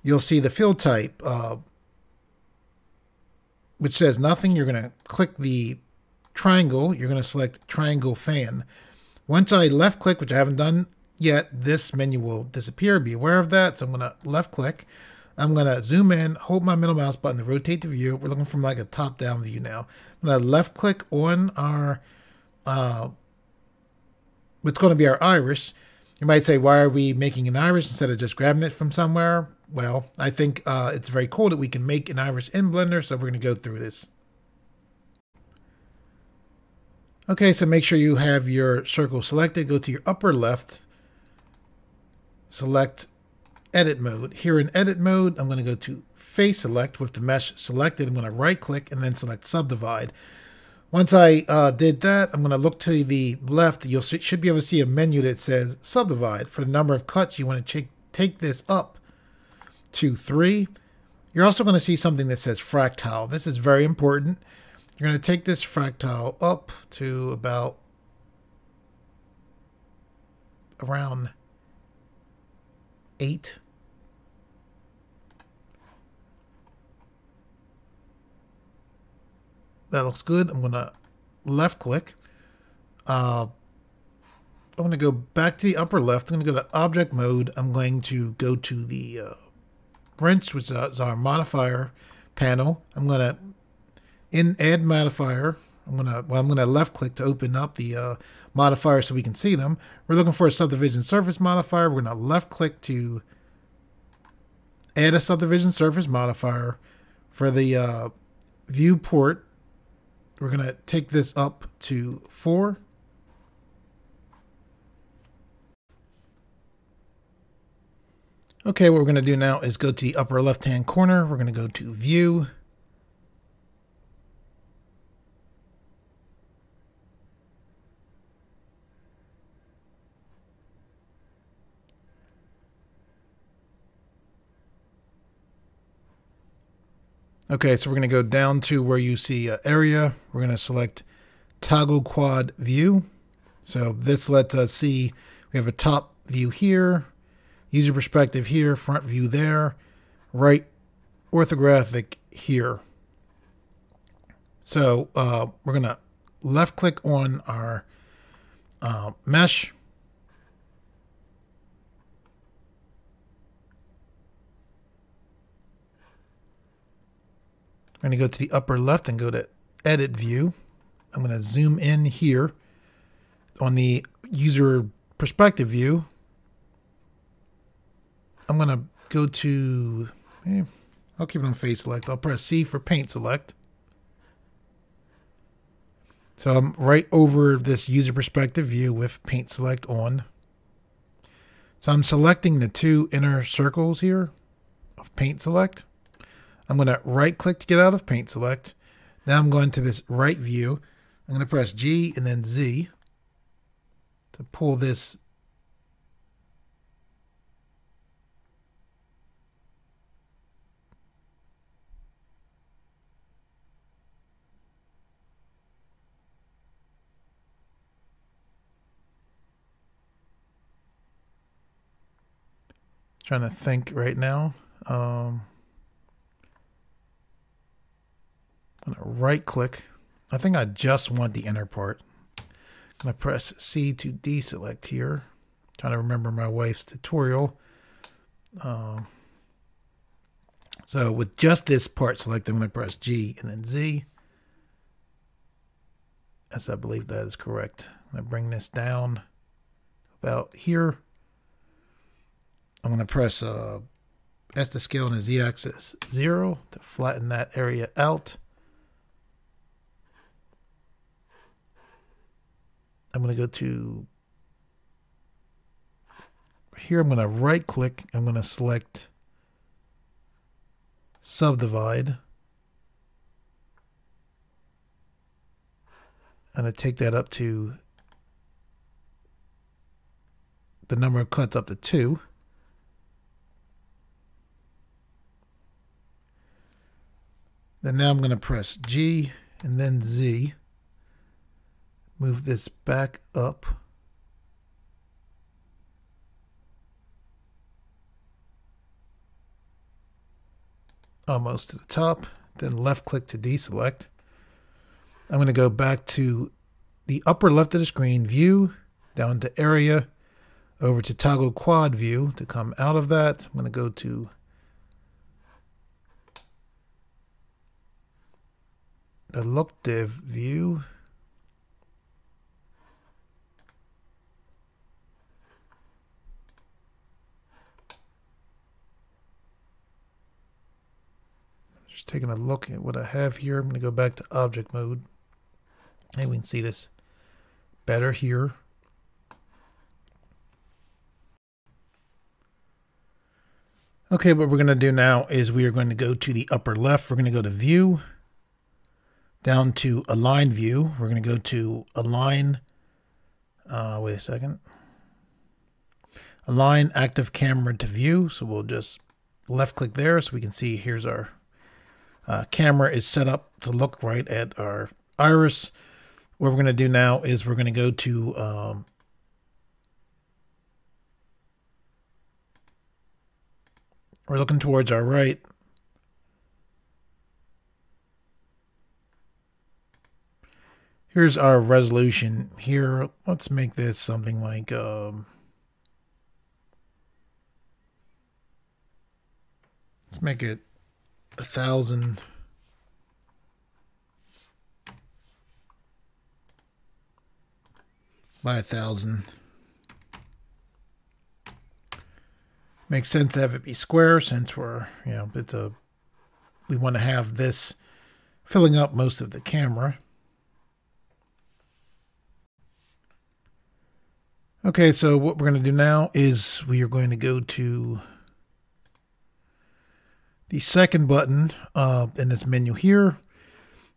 You'll see the field type, which says nothing. You're going to click the triangle. You're going to select triangle fan. Once I left click, which I haven't done yet, this menu will disappear. Be aware of that. So I'm going to left click. I'm going to zoom in, hold my middle mouse button to rotate the view. We're looking from like a top down view now. I'm going to left click on our, what's going to be our iris. You might say, why are we making an iris instead of just grabbing it from somewhere? Well, I think it's very cool that we can make an iris in Blender, so we're going to go through this. Okay, so make sure you have your circle selected. Go to your upper left, select edit mode. Here in edit mode, I'm going to go to face select with the mesh selected. I'm going to right click and then select subdivide. Once I did that, I'm going to look to the left. You should be able to see a menu that says subdivide. For the number of cuts, you want to take this up to 3. You're also going to see something that says fractile. This is very important. You're going to take this fractile up to about around 8. That looks good. I'm going to left click. I'm going to go back to the upper left. I'm going to go to object mode. I'm going to go to the wrench, which is our modifier panel. I'm going to add modifier. I'm going to left click to open up the modifier so we can see them. We're looking for a subdivision surface modifier. We're going to left click to add a subdivision surface modifier. For the viewport, we're going to take this up to 4. Okay, what we're going to do now is go to the upper left-hand corner. We're going to go to View. Okay, so we're going to go down to where you see area. We're going to select Toggle Quad View. So this lets us see we have a top view here, user perspective here, front view there, right orthographic here. So we're going to left click on our mesh. I'm going to go to the upper left and go to edit view. I'm going to zoom in here on the user perspective view. I'm going to go to, I'll keep it on face select. I'll press C for paint select. So I'm right over this user perspective view with paint select on. So I'm selecting the 2 inner circles here of paint select. I'm going to right click to get out of paint select. Now I'm going to this right view. I'm going to press G and then Z to pull this trying to think right now. I'm going to right click. I think I just want the inner part. I'm going to press C to deselect here. Trying to remember my wife's tutorial. So with just this part selected, I'm going to press G and then Z. As I believe that is correct. I'm going to bring this down about here. I'm going to press S to scale on the Z axis 0 to flatten that area out. I'm going to go to here I'm going to right click. I'm going to select subdivide. I'm going to take that up to the number of cuts up to 2. Then now I'm going to press G and then Z. Move this back up. Almost to the top. Then left click to deselect. I'm going to go back to the upper left of the screen, view, down to area, over to toggle quad view. To come out of that, I'm going to go to the look div view. Just taking a look at what I have here. I'm going to go back to object mode. And we can see this better here. Okay, what we're going to do now is we are going to go to the upper left. We're going to go to view, down to align view. We're going to go to align, wait a second. Align active camera to view. So we'll just left click there so we can see here's our camera is set up to look right at our iris. What we're going to do now is we're going to go to we're looking towards our right. Here's our resolution here. Let's make this something like let's make it 1000 by 1000. Makes sense to have it be square since we're, you know, we want to have this filling up most of the camera. Okay, so what we're going to do now is we are going to go to the second button in this menu here.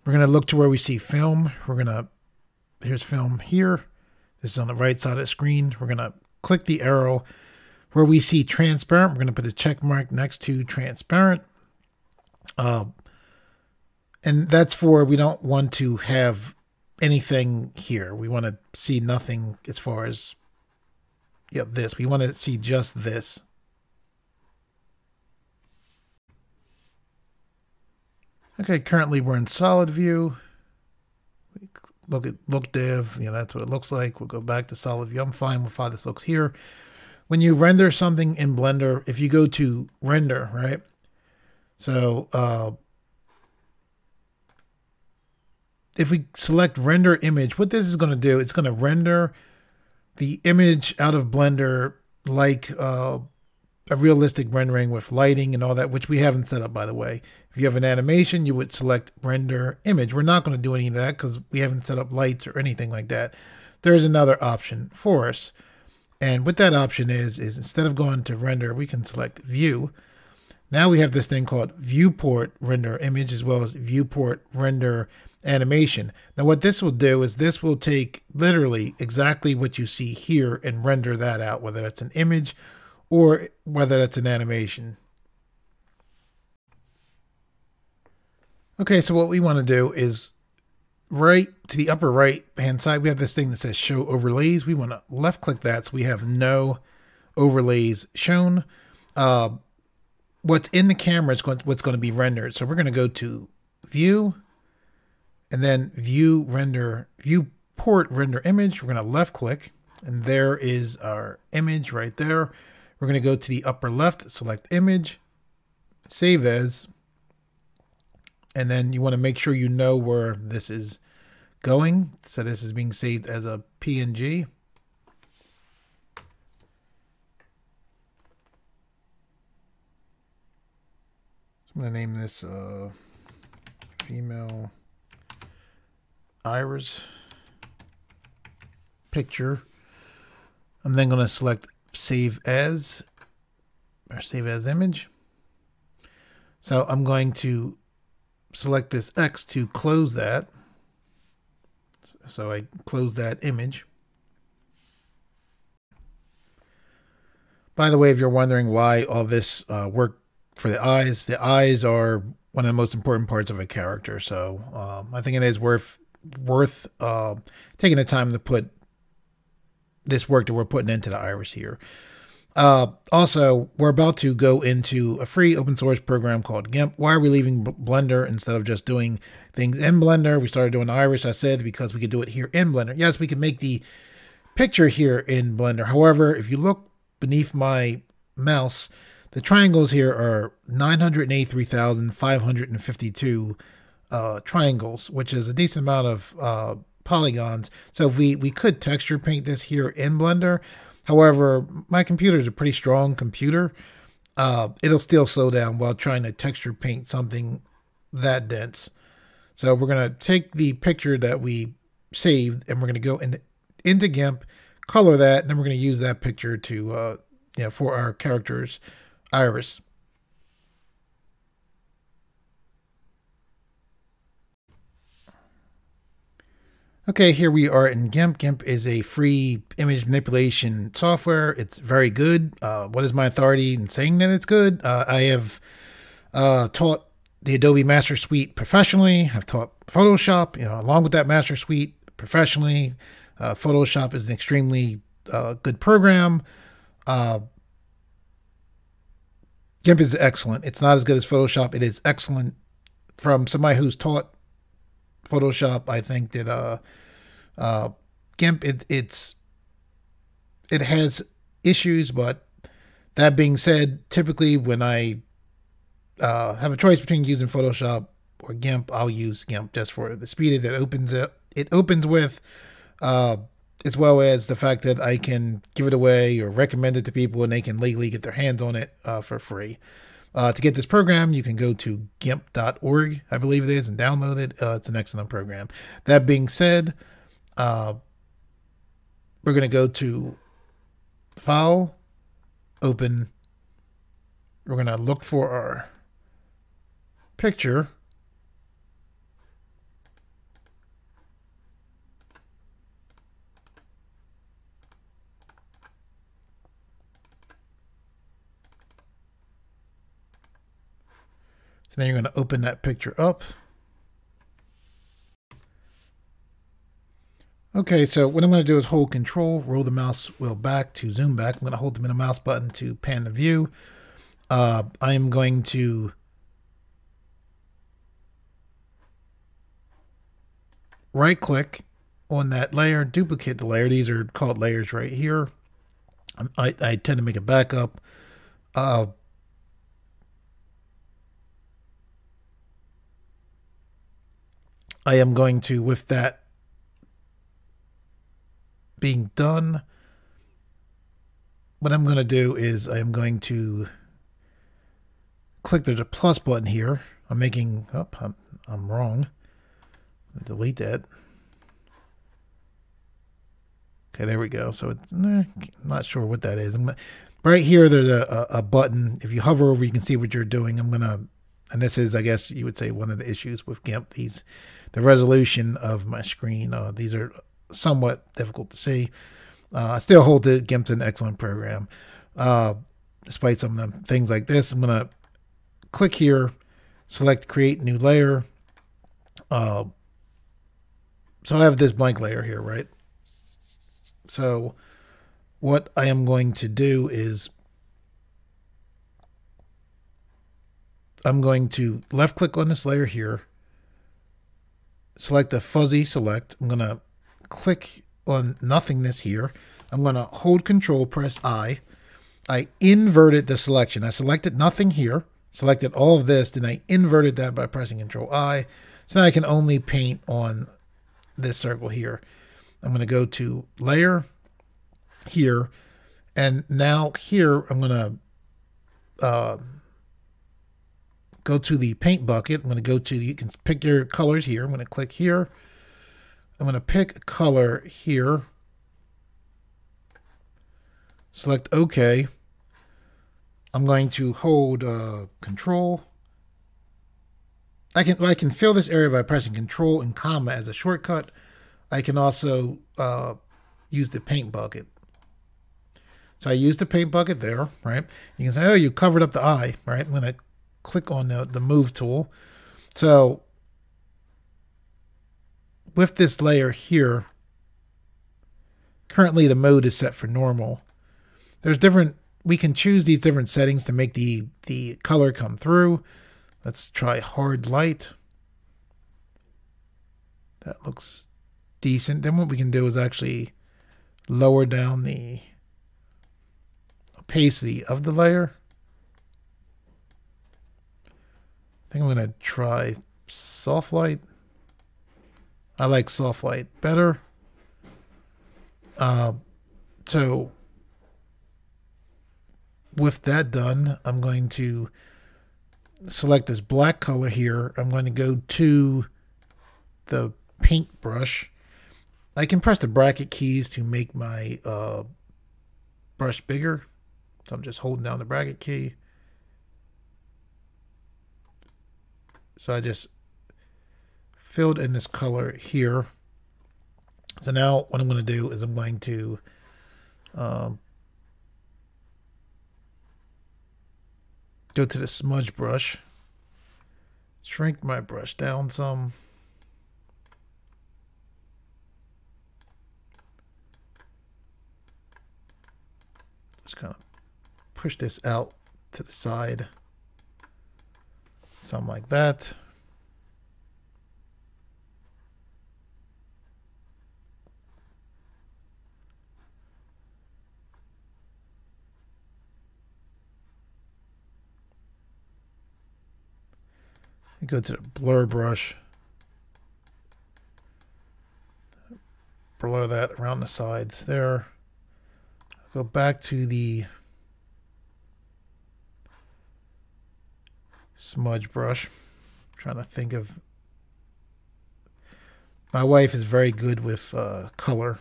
We're going to look to where we see film. Here's film here. This is on the right side of the screen. We're going to click the arrow where we see transparent. We're going to put a check mark next to transparent. And that's for, we don't want to have anything here. We want to see nothing as far as, yeah, this. We want to see just this. Okay, currently we're in solid view. Look at look div, you know, that's what it looks like. We'll go back to solid view. I'm fine with how this looks here. When you render something in Blender, if you go to render, right? So if we select render image, what this is going to do, it's going to render the image out of Blender like a realistic rendering with lighting and all that, which we haven't set up, by the way. If you have an animation, you would select render image. We're not going to do any of that because we haven't set up lights or anything like that. There's another option for us. And what that option is instead of going to render, we can select view. Now we have this thing called viewport render image as well as viewport render animation. Now what this will do is this will take literally exactly what you see here and render that out, whether that's an image or whether that's an animation. Okay, so what we want to do is right to the upper right hand side, we have this thing that says show overlays. We want to left click that so we have no overlays shown. What's in the camera is what's going to be rendered. So we're going to go to view and then view render, viewport render image. We're going to left click and there is our image right there. We're going to go to the upper left, select image, save as, and then you want to make sure you know where this is going. So this is being saved as a PNG. So I'm going to name this female iris picture. I'm then going to select save as, or save as image. So I'm going to select this X to close that. So I close that image. By the way, if you're wondering why all this work for the eyes are one of the most important parts of a character. So I think it is worth taking the time to put this work that we're putting into the iris here. Also, we're about to go into a free open source program called GIMP. Why are we leaving Blender instead of just doing things in Blender? We started doing iris, I said, because we could do it here in Blender. Yes, we can make the picture here in Blender. However, if you look beneath my mouse, the triangles here are 983,552 triangles, which is a decent amount of polygons. So if we could texture paint this here in Blender. However, my computer is a pretty strong computer. It'll still slow down while trying to texture paint something that dense. So we're going to take the picture that we saved and we're going to go into GIMP, color that, and then we're going to use that picture to for our character's iris. Okay, here we are in GIMP. GIMP is a free image manipulation software. It's very good. What is my authority in saying that it's good? I have taught the Adobe Master Suite professionally. I've taught Photoshop, along with that Master Suite professionally. Photoshop is an extremely good program. GIMP is excellent. It's not as good as Photoshop. It is excellent. From somebody who's taught Photoshop, I think that GIMP it has issues, but that being said, typically when I have a choice between using Photoshop or GIMP, I'll use GIMP just for the speed that it opens with, as well as the fact that I can give it away or recommend it to people and they can legally get their hands on it for free. To get this program, you can go to gimp.org, I believe it is, and download it. It's an excellent program. That being said, we're going to go to File, Open. We're going to look for our picture. Then you're going to open that picture up. Okay, so what I'm going to do is hold Control, roll the mouse wheel back to zoom back. I'm going to hold the middle mouse button to pan the view. I am going to right click on that layer, duplicate the layer. These are called layers right here. I tend to make a backup. I am going to, with that being done, what I'm going to do is I am going to click the plus button here. I'm making, I'm wrong. Delete that. Okay, there we go. So it's not sure what that is. Right here, there's a button. If you hover over, you can see what you're doing. I'm going to, and this is, I guess you would say, one of the issues with GIMP. The resolution of my screen, these are somewhat difficult to see. I still hold that GIMP's an excellent program. Despite some of the things like this, I'm going to click here, select Create New Layer. So I have this blank layer here, right? So what I am going to do is I'm going to left click on this layer here, select the fuzzy select. I'm going to click on nothingness here. I'm going to hold Control, press I. I inverted the selection. I selected nothing here, selected all of this, then I inverted that by pressing Control I. So now I can only paint on this circle here. I'm going to go to Layer here, and now here I'm going to go to the paint bucket. I'm going to go to, you can pick your colors here. I'm going to click here. I'm going to pick a color here. select OK. I'm going to hold Control. I can fill this area by pressing Control and comma as a shortcut. I can also use the paint bucket. So I use the paint bucket there, right? You can say, oh, you covered up the eye, right? I'm going to click on the move tool. So with this layer here, currently the mode is set for normal. There's different, we can choose these different settings to make the color come through. Let's try hard light. That looks decent. Then what we can do is actually lower down the opacity of the layer. I think I'm going to try soft light. I like soft light better. So with that done, I'm going to select this black color here. I'm going to go to the paintbrush. I can press the bracket keys to make my brush bigger. So I'm just holding down the bracket key. So I just filled in this color here. So now what I'm going to do is I'm going to go to the smudge brush, shrink my brush down some. Just kind of push this out to the side, something like that. You go to the blur brush, blur that around the sides there. Go back to the smudge brush. I'm trying to think of. My wife is very good with color.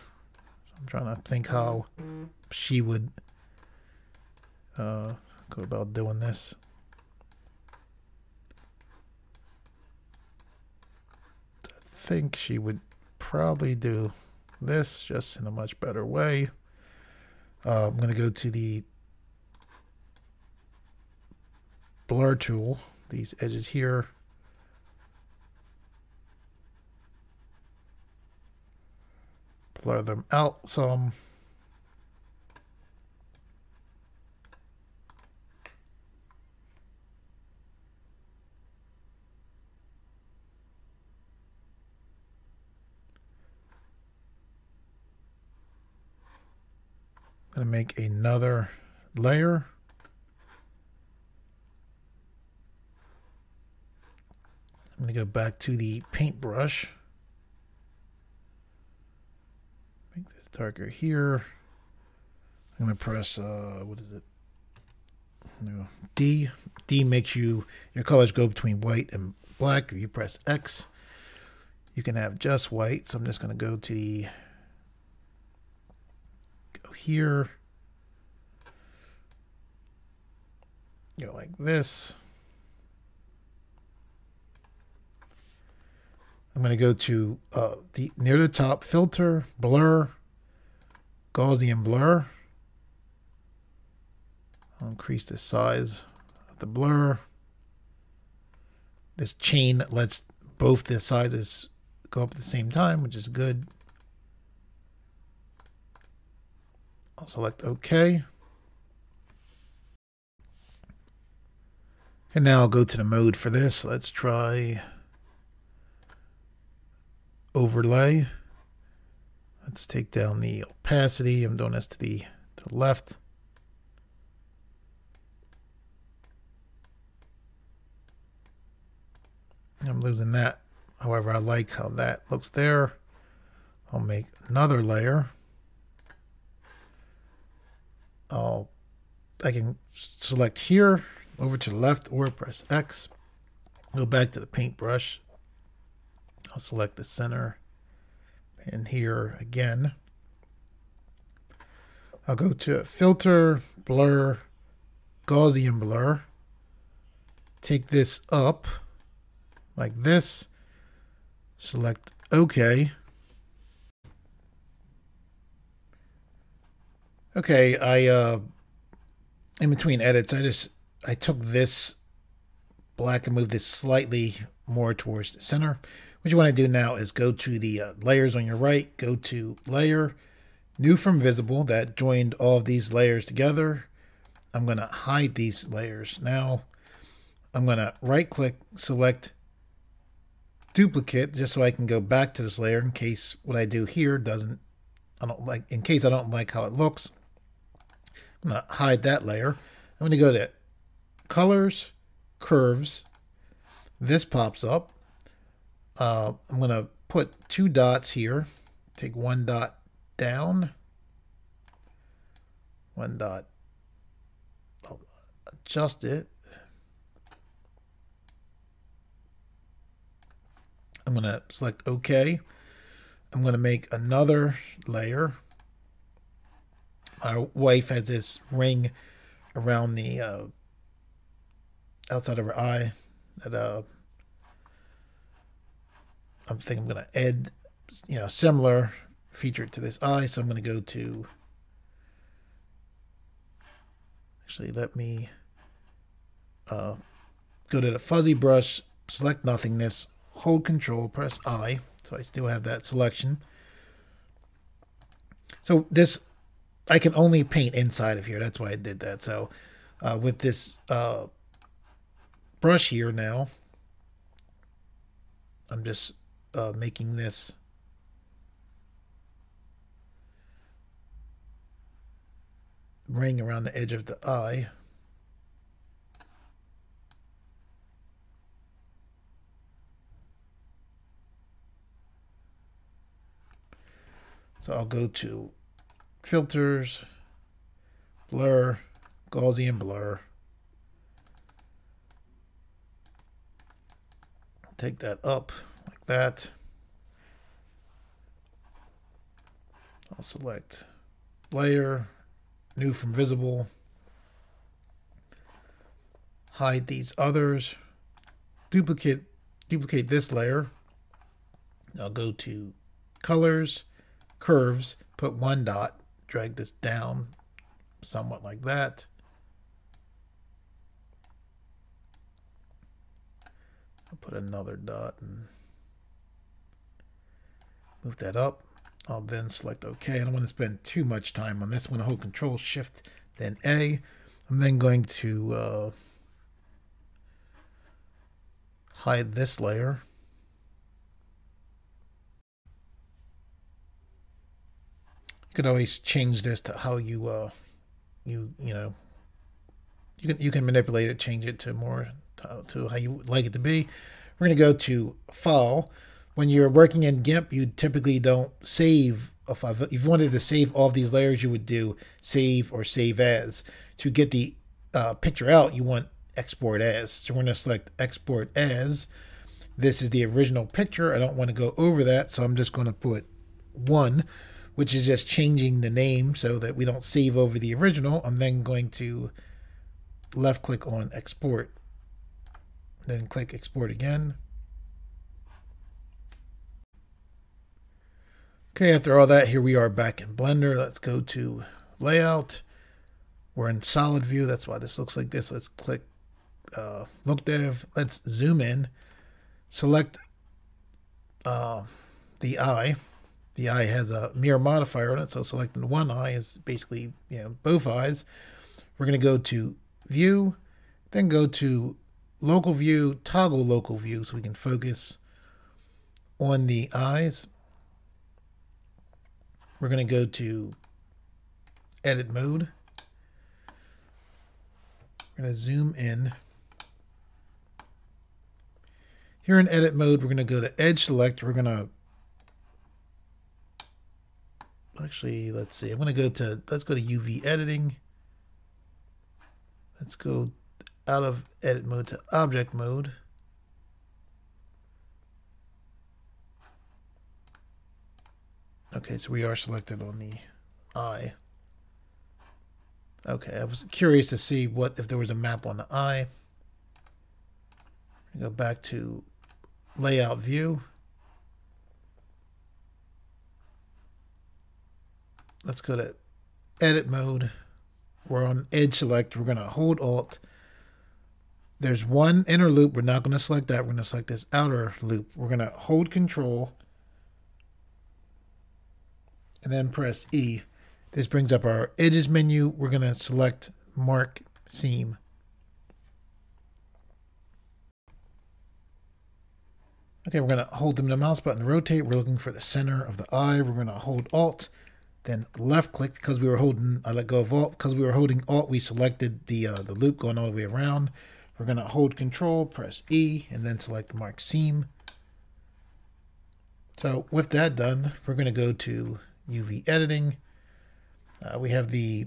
I'm trying to think how she would go about doing this. I think she would probably do this just in a much better way. I'm going to go to the blur tool, these edges here. Blur them out some. I'm going to make another layer. I'm going to go back to the paintbrush. Make this darker here. I'm going to press, what is it? No, D. D makes your colors go between white and black. If you press X, you can have just white. So I'm just going to go to the here, go like this. I'm going to go to the near the top, filter, blur, Gaussian blur. I'll increase the size of the blur. This chain lets both the sizes go up at the same time, which is good. I'll select OK. And now I'll go to the mode for this. Let's try overlay. Let's take down the opacity. I'm doing this to the left. I'm losing that. However, I like how that looks there. I'll make another layer. I can select here, over to the left, or press X. Go back to the paintbrush. I'll select the center and here again. I'll go to Filter, Blur, Gaussian Blur. Take this up like this. Select OK. Okay, in between edits, I took this black and moved this slightly more towards the center. What you want to do now is go to the layers on your right, go to Layer, New from Visible, that joined all of these layers together. I'm going to hide these layers. Now I'm going to right click, select Duplicate, just so I can go back to this layer in case what I do here in case I don't like how it looks. I'm going to hide that layer. I'm going to go to Colors, Curves. This pops up. I'm going to put 2 dots here. Take 1 dot down. 1 dot. I'll adjust it. I'm going to select OK. I'm going to make another layer. My wife has this ring around the outside of her eye that I'm thinking I'm going to add, similar feature to this eye. So I'm going to go to, actually, let me go to the fuzzy brush, select nothingness, hold Control, press I. So I still have that selection. So this, I can only paint inside of here. That's why I did that. So with this brush here now, I'm just making this ring around the edge of the eye. So I'll go to Filters, Blur, Gaussian Blur. Take that up like that. I'll select Layer, New from Visible. Hide these others. Duplicate this layer. I'll go to Colors, Curves, put 1 dot, drag this down somewhat like that. I'll put another dot and move that up. I'll then select OK. I don't want to spend too much time on this. I'm going to hold Control Shift then A. I'm then going to hide this layer. You could always change this to how you you can manipulate it, change it to more to how you would like it to be. We're going to go to File. When you're working in GIMP, you typically don't save a file. If you wanted to save all of these layers, you would do Save or Save As. To get the picture out, you want Export As. So we're going to select Export As. This is the original picture. I don't want to go over that, so I'm just going to put 1, which is just changing the name so that we don't save over the original. I'm then going to left click on Export, then click Export again. Okay, after all that, here we are back in Blender. Let's go to Layout. We're in solid view. That's why this looks like this. Let's click Look Dev. Let's zoom in. Select the eye. The eye has a mirror modifier on it, so selecting one eye is basically both eyes. We're going to go to View, then go to Local View, toggle Local View so we can focus on the eyes. We're going to go to Edit Mode. We're going to zoom in. Here in Edit Mode, we're going to go to Edge Select. We're going to actually, let's see. I'm going to go to, let's go to UV Editing. Let's go out of Edit Mode to Object Mode. Okay, so we are selected on the eye. Okay, I was curious to see if there was a map on the eye. Go back to layout view. Let's go to edit mode. We're on edge select. We're going to hold Alt. There's one inner loop. We're not going to select that. We're going to select this outer loop. We're going to hold Control and then press E. This brings up our edges menu. We're going to select Mark Seam. Okay, we're going to hold the mouse button to rotate. We're looking for the center of the eye. We're going to hold Alt, then left click because we were holding, I let go of Alt. Because we were holding Alt, we selected the loop going all the way around. We're going to hold Control, press E, and then select Mark Seam. So with that done, we're going to go to UV editing. We have the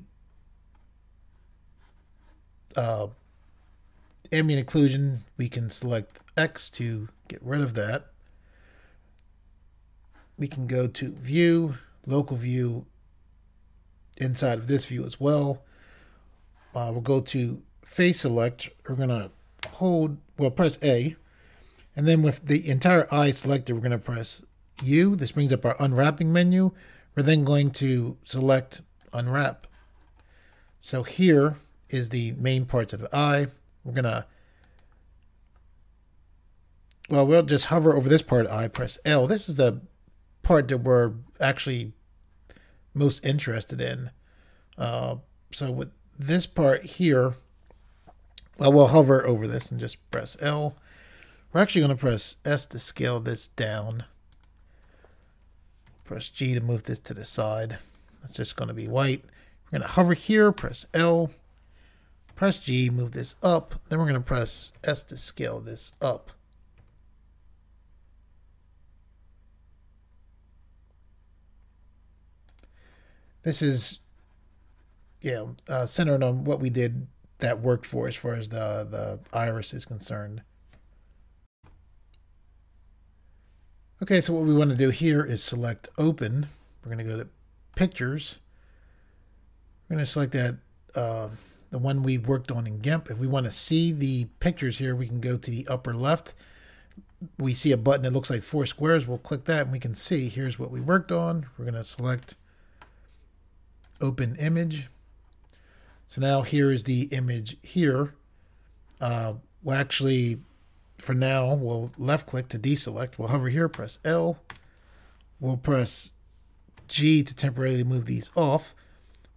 ambient occlusion. We can select X to get rid of that. We can go to view, local view, inside of this view as well. We'll go to face select. We're going to press A. And then with the entire eye selected, we're going to press U. This brings up our unwrapping menu. We're then going to select unwrap. So here is the main parts of the eye. We're going to, we'll just hover over this part of the eye, press L. This is the part that we're actually most interested in. So with this part here, we'll hover over this and just press L. We're actually going to press S to scale this down. Press G to move this to the side. That's just going to be white. We're going to hover here, press L, press G, move this up. Then we're going to press S to scale this up. This is, centered on what we did that worked for as far as the iris is concerned. Okay, so what we want to do here is select open. We're going to go to pictures. We're going to select that the one we worked on in GIMP. If we want to see the pictures here, we can go to the upper left. We see a button that looks like 4 squares. We'll click that and we can see here's what we worked on. We're going to select open image. So now here is the image here. We'll actually, for now, we'll left click to deselect. We'll hover here, press L. We'll press G to temporarily move these off.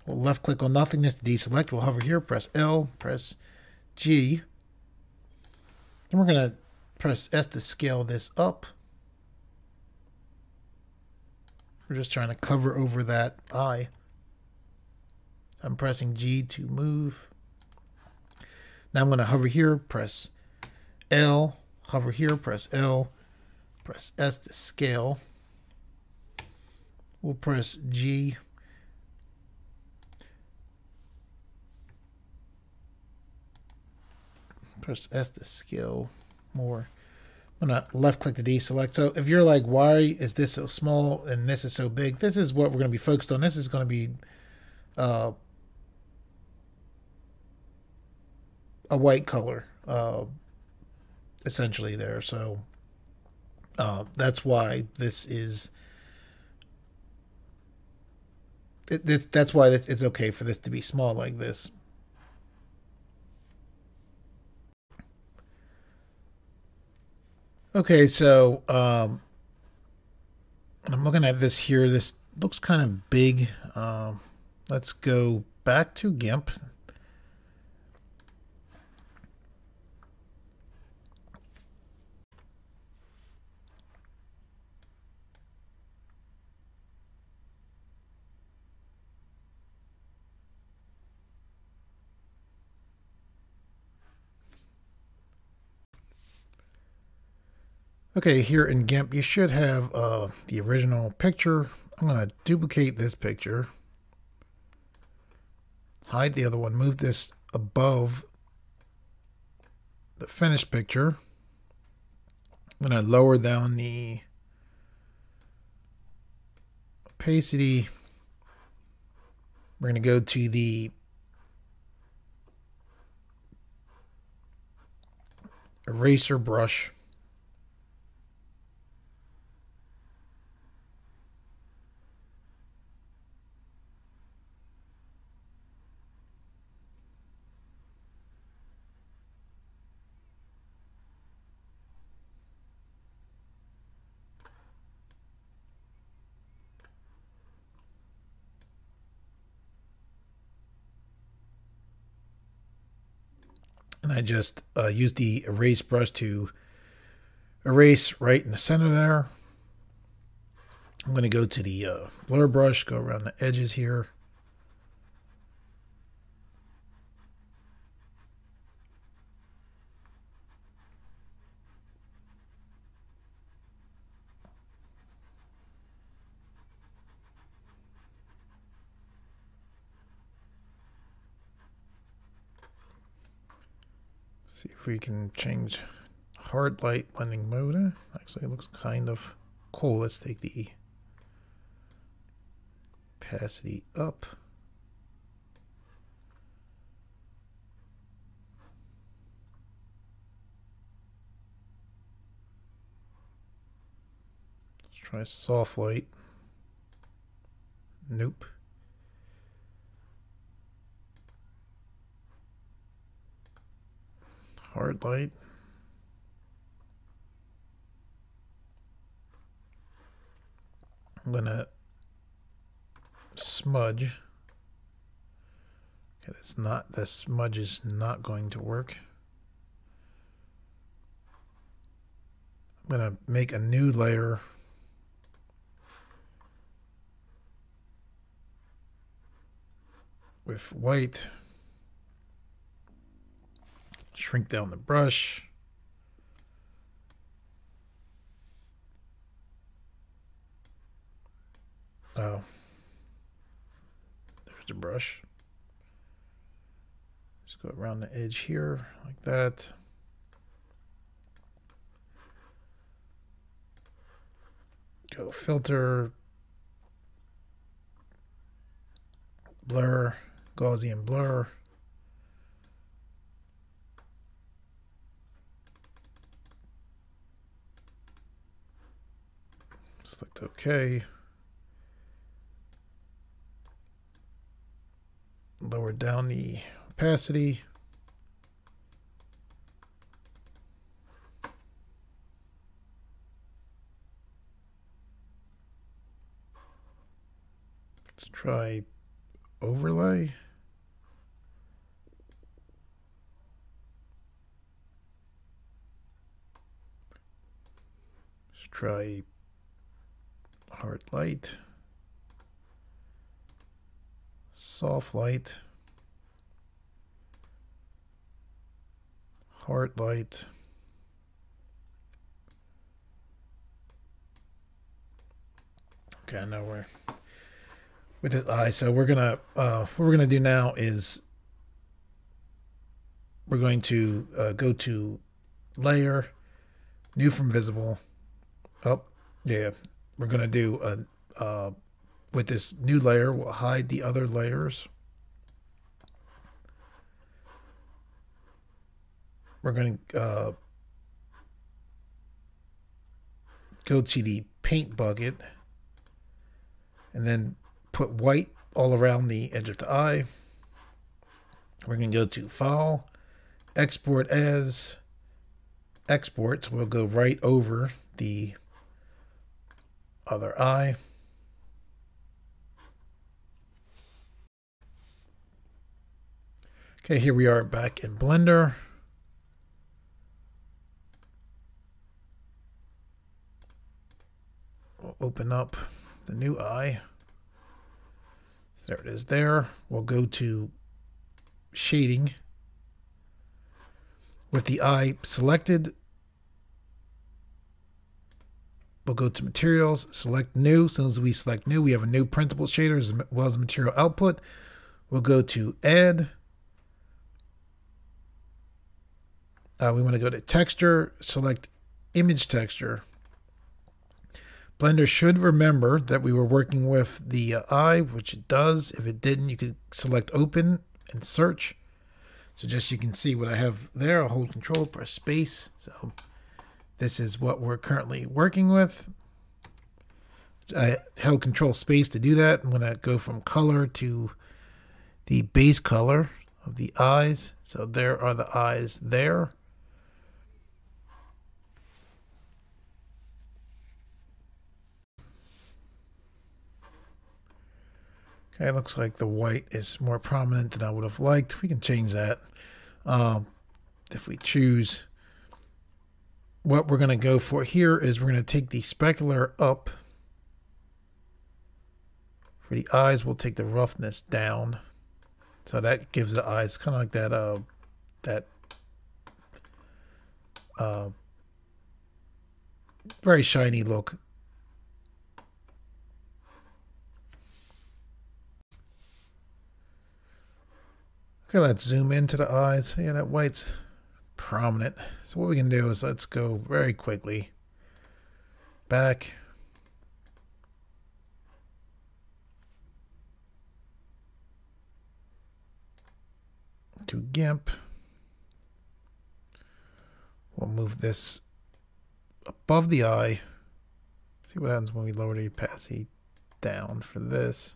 We'll left click on nothingness to deselect. We'll hover here, press L, press G. Then we're going to press S to scale this up. We're just trying to cover over that eye. I'm pressing G to move. Now I'm going to hover here, press L, hover here, press L, press S to scale. We'll press G. Press S to scale more. I'm going to left click to deselect. So if you're like, why is this so small and this is so big? This is what we're going to be focused on. This is going to be a white color essentially there. So that's why this is that's why it's okay for this to be small like this. Okay, so I'm looking at this here. This looks kind of big. Let's go back to GIMP. Okay, here in GIMP, you should have the original picture. I'm going to duplicate this picture, hide the other one, move this above the finished picture. I'm going to lower down the opacity. We're going to go to the eraser brush. And I just use the erase brush to erase right in the center there. I'm going to go to the blur brush, go around the edges here. See if we can change hard light blending mode. Actually, it looks kind of cool. Let's take the opacity up. Let's try soft light. Nope. Hard light. I'm gonna smudge. Okay, it's not, the smudge is not going to work. I'm gonna make a new layer. With white. Shrink down the brush. Oh, there's the brush. Just go around the edge here like that. Go filter, blur, Gaussian blur. Select OK. Lower down the opacity. Let's try overlay. Let's try hard light, soft light, hard light, okay, I know where with this eye. So we're gonna what we're gonna do now is we're going to go to layer, new from visible. Oh yeah, we're gonna do a with this new layer, we'll hide the other layers. We're going to go to the paint bucket and then put white all around the edge of the eye. We're going to go to File, Export As, Export. So we'll go right over the other eye. Okay, here we are back in Blender. We'll open up the new eye. There it is there. We'll go to shading. With the eye selected, we'll go to materials, select new. As soon as we select new, we have a new printable shader as well as material output. We'll go to add. We want to go to texture, select image texture. Blender should remember that we were working with the eye, which it does. If it didn't, you could select open and search. So just you can see what I have there. I'll hold control, press space. So this is what we're currently working with. I held control space to do that. I'm going to go from color to the base color of the eyes. So there are the eyes there. Okay, looks like the white is more prominent than I would have liked. We can change that. If we choose, what we're going to go for here is we're going to take the specular up. For the eyes, we'll take the roughness down. So that gives the eyes kind of like that very shiny look. Okay, let's zoom into the eyes. Yeah, that white's prominent. So what we can do is let's go very quickly back. To GIMP. We'll move this above the eye. See what happens when we lower the opacity down for this.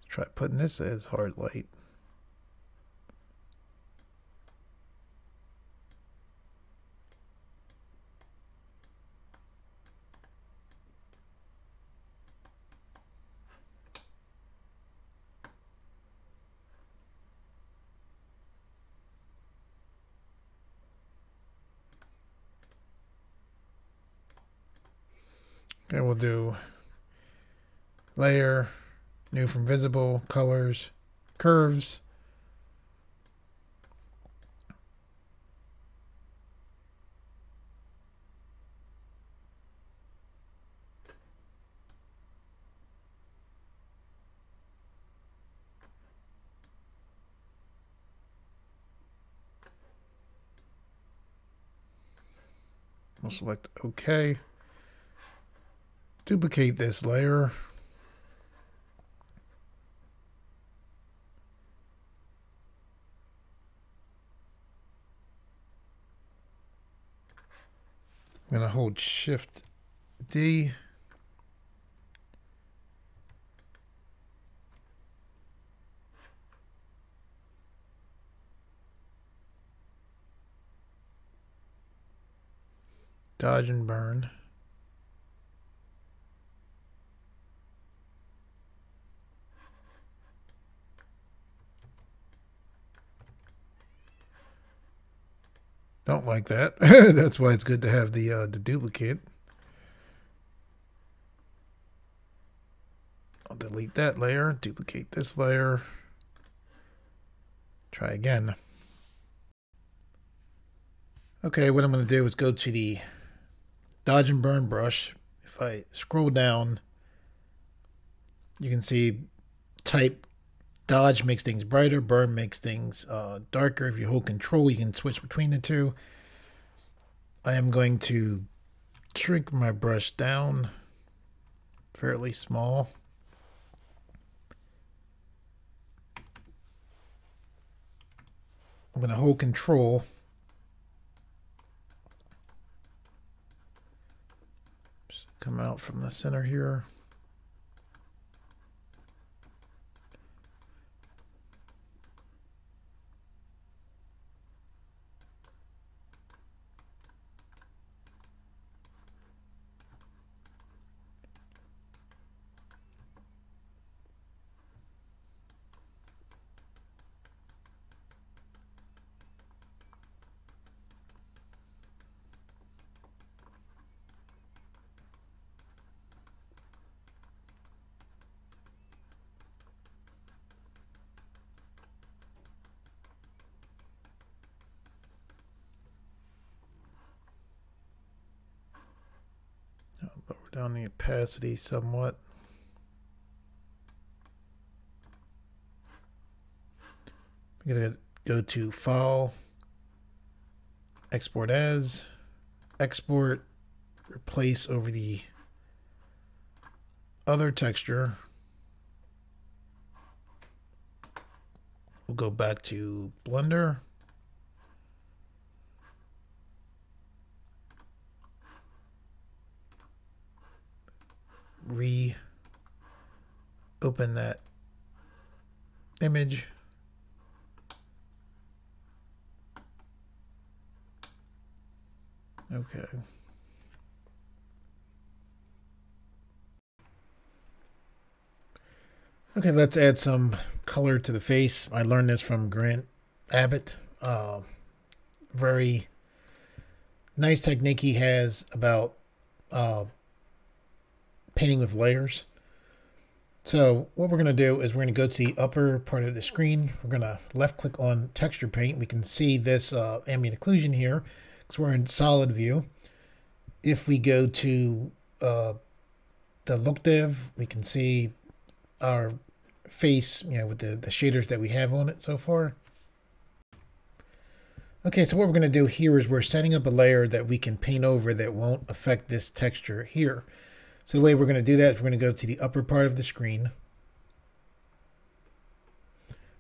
Try putting this as hard light. Okay, we'll do layer, new from visible, colors, curves. We'll select OK. Duplicate this layer. I'm going to hold Shift D. Dodge and burn. Don't like that. That's why it's good to have the duplicate. I'll delete that layer, duplicate this layer. Try again. Okay, what I'm going to do is go to the dodge and burn brush. If I scroll down, you can see type dodge makes things brighter, burn makes things darker. If you hold control, you can switch between the two. I am going to shrink my brush down fairly small. I'm going to hold control. Just come out from the center here. Lower down the opacity somewhat. I'm going to go to File, Export As, Export, replace over the other texture. We'll go back to Blender. Open that image. Okay. Okay, let's add some color to the face. I learned this from Grant Abbott. Very nice technique he has about painting with layers. So what we're going to do is we're going to go to the upper part of the screen. We're going to left click on texture paint. We can see this ambient occlusion here because we're in solid view. If we go to the look div, we can see our face, with the shaders that we have on it so far. Okay, so what we're going to do here is we're setting up a layer that we can paint over that won't affect this texture here. So the way we're going to do that is we're going to go to the upper part of the screen.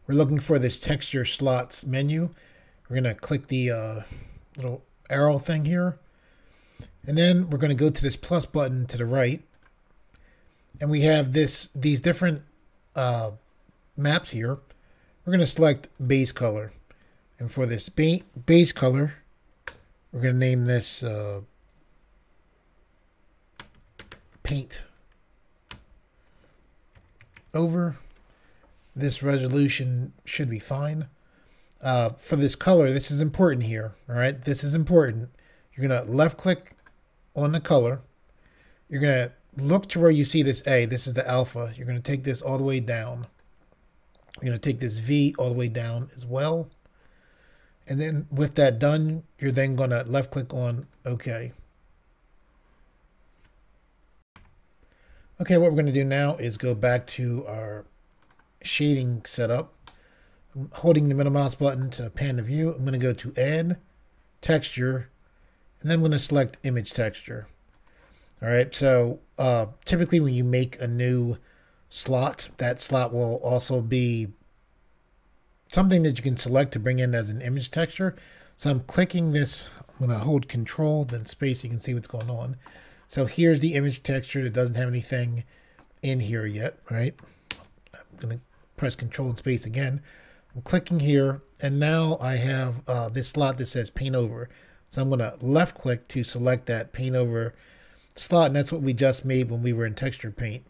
We're looking for this texture slots menu. We're going to click the little arrow thing here. And then we're going to go to this plus button to the right. And we have these different maps here. We're going to select base color. And for this base color, we're going to name this paint over. This resolution should be fine. For this color, this is important here. All right, this is important. You're going to left click on the color. You're going to look to where you see this A. This is the alpha. You're going to take this all the way down. You're going to take this V all the way down as well. And then with that done, you're then going to left click on OK. Okay, what we're going to do now is go back to our shading setup. I'm holding the middle mouse button to pan the view. I'm going to go to Add, Texture, and then I'm going to select Image Texture. All right, so typically when you make a new slot, that slot will also be something that you can select to bring in as an image texture. So I'm clicking this. I'm going to hold Control, then space. You can see what's going on. So here's the image texture that doesn't have anything in here yet, right? I'm going to press Control and space again. I'm clicking here, and now I have this slot that says Paint Over. So I'm going to left click to select that Paint Over slot, and that's what we just made when we were in Texture Paint.